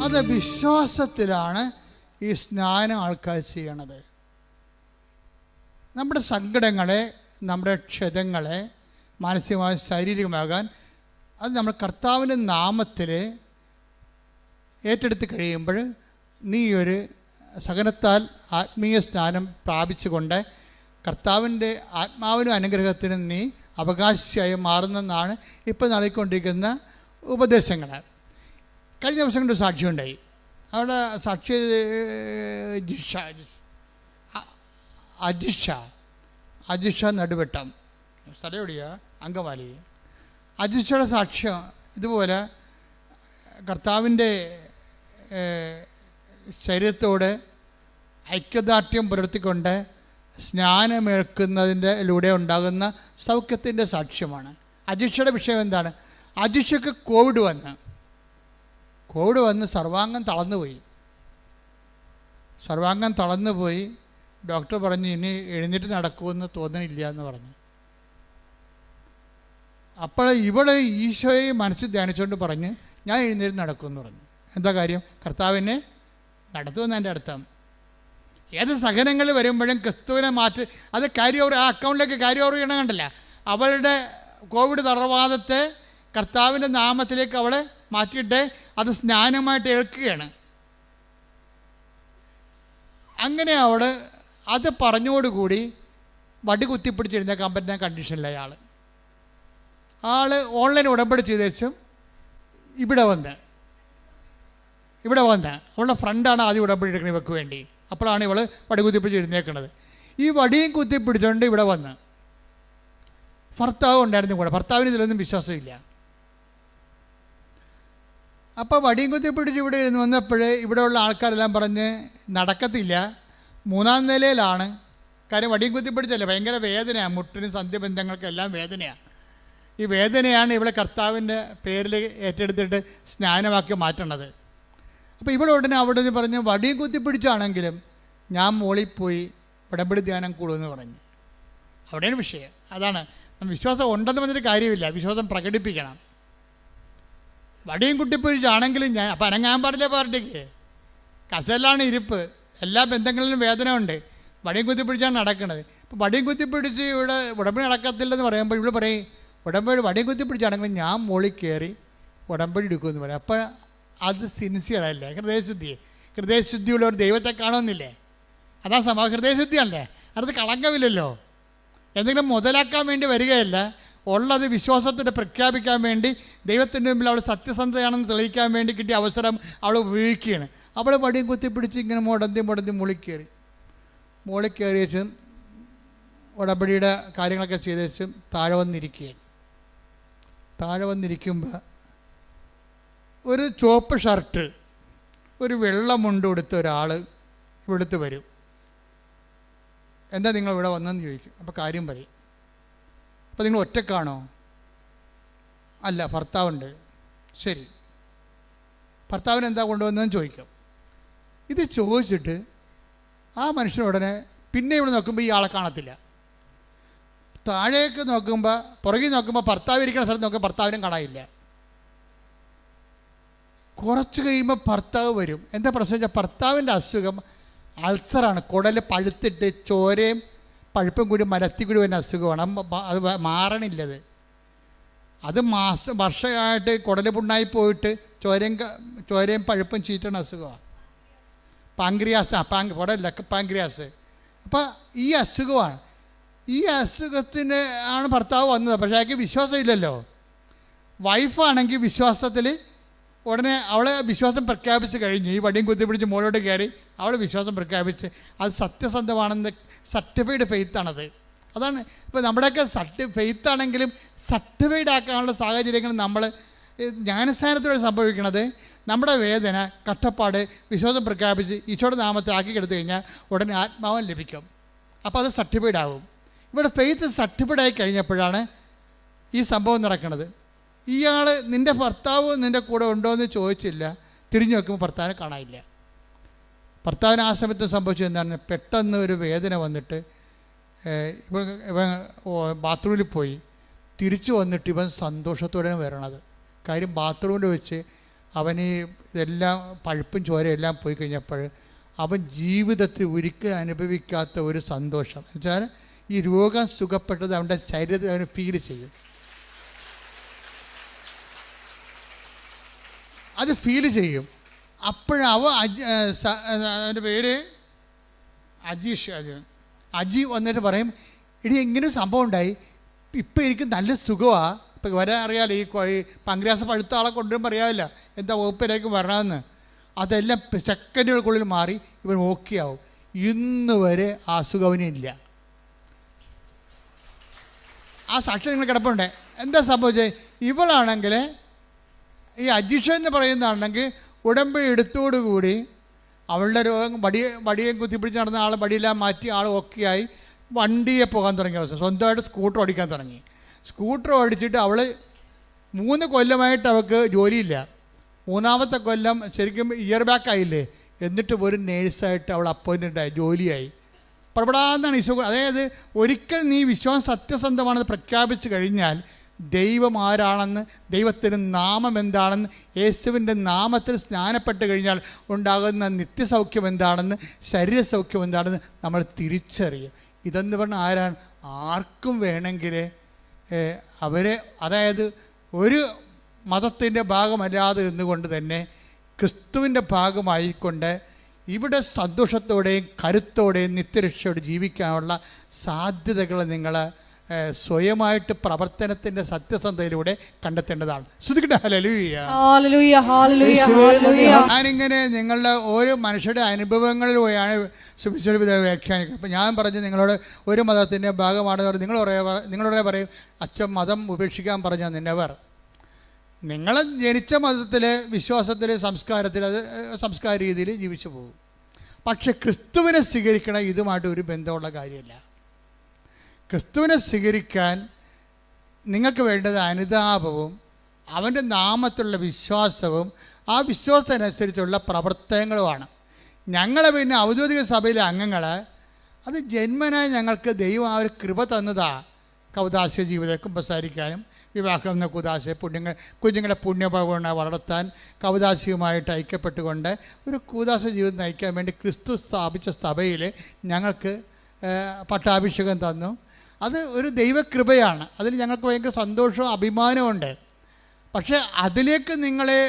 അത് വിശ്വാസത്തിലാണ് ഈ സ്നാനം ആൾക്കാർ ചെയ്യണത്. നമ്മുടെ സങ്കടങ്ങളെ, നമ്മുടെ ക്ഷതങ്ങളെ മാനസികമായി ശാരീരികമാകാൻ അത് നമ്മൾ കർത്താവിൻ്റെ നാമത്തിൽ ഏറ്റെടുത്ത് കഴിയുമ്പോൾ നീ ഒരു സഹനത്താൽ ആത്മീയ സ്നാനം പ്രാപിച്ചുകൊണ്ട് കർത്താവിൻ്റെ ആത്മാവിനും അനുഗ്രഹത്തിനും നീ അവകാശിയായി മാറുന്നെന്നാണ് ഇപ്പോൾ നൽകിക്കൊണ്ടിരിക്കുന്ന ഉപദേശങ്ങൾ. കഴിഞ്ഞ ദിവസങ്ങളുടെ സാക്ഷിയുണ്ടായി. അവിടെ സാക്ഷി അജിഷ നടുവട്ടം സ്ഥലം എവിടെയാ? അങ്കമാലി. അജിഷയുടെ സാക്ഷ്യം ഇതുപോലെ കർത്താവിൻ്റെ ശരീരത്തോട് ഐക്യദാർഢ്യം പുലർത്തിക്കൊണ്ട് സ്നാനമേൽക്കുന്നതിലൂടെ ഉണ്ടാകുന്ന സൗഖ്യത്തിൻ്റെ സാക്ഷ്യമാണ്. അജിഷയുടെ വിഷയം എന്താണ്? അജിഷയ്ക്ക് കോവിഡ് വന്ന് സർവാംഗം തളർന്നുപോയി. ഡോക്ടർ പറഞ്ഞു ഇനി എഴുന്നേറ്റ് നടക്കുമെന്ന് തോന്നണില്ല എന്ന് പറഞ്ഞു. അപ്പോൾ ഇവള് ഈശോയെ മനസ്സിൽ ധ്യാനിച്ചുകൊണ്ട് പറഞ്ഞ് ഞാൻ എഴുന്നേറ്റ് നടക്കുമെന്ന് പറഞ്ഞു. എന്താ കാര്യം? കർത്താവിനെ നടത്തുമെന്ന് എൻ്റെ അർത്ഥം. ഏത് സഹനങ്ങൾ വരുമ്പോഴും ക്രിസ്തുവിനെ മാറ്റി അത് ആ അക്കൗണ്ടിലേക്ക് ക്യാരി ഓവർ ചെയ്യണം. കണ്ടില്ല, അവളുടെ കോവിഡ് തളർവാദത്തെ കർത്താവിൻ്റെ നാമത്തിലേക്ക് അവളെ മാറ്റിയിട്ട് അത് സ്നാനമായിട്ട് ഏൽക്കുകയാണ്. അങ്ങനെ അവൾ അത് പറഞ്ഞോടുകൂടി വടി കുത്തിപ്പിടിച്ചിരുന്നേക്കാൻ പറ്റുന്ന കണ്ടീഷനില്ല ആൾ ഓൺലൈൻ ഉടമ്പടി ചെയ്ത ശേഷം ഇവിടെ വന്ന് അവളുടെ ഫ്രണ്ടാണ് ആദ്യം ഉടമ്പടി എടുക്കുന്നത് ഇവർക്ക് വേണ്ടി. അപ്പോഴാണ് ഇവൾ വടി കുത്തിപ്പിടിച്ച് എഴുന്നേക്കുന്നത്. ഈ വടിയും കുത്തിപ്പിടിച്ചുകൊണ്ട് ഇവിടെ വന്ന് ഭർത്താവ് ഉണ്ടായിരുന്നു കൂടെ. ഭർത്താവിന് ഇതിലൊന്നും വിശ്വാസമില്ല. അപ്പോൾ വടിയും കുത്തിപ്പിടിച്ച് ഇവിടെ ഇരുന്ന് വന്നപ്പോഴേ ഇവിടെയുള്ള ആൾക്കാരെല്ലാം പറഞ്ഞ് നടക്കത്തില്ല, 3-ാം നിലയിലാണ്. കാര്യം വടിയും കുത്തിപ്പിടിച്ചല്ലേ, ഭയങ്കര വേദനയാണ്, മുട്ടിനും സന്ധ്യബന്ധങ്ങൾക്കെല്ലാം വേദനയാണ്. ഈ വേദനയാണ് ഇവളെ കർത്താവിൻ്റെ പേരിൽ ഏറ്റെടുത്തിട്ട് സ്നാനമാക്കി മാറ്റണത്. അപ്പോൾ ഇവളുടനെ അവിടെ പറഞ്ഞ് വടിയും കുത്തിപ്പിടിച്ചാണെങ്കിലും ഞാൻ മോളിൽ പോയി ഉടമ്പടി ധ്യാനം കൂടുമെന്ന് പറഞ്ഞു. അവിടെയാണ് വിഷയം. അതാണ് വിശ്വാസം ഉണ്ടെന്ന് പറഞ്ഞൊരു കാര്യമില്ല, വിശ്വാസം പ്രകടിപ്പിക്കണം. വടിയും കുത്തിപ്പിടിച്ചാണെങ്കിലും ഞാൻ അപ്പം അനങ്ങാൻ പാടില്ല. പാർട്ടിക്ക് കസലാണ് ഇരിപ്പ്, എല്ലാ ബന്ധങ്ങളിലും വേദന ഉണ്ട്. വടിയും കുത്തിപ്പിടിച്ചാണ് നടക്കുന്നത്. ഇപ്പോൾ വടിയും കുത്തിപ്പിടിച്ച് ഇവിടെ ഉടമ്പടി നടക്കത്തില്ലെന്ന് പറയുമ്പോൾ ഇവിടെ പറയും ഉടമ്പടി വടിയും കുത്തിപ്പിടിച്ചാണെങ്കിലും ഞാൻ മോളിൽ കയറി ഉടമ്പടി എടുക്കുമെന്ന് പറയും. അപ്പോൾ അത് സിൻസിയറല്ലേ? ഹൃദയശുദ്ധിയുള്ളവർ ദൈവത്തെ കാണുന്നില്ലേ? അതാ ഹൃദയശുദ്ധിയല്ലേ? അത് കളങ്കമില്ലല്ലോ. എന്തെങ്കിലും മുതലാക്കാൻ വേണ്ടി വരികയല്ല, ഉള്ളത് വിശ്വാസത്തിൻ്റെ പ്രഖ്യാപിക്കാൻ വേണ്ടി ദൈവത്തിൻ്റെ മുമ്പിൽ അവൾ സത്യസന്ധതയാണെന്ന് തെളിയിക്കാൻ വേണ്ടി കിട്ടിയ അവസരം അവൾ ഉപയോഗിക്കുകയാണ്. അവൾ വടിയും കുത്തിപ്പിടിച്ച് ഇങ്ങനെ മുടന്തി മുകളിൽ കയറിയ ശേഷം ഉടമ്പടിയുടെ കാര്യങ്ങളൊക്കെ ചെയ്ത ശേഷം താഴെ വന്നിരിക്കുമ്പോൾ ഒരു ചുവപ്പ് ഷർട്ട് ഒരു വെള്ള മുണ്ട് കൊടുത്ത ഒരാൾ ഇവിടുത്തെ വരും. എന്താ നിങ്ങൾ ഇവിടെ വന്നെന്ന് ചോദിക്കും. അപ്പോൾ കാര്യം പറയും. അപ്പോൾ നിങ്ങൾ ഒറ്റക്കാണോ? അല്ല, ഭർത്താവുണ്ട്. ശരി, ഭർത്താവിന് എന്താ കൊണ്ടുവന്നതെന്ന് ചോദിക്കും. ഇത് ചോദിച്ചിട്ട് ആ മനുഷ്യനുടനെ പിന്നെ ഇവിടെ നോക്കുമ്പോൾ ഈ ആളെ കാണത്തില്ല. താഴേക്ക് നോക്കുമ്പോൾ, പുറകിൽ നോക്കുമ്പോൾ ഭർത്താവ് ഇരിക്കുന്ന സ്ഥലത്ത് നോക്കുമ്പോൾ ഭർത്താവിനും കാണാനില്ല. കുറച്ച് കഴിയുമ്പോൾ ഭർത്താവ് വരും. എന്താ പ്രശ്നം വെച്ചാൽ ഭർത്താവിൻ്റെ അസുഖം അൾസറാണ്. കുടൽ പഴുത്തിട്ട് ചോരയും പഴുപ്പും കൂടി മരത്തി കൂടി വരുന്ന അസുഖമാണ്. അത് മാറണില്ലത്. അത് വർഷമായിട്ട് കുടൽ പുണ്ണായി പോയിട്ട് ചോരയും പഴുപ്പും ചീറ്റണ അസുഖമാണ്. പാങ്ക്രിയാസ്, കുടലല്ല, പാങ്ക്രിയാസ്. അപ്പോൾ ഈ അസുഖമാണ്. ഈ അസുഖത്തിന് ആണ് ഭർത്താവ് വന്നത്, പക്ഷേ അയാൾക്ക് വിശ്വാസം ഇല്ലല്ലോ. വൈഫാണെങ്കിൽ വിശ്വാസത്തിൽ ഉടനെ അവളെ വിശ്വാസം പ്രഖ്യാപിച്ച് കഴിഞ്ഞു. ഈ വടിയും കുത്തിപ്പിടിച്ച് മുകളിലോട്ട് കയറി അവൾ വിശ്വാസം പ്രഖ്യാപിച്ച് അത് സത്യസന്ധമാണെന്ന് സർട്ടിഫൈഡ് ഫെയ്ത്താണത്. അതാണ് ഇപ്പോൾ നമ്മുടെയൊക്കെ ഫെയ്ത്താണെങ്കിലും സർട്ടിഫൈഡ് ആക്കാനുള്ള സാഹചര്യങ്ങൾ നമ്മൾ ജ്ഞാനസ്ഥാനത്തോടെ സംഭവിക്കുന്നത്. നമ്മുടെ വേദന, കഷ്ടപ്പാട് വിശ്വാസം പ്രഖ്യാപിച്ച് ഈശോയുടെ നാമത്തെ ആക്കിക്കെടുത്തു കഴിഞ്ഞാൽ ഉടനെ ആത്മാവം ലഭിക്കും. അപ്പോൾ അത് സർട്ടിഫൈഡ് ആകും. ഇവിടെ ഫെയ്ത്ത് സർട്ടിഫൈഡ് ആയി കഴിഞ്ഞപ്പോഴാണ് ഈ സംഭവം നടക്കുന്നത്. ഇയാൾ നിൻ്റെ ഭർത്താവ് നിൻ്റെ കൂടെ ഉണ്ടോ എന്ന് ചോദിച്ചില്ല. തിരിഞ്ഞു നോക്കുമ്പോൾ ഭർത്താവിനെ കാണാനില്ല. ഭർത്താവിന് ആ സമയത്ത് സംഭവിച്ചത് എന്താണ്? പെട്ടെന്ന് ഒരു വേദന വന്നിട്ട് ഇവൻ ബാത്റൂമിൽ പോയി. തിരിച്ചു വന്നിട്ട് ഇവൻ സന്തോഷത്തോടെ വരണത്. കാര്യം ബാത്റൂമിൽ വെച്ച് അവന് ഇതെല്ലാം പഴുപ്പും ചോരയും എല്ലാം പോയി കഴിഞ്ഞപ്പോൾ അവൻ ജീവിതത്തിൽ ഒരിക്കലും അനുഭവിക്കാത്ത ഒരു സന്തോഷം. എന്നുവെച്ചാൽ ഈ രോഗം സുഖപ്പെട്ടത് അവൻ്റെ ശരീരത്തിൽ അവന് ഫീൽ ചെയ്യും. അത് ഫീൽ ചെയ്യും. അപ്പോഴവ അവൻ്റെ പേര് അജി വന്നിട്ട് പറയും, ഇനി എങ്ങനെ സംഭവം ഉണ്ടായി, ഇപ്പം എനിക്ക് നല്ല സുഖമാണ്. ഇപ്പം വരാൻ അറിയാമല്ലോ, ഈ പങ്ക്രിയാസ് പഴുത്ത ആളെ കൊണ്ടുവരുമ്പോൾ അറിയാമല്ല എന്താ വകുപ്പിലേക്ക് വരണമെന്ന്. അതെല്ലാം സെക്കൻഡുകൾക്കുള്ളിൽ മാറി ഇവൻ ഓക്കെ ആവും. ഇന്ന് വരെ ആ അസുഖം അവനില്ല. ആ സാക്ഷ്യം നിങ്ങൾ കിടപ്പുണ്ട്. എന്താ സംഭവിച്ചത്? ഇവളാണെങ്കിൽ ഈ അജീഷ എന്ന് പറയുന്നതാണെങ്കിൽ ഉടമ്പടി എടുത്തോടുകൂടി അവളുടെ രോഗം വടിയെ കുത്തിപ്പിടിച്ച് നടന്ന ആൾ വടിയെല്ലാം മാറ്റി ആൾ ഓക്കെ ആയി വണ്ടിയെ പോകാൻ തുടങ്ങിയ അവസ്ഥ. സ്വന്തമായിട്ട് സ്കൂട്ടർ ഓടിക്കാൻ തുടങ്ങി. സ്കൂട്ടർ ഓടിച്ചിട്ട് അവൾ 3 കൊല്ലമായിട്ട് അവൾക്ക് ജോലിയില്ല. 3ാമത്തെ കൊല്ലം ശരിക്കും ഇയർ ബാക്ക് ആയില്ലേ. എന്നിട്ട് ഒരു നേഴ്സായിട്ട് അവൾ അപ്പോയിൻമെൻ്റായി, ജോലിയായി. പ്രബടാന്നാണ് ഈശോ. അതായത് ഒരിക്കൽ നീ വിശ്വാസം സത്യസന്ധമാണെന്ന് പ്രഖ്യാപിച്ചു കഴിഞ്ഞാൽ ദൈവം ആരാണെന്ന്, ദൈവത്തിൻ്റെ നാമം എന്താണെന്ന്, യേശുവിൻ്റെ നാമത്തിൽ സ്നാനപ്പെട്ട് കഴിഞ്ഞാൽ ഉണ്ടാകുന്ന നിത്യസൗഖ്യം എന്താണെന്ന്, ശരീരസൗഖ്യം എന്താണെന്ന് നമ്മൾ തിരിച്ചറിയും. ഇതെന്ന് പറഞ്ഞാൽ ആരാണ്? ആർക്കും വേണമെങ്കിൽ അവരെ, അതായത് ഒരു മതത്തിൻ്റെ ഭാഗമല്ലാതെ നിന്നുകൊണ്ട് തന്നെ ക്രിസ്തുവിൻ്റെ ഭാഗമായിക്കൊണ്ട് ഇവിടെ സന്തോഷത്തോടെയും കരുത്തോടെയും നിത്യരക്ഷയോടെ ജീവിക്കാനുള്ള സാധ്യതകൾ നിങ്ങൾ സ്വയമായിട്ട് പ്രവർത്തനത്തിൻ്റെ സത്യസന്ധതയിലൂടെ കണ്ടെത്തേണ്ടതാണ്. ശ്രുതിക്കട്ടെ ഹല്ലേലൂയ. ഞാനിങ്ങനെ നിങ്ങളുടെ ഓരോ മനുഷ്യരുടെ അനുഭവങ്ങളിലൂടെയാണ് സുവിശേഷ വ്യാഖ്യാനിക്കുന്നത്. അപ്പം ഞാൻ പറഞ്ഞു നിങ്ങളോട് ഒരു മതത്തിൻ്റെ ഭാഗമാണെന്ന് പറഞ്ഞ് നിങ്ങളോടെ പറയും അച്ഛൻ മതം ഉപേക്ഷിക്കാൻ പറഞ്ഞാൽ നിന്നവർ. നിങ്ങൾ ജനിച്ച മതത്തിൽ, വിശ്വാസത്തിൽ, സംസ്കാരത്തിൽ, അത് സംസ്കാര രീതിയിൽ ജീവിച്ചു പോകും. പക്ഷെ ക്രിസ്തുവിനെ സ്വീകരിക്കണം ഇതുമായിട്ട് ഒരു ബന്ധമുള്ള കാര്യമില്ല. ക്രിസ്തുവിനെ സ്വീകരിക്കാൻ നിങ്ങൾക്ക് വേണ്ടത് അനുതാപവും അവൻ്റെ നാമത്തിലുള്ള വിശ്വാസവും ആ വിശ്വാസത്തിനനുസരിച്ചുള്ള പ്രവർത്തനങ്ങളുമാണ്. ഞങ്ങളെ പിന്നെ ഔദ്യോഗിക സഭയിലെ അംഗങ്ങൾ അത് ജന്മനായി ഞങ്ങൾക്ക് ദൈവം ആ ഒരു കൃപ തന്നതാണ്. കൗദാസ്യ ജീവിതം കുമ്പസാരിക്കാനും വിവാഹം എന്ന കുഞ്ഞുങ്ങളെ പുണ്യഭവന വളർത്താൻ കൗദാസ്യവുമായിട്ട് ഐക്യപ്പെട്ടുകൊണ്ട് ഒരു കൂദാസ്യ ജീവിതം നയിക്കാൻ വേണ്ടി ക്രിസ്തു സ്ഥാപിച്ച സഭയിൽ ഞങ്ങൾക്ക് പട്ടാഭിഷേകം തന്നു. അത് ഒരു ദൈവകൃപയാണ്. അതിൽ ഞങ്ങൾക്ക് ഭയങ്കര സന്തോഷവും അഭിമാനമുണ്ട്. പക്ഷേ അതിലേക്ക് നിങ്ങളെ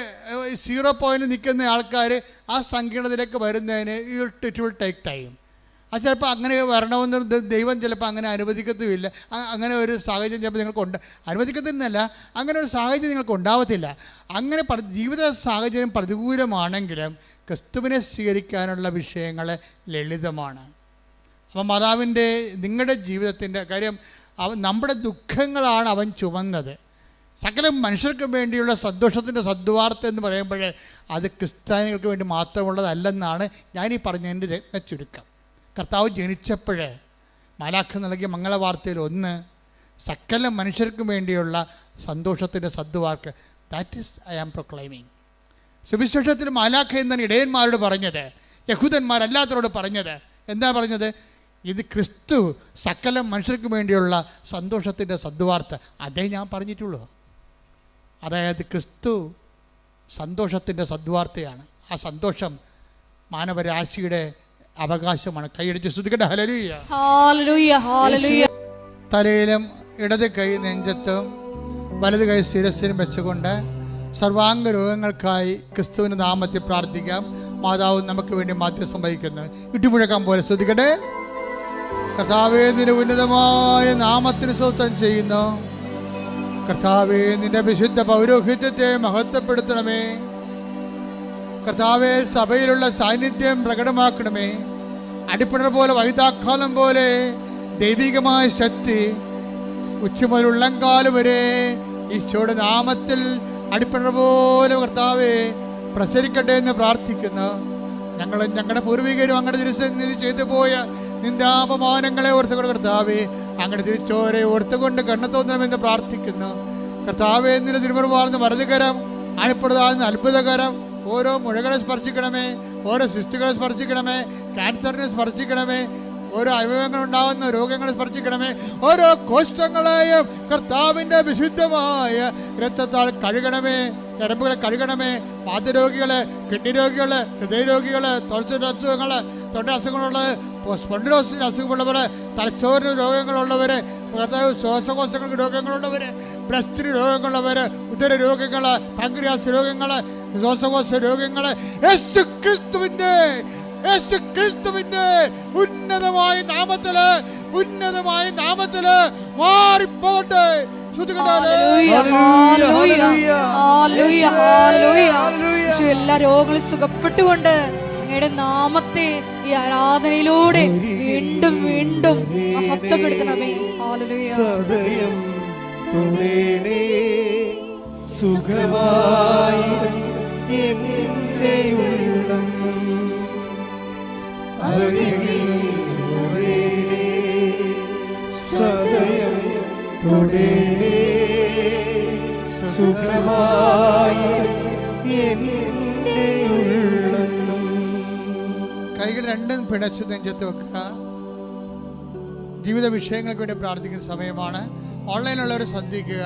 0 പോയിൻ്റ് നിൽക്കുന്ന ആൾക്കാർ ആ സങ്കീർണതയിലേക്ക് വരുന്നതിന് ഇറ്റ് വിൽ ടേക്ക് ടൈം. അത് ചിലപ്പോൾ അങ്ങനെ വരണമെന്ന് ദൈവം ചിലപ്പോൾ അങ്ങനെ അനുവദിക്കത്തുമില്ല. അങ്ങനെ ഒരു സാഹചര്യം ചിലപ്പോൾ നിങ്ങൾക്ക് അനുവദിക്കത്തില്ല. അങ്ങനെ ഒരു സാഹചര്യം നിങ്ങൾക്ക് ഉണ്ടാവത്തില്ല. അങ്ങനെ ജീവിത സാഹചര്യം പ്രതികൂലമാണെങ്കിലും ക്രിസ്തുവിനെ സ്വീകരിക്കാനുള്ള വിഷയങ്ങൾ ലളിതമാണ്. അപ്പം മാതാവിൻ്റെ നിങ്ങളുടെ ജീവിതത്തിൻ്റെ കാര്യം നമ്മുടെ ദുഃഖങ്ങളാണ് അവൻ ചുമന്നത്. സകല മനുഷ്യർക്ക് വേണ്ടിയുള്ള സന്തോഷത്തിൻ്റെ സദ്വാർത്ത എന്ന് പറയുമ്പോൾ അത് ക്രിസ്ത്യാനികൾക്ക് വേണ്ടി മാത്രമുള്ളതല്ലെന്നാണ് ഞാനീ പറഞ്ഞതിൻ്റെ രത്നച്ചുരുക്കം. കർത്താവ് ജനിച്ചപ്പോഴേ മാലാഖ നൽകിയ മംഗളവാർത്തയിൽ ഒന്ന് സകല മനുഷ്യർക്കും വേണ്ടിയുള്ള സന്തോഷത്തിൻ്റെ സദ്വാർത്ത. That is I am proclaiming. സുവിശേഷത്തിൽ മാലാഖ എന്നാണ് ഇടയന്മാരോട് പറഞ്ഞത്, യഹൂദന്മാരല്ലാത്തവരോട് പറഞ്ഞത്. എന്താ പറഞ്ഞത്? ഇത് ക്രിസ്തു സകല മനുഷ്യർക്ക് വേണ്ടിയുള്ള സന്തോഷത്തിൻ്റെ സദ്വാർത്ത. അതേ ഞാൻ പറഞ്ഞിട്ടുള്ളൂ. അതായത് ക്രിസ്തു സന്തോഷത്തിൻ്റെ സദ്വാർത്തയാണ്. ആ സന്തോഷം മാനവരാശിയുടെ അവകാശമാണ്. കൈയടിച്ച് സ്തുതിക്കട്ടെ ഹല്ലേലൂയ. തലയിലും ഇടത് കൈ നെഞ്ചത്തും വലത് കൈ ശിരസിലും വെച്ചുകൊണ്ട് സർവാംഗ രോഗങ്ങൾക്കായി ക്രിസ്തുവിൻ്റെ നാമത്തിൽ പ്രാർത്ഥിക്കാം. മാതാവ് നമുക്ക് വേണ്ടി മാധ്യസ്ഥം വഹിക്കുന്നു. ഇട്ടുമുഴക്കാൻ പോലെ സ്തുതിക്കട്ടെ. കർത്താവേ, നിന്റെ ഉന്നതമായ നാമത്തിന് സ്വസ്ഥം ചെയ്യുന്നു. കർത്താവേ, നിന്റെ വിശുദ്ധ പൗരോഹിത്യത്തെ മഹത്വപ്പെടുത്തണമേ. കർത്താവേ, സഭയിലുള്ള സാന്നിധ്യം പ്രകടമാക്കണമേ. അടിപ്പിണർ പോലെ, വൈതാക്കാലം പോലെ ദൈവികമായ ശക്തി ഉച്ചമുതൽ ഉള്ളംകാലം വരെ ഈശോയുടെ നാമത്തിൽ അടിപ്പിണർ പോലെ കർത്താവേ പ്രസരിക്കട്ടെ എന്ന് പ്രാർത്ഥിക്കുന്നു. ഞങ്ങളും ഞങ്ങളുടെ പൂർവികരും അങ്ങയുടെ തിരുസന്നിധി ചെയ്തു പോയ നിന്ദാപമാനങ്ങളെ ഓർത്തുകൊണ്ട് കർത്താവേ, അങ്ങയുടെ തിരിച്ചോരെ ഓർത്തുകൊണ്ട് കണ്ണു തോന്നണമെന്ന് പ്രാർത്ഥിക്കുന്നു. കർത്താവേ, നിന്റെ തിരുമുറിവാർന്ന വലതുകരം, അണിപ്പെടുതാഴ്ന്ന അത്ഭുതകരം ഓരോ മുഴകളെ സ്പർശിക്കണമേ, ഓരോ സിസ്റ്റുകളെ സ്പർശിക്കണമേ, ക്യാൻസറിനെ സ്പർശിക്കണമേ, ഓരോ അവയവങ്ങൾ ഉണ്ടാകുന്ന രോഗങ്ങളെ സ്പർശിക്കണമേ. ഓരോ കോശങ്ങളെയും കർത്താവിൻ്റെ വിശുദ്ധമായ രക്തത്താൽ കഴുകണമേ. ഞരമ്പുകളെ കഴുകണമേ. വാതരോഗികള്, കിഡ്നി രോഗികള്, ഹൃദയരോഗികള്, തൊണ്ട അസുഖങ്ങളുള്ളത്, സ്പോണ്ടിലോസിന് അസുഖമുള്ളവര്, തലച്ചോറിന് രോഗങ്ങളുള്ളവര്, ശ്വാസകോശങ്ങൾക്ക് രോഗങ്ങളുള്ളവര്, ബ്രസ്റ്റിന് രോഗങ്ങളുള്ളവര്, ഉദര രോഗങ്ങള്, പാൻക്രിയാസ് രോഗങ്ങള്, ശ്വാസകോശ രോഗങ്ങള് യേശു ക്രിസ്തുവിന്റെ ഉന്നതമായ നാമത്തില് മാറിപ്പോട്ടെ. എല്ലാ രോഗങ്ങളും സുഖപ്പെട്ടുകൊണ്ട് അങ്ങയുടെ നാമത്തെ ഈ ആരാധനയിലൂടെ വീണ്ടും വീണ്ടും മഹത്വപ്പെടുത്തണമേ. ഹല്ലേലൂയ. സുഖമായി എന്റെ ഉള്ളം സദയം തുടേണേ, സുഖമായി എന്റെ ഉള്ളം. കൈകൾ രണ്ടും പിണച്ച് നെഞ്ചത്ത് വെക്കുക. ജീവിത വിഷയങ്ങൾക്ക് വേണ്ടി പ്രാർത്ഥിക്കുന്ന സമയമാണ്. ഓൺലൈനുള്ളവർ ശ്രദ്ധിക്കുക.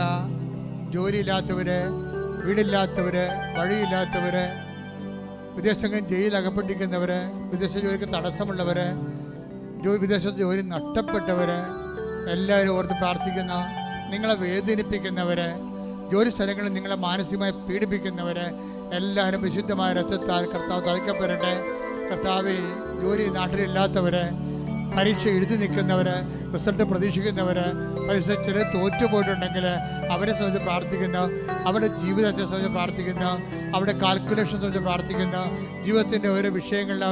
ജോലിയില്ലാത്തവര്, വീടില്ലാത്തവര്, വഴിയില്ലാത്തവര്, വിദേശങ്ങളിൽ ജയിലിൽ അകപ്പെട്ടിരിക്കുന്നവര്, വിദേശ ജോലിക്ക് തടസ്സമുള്ളവര്, വിദേശത്ത് ജോലി നഷ്ടപ്പെട്ടവര് എല്ലാവരും ഓർത്ത് പ്രാർത്ഥിക്കുന്ന, നിങ്ങളെ വേദനിപ്പിക്കുന്നവര്, ജോലി സ്ഥലങ്ങളിൽ നിങ്ങളെ മാനസികമായി പീഡിപ്പിക്കുന്നവര് എല്ലാവരും വിശുദ്ധമായ രക്തത്താൽ കർത്താവ് തളിക്കപ്പെടട്ടെ. കർത്താവേ, ജോലി നാട്ടിലില്ലാത്തവര്, പരീക്ഷ എഴുതി നിൽക്കുന്നവര്, റിസൾട്ട് പ്രതീക്ഷിക്കുന്നവര്, പരീക്ഷ ചിലർ തോറ്റുപോയിട്ടുണ്ടെങ്കിൽ അവരെ സംബന്ധിച്ച് പ്രാർത്ഥിക്കുന്നു. അവരുടെ ജീവിതത്തെ സംബന്ധിച്ച് പ്രാർത്ഥിക്കുന്നു. അവരുടെ കാൽക്കുലേഷൻ സംബന്ധിച്ച് പ്രാർത്ഥിക്കുന്നു. ജീവിതത്തിൻ്റെ ഓരോ വിഷയങ്ങളിൽ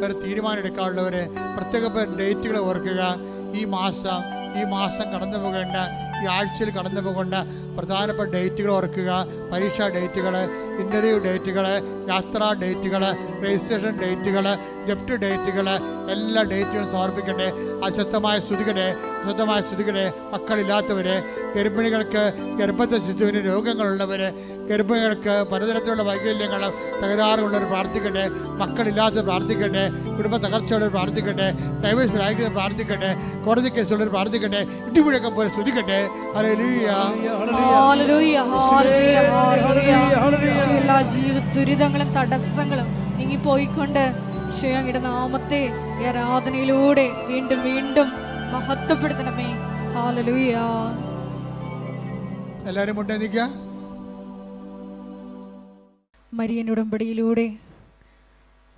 ഒരു തീരുമാനം എടുക്കാനുള്ളവർ പ്രത്യേക ഡേറ്റുകൾ ഓർക്കുക. ഈ മാസം കടന്നു പോകേണ്ട, ഈ ആഴ്ചയിൽ കടന്നു പോകേണ്ട പ്രധാനപ്പെട്ട ഡേറ്റുകൾ ഓർക്കുക. പരീക്ഷാ ഡേറ്റുകൾ, ഇൻ്റർവ്യൂ ഡേറ്റുകൾ, യാത്രാ ഡേറ്റുകൾ, രജിസ്ട്രേഷൻ ഡേറ്റുകൾ, ജപ്റ്റ് ഡേറ്റുകൾ, എല്ലാ ഡേറ്റുകളും സമർപ്പിക്കട്ടെ. അശുദ്ധമായ സ്തുതിക്കട്ടെ. മക്കളില്ലാത്തവർ, ഗർഭിണികൾക്ക്, ഗർഭത്തെ ശിശുവിന് രോഗങ്ങളുള്ളവർ, ഗർഭിണികൾക്ക് പലതരത്തിലുള്ള വൈകല്യങ്ങൾ, തകരാറുള്ളവർ പ്രാർത്ഥിക്കട്ടെ. മക്കളില്ലാത്തവർ പ്രാർത്ഥിക്കട്ടെ. കുടുംബ തകർച്ചയുള്ളവർ പ്രാർത്ഥിക്കട്ടെ. ഡൈവേഴ്സ് രാജ്യത്ത് പ്രാർത്ഥിക്കട്ടെ. കോടതി കേസുള്ളവർ പ്രാർത്ഥിക്കട്ടെ. ഇടിമുഴക്കം പോലെ സ്തുതിക്കട്ടെ. ഹല്ലേലൂയ. എല്ലാ ജീവിത ദുരിതങ്ങളും തടസ്സങ്ങളും നീങ്ങിപ്പോയിക്കൊണ്ട് ഈശോയുടെ നാമത്തെ ഈ ആരാധനയിലൂടെ വീണ്ടും വീണ്ടും മഹത്വപ്പെടുത്തണമേ. ഹല്ലേലൂയ. എല്ലാവരും മുട്ടേന്നിക്ക. മരിയൻ ഉടമ്പടിയിലൂടെ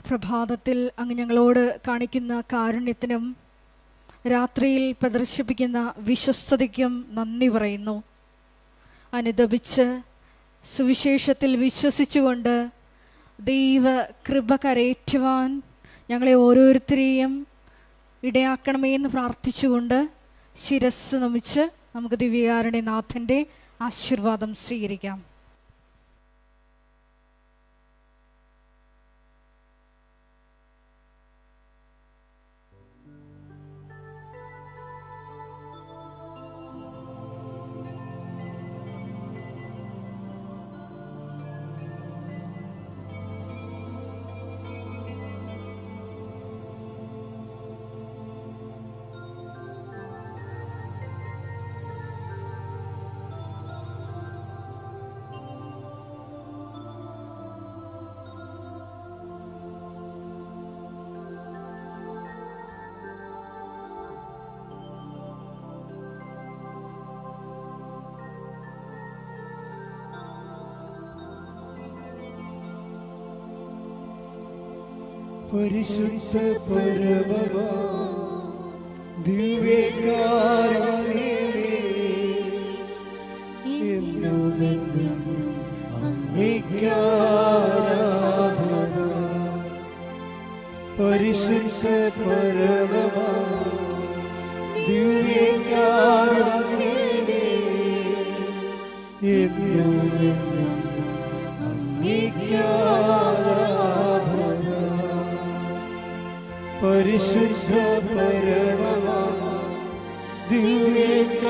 പ്രഭാതത്തിൽ അങ്ങ് ഞങ്ങളോട് കാണിക്കുന്ന കാരുണ്യത്തിനും രാത്രിയിൽ പ്രദർശിപ്പിക്കുന്ന വിശ്വസ്തതയ്ക്കും നന്ദി പറയുന്നു. അനുദപിച്ച് സുവിശേഷത്തിൽ വിശ്വസിച്ചുകൊണ്ട് ദൈവ കൃപ കരയേറ്റുവാൻ ഞങ്ങളെ ഓരോരുത്തരെയും ഇടയാക്കണമേ എന്ന് പ്രാർത്ഥിച്ചുകൊണ്ട് ശിരസ് നമിച്ച് നമുക്ക് ദിവ്യകാരുണ്യനാഥൻ്റെ ആശീർവാദം സ്വീകരിക്കാം. പരിശുദ്ധ പരമമാ ദിവ്യകാരുണ്യമേ എന്നുമെന്നും അങ്ങേയ്ക്കാരാധന. പരിശുദ്ധ പരമമാ ദിവ്യകാരുണ്യമേ എന്നുമെന്നും അങ്ങേയ്ക്കാരാധന. പരിശുദ്ധ പരമമാ ദിവ്യകാരുണ്യമേ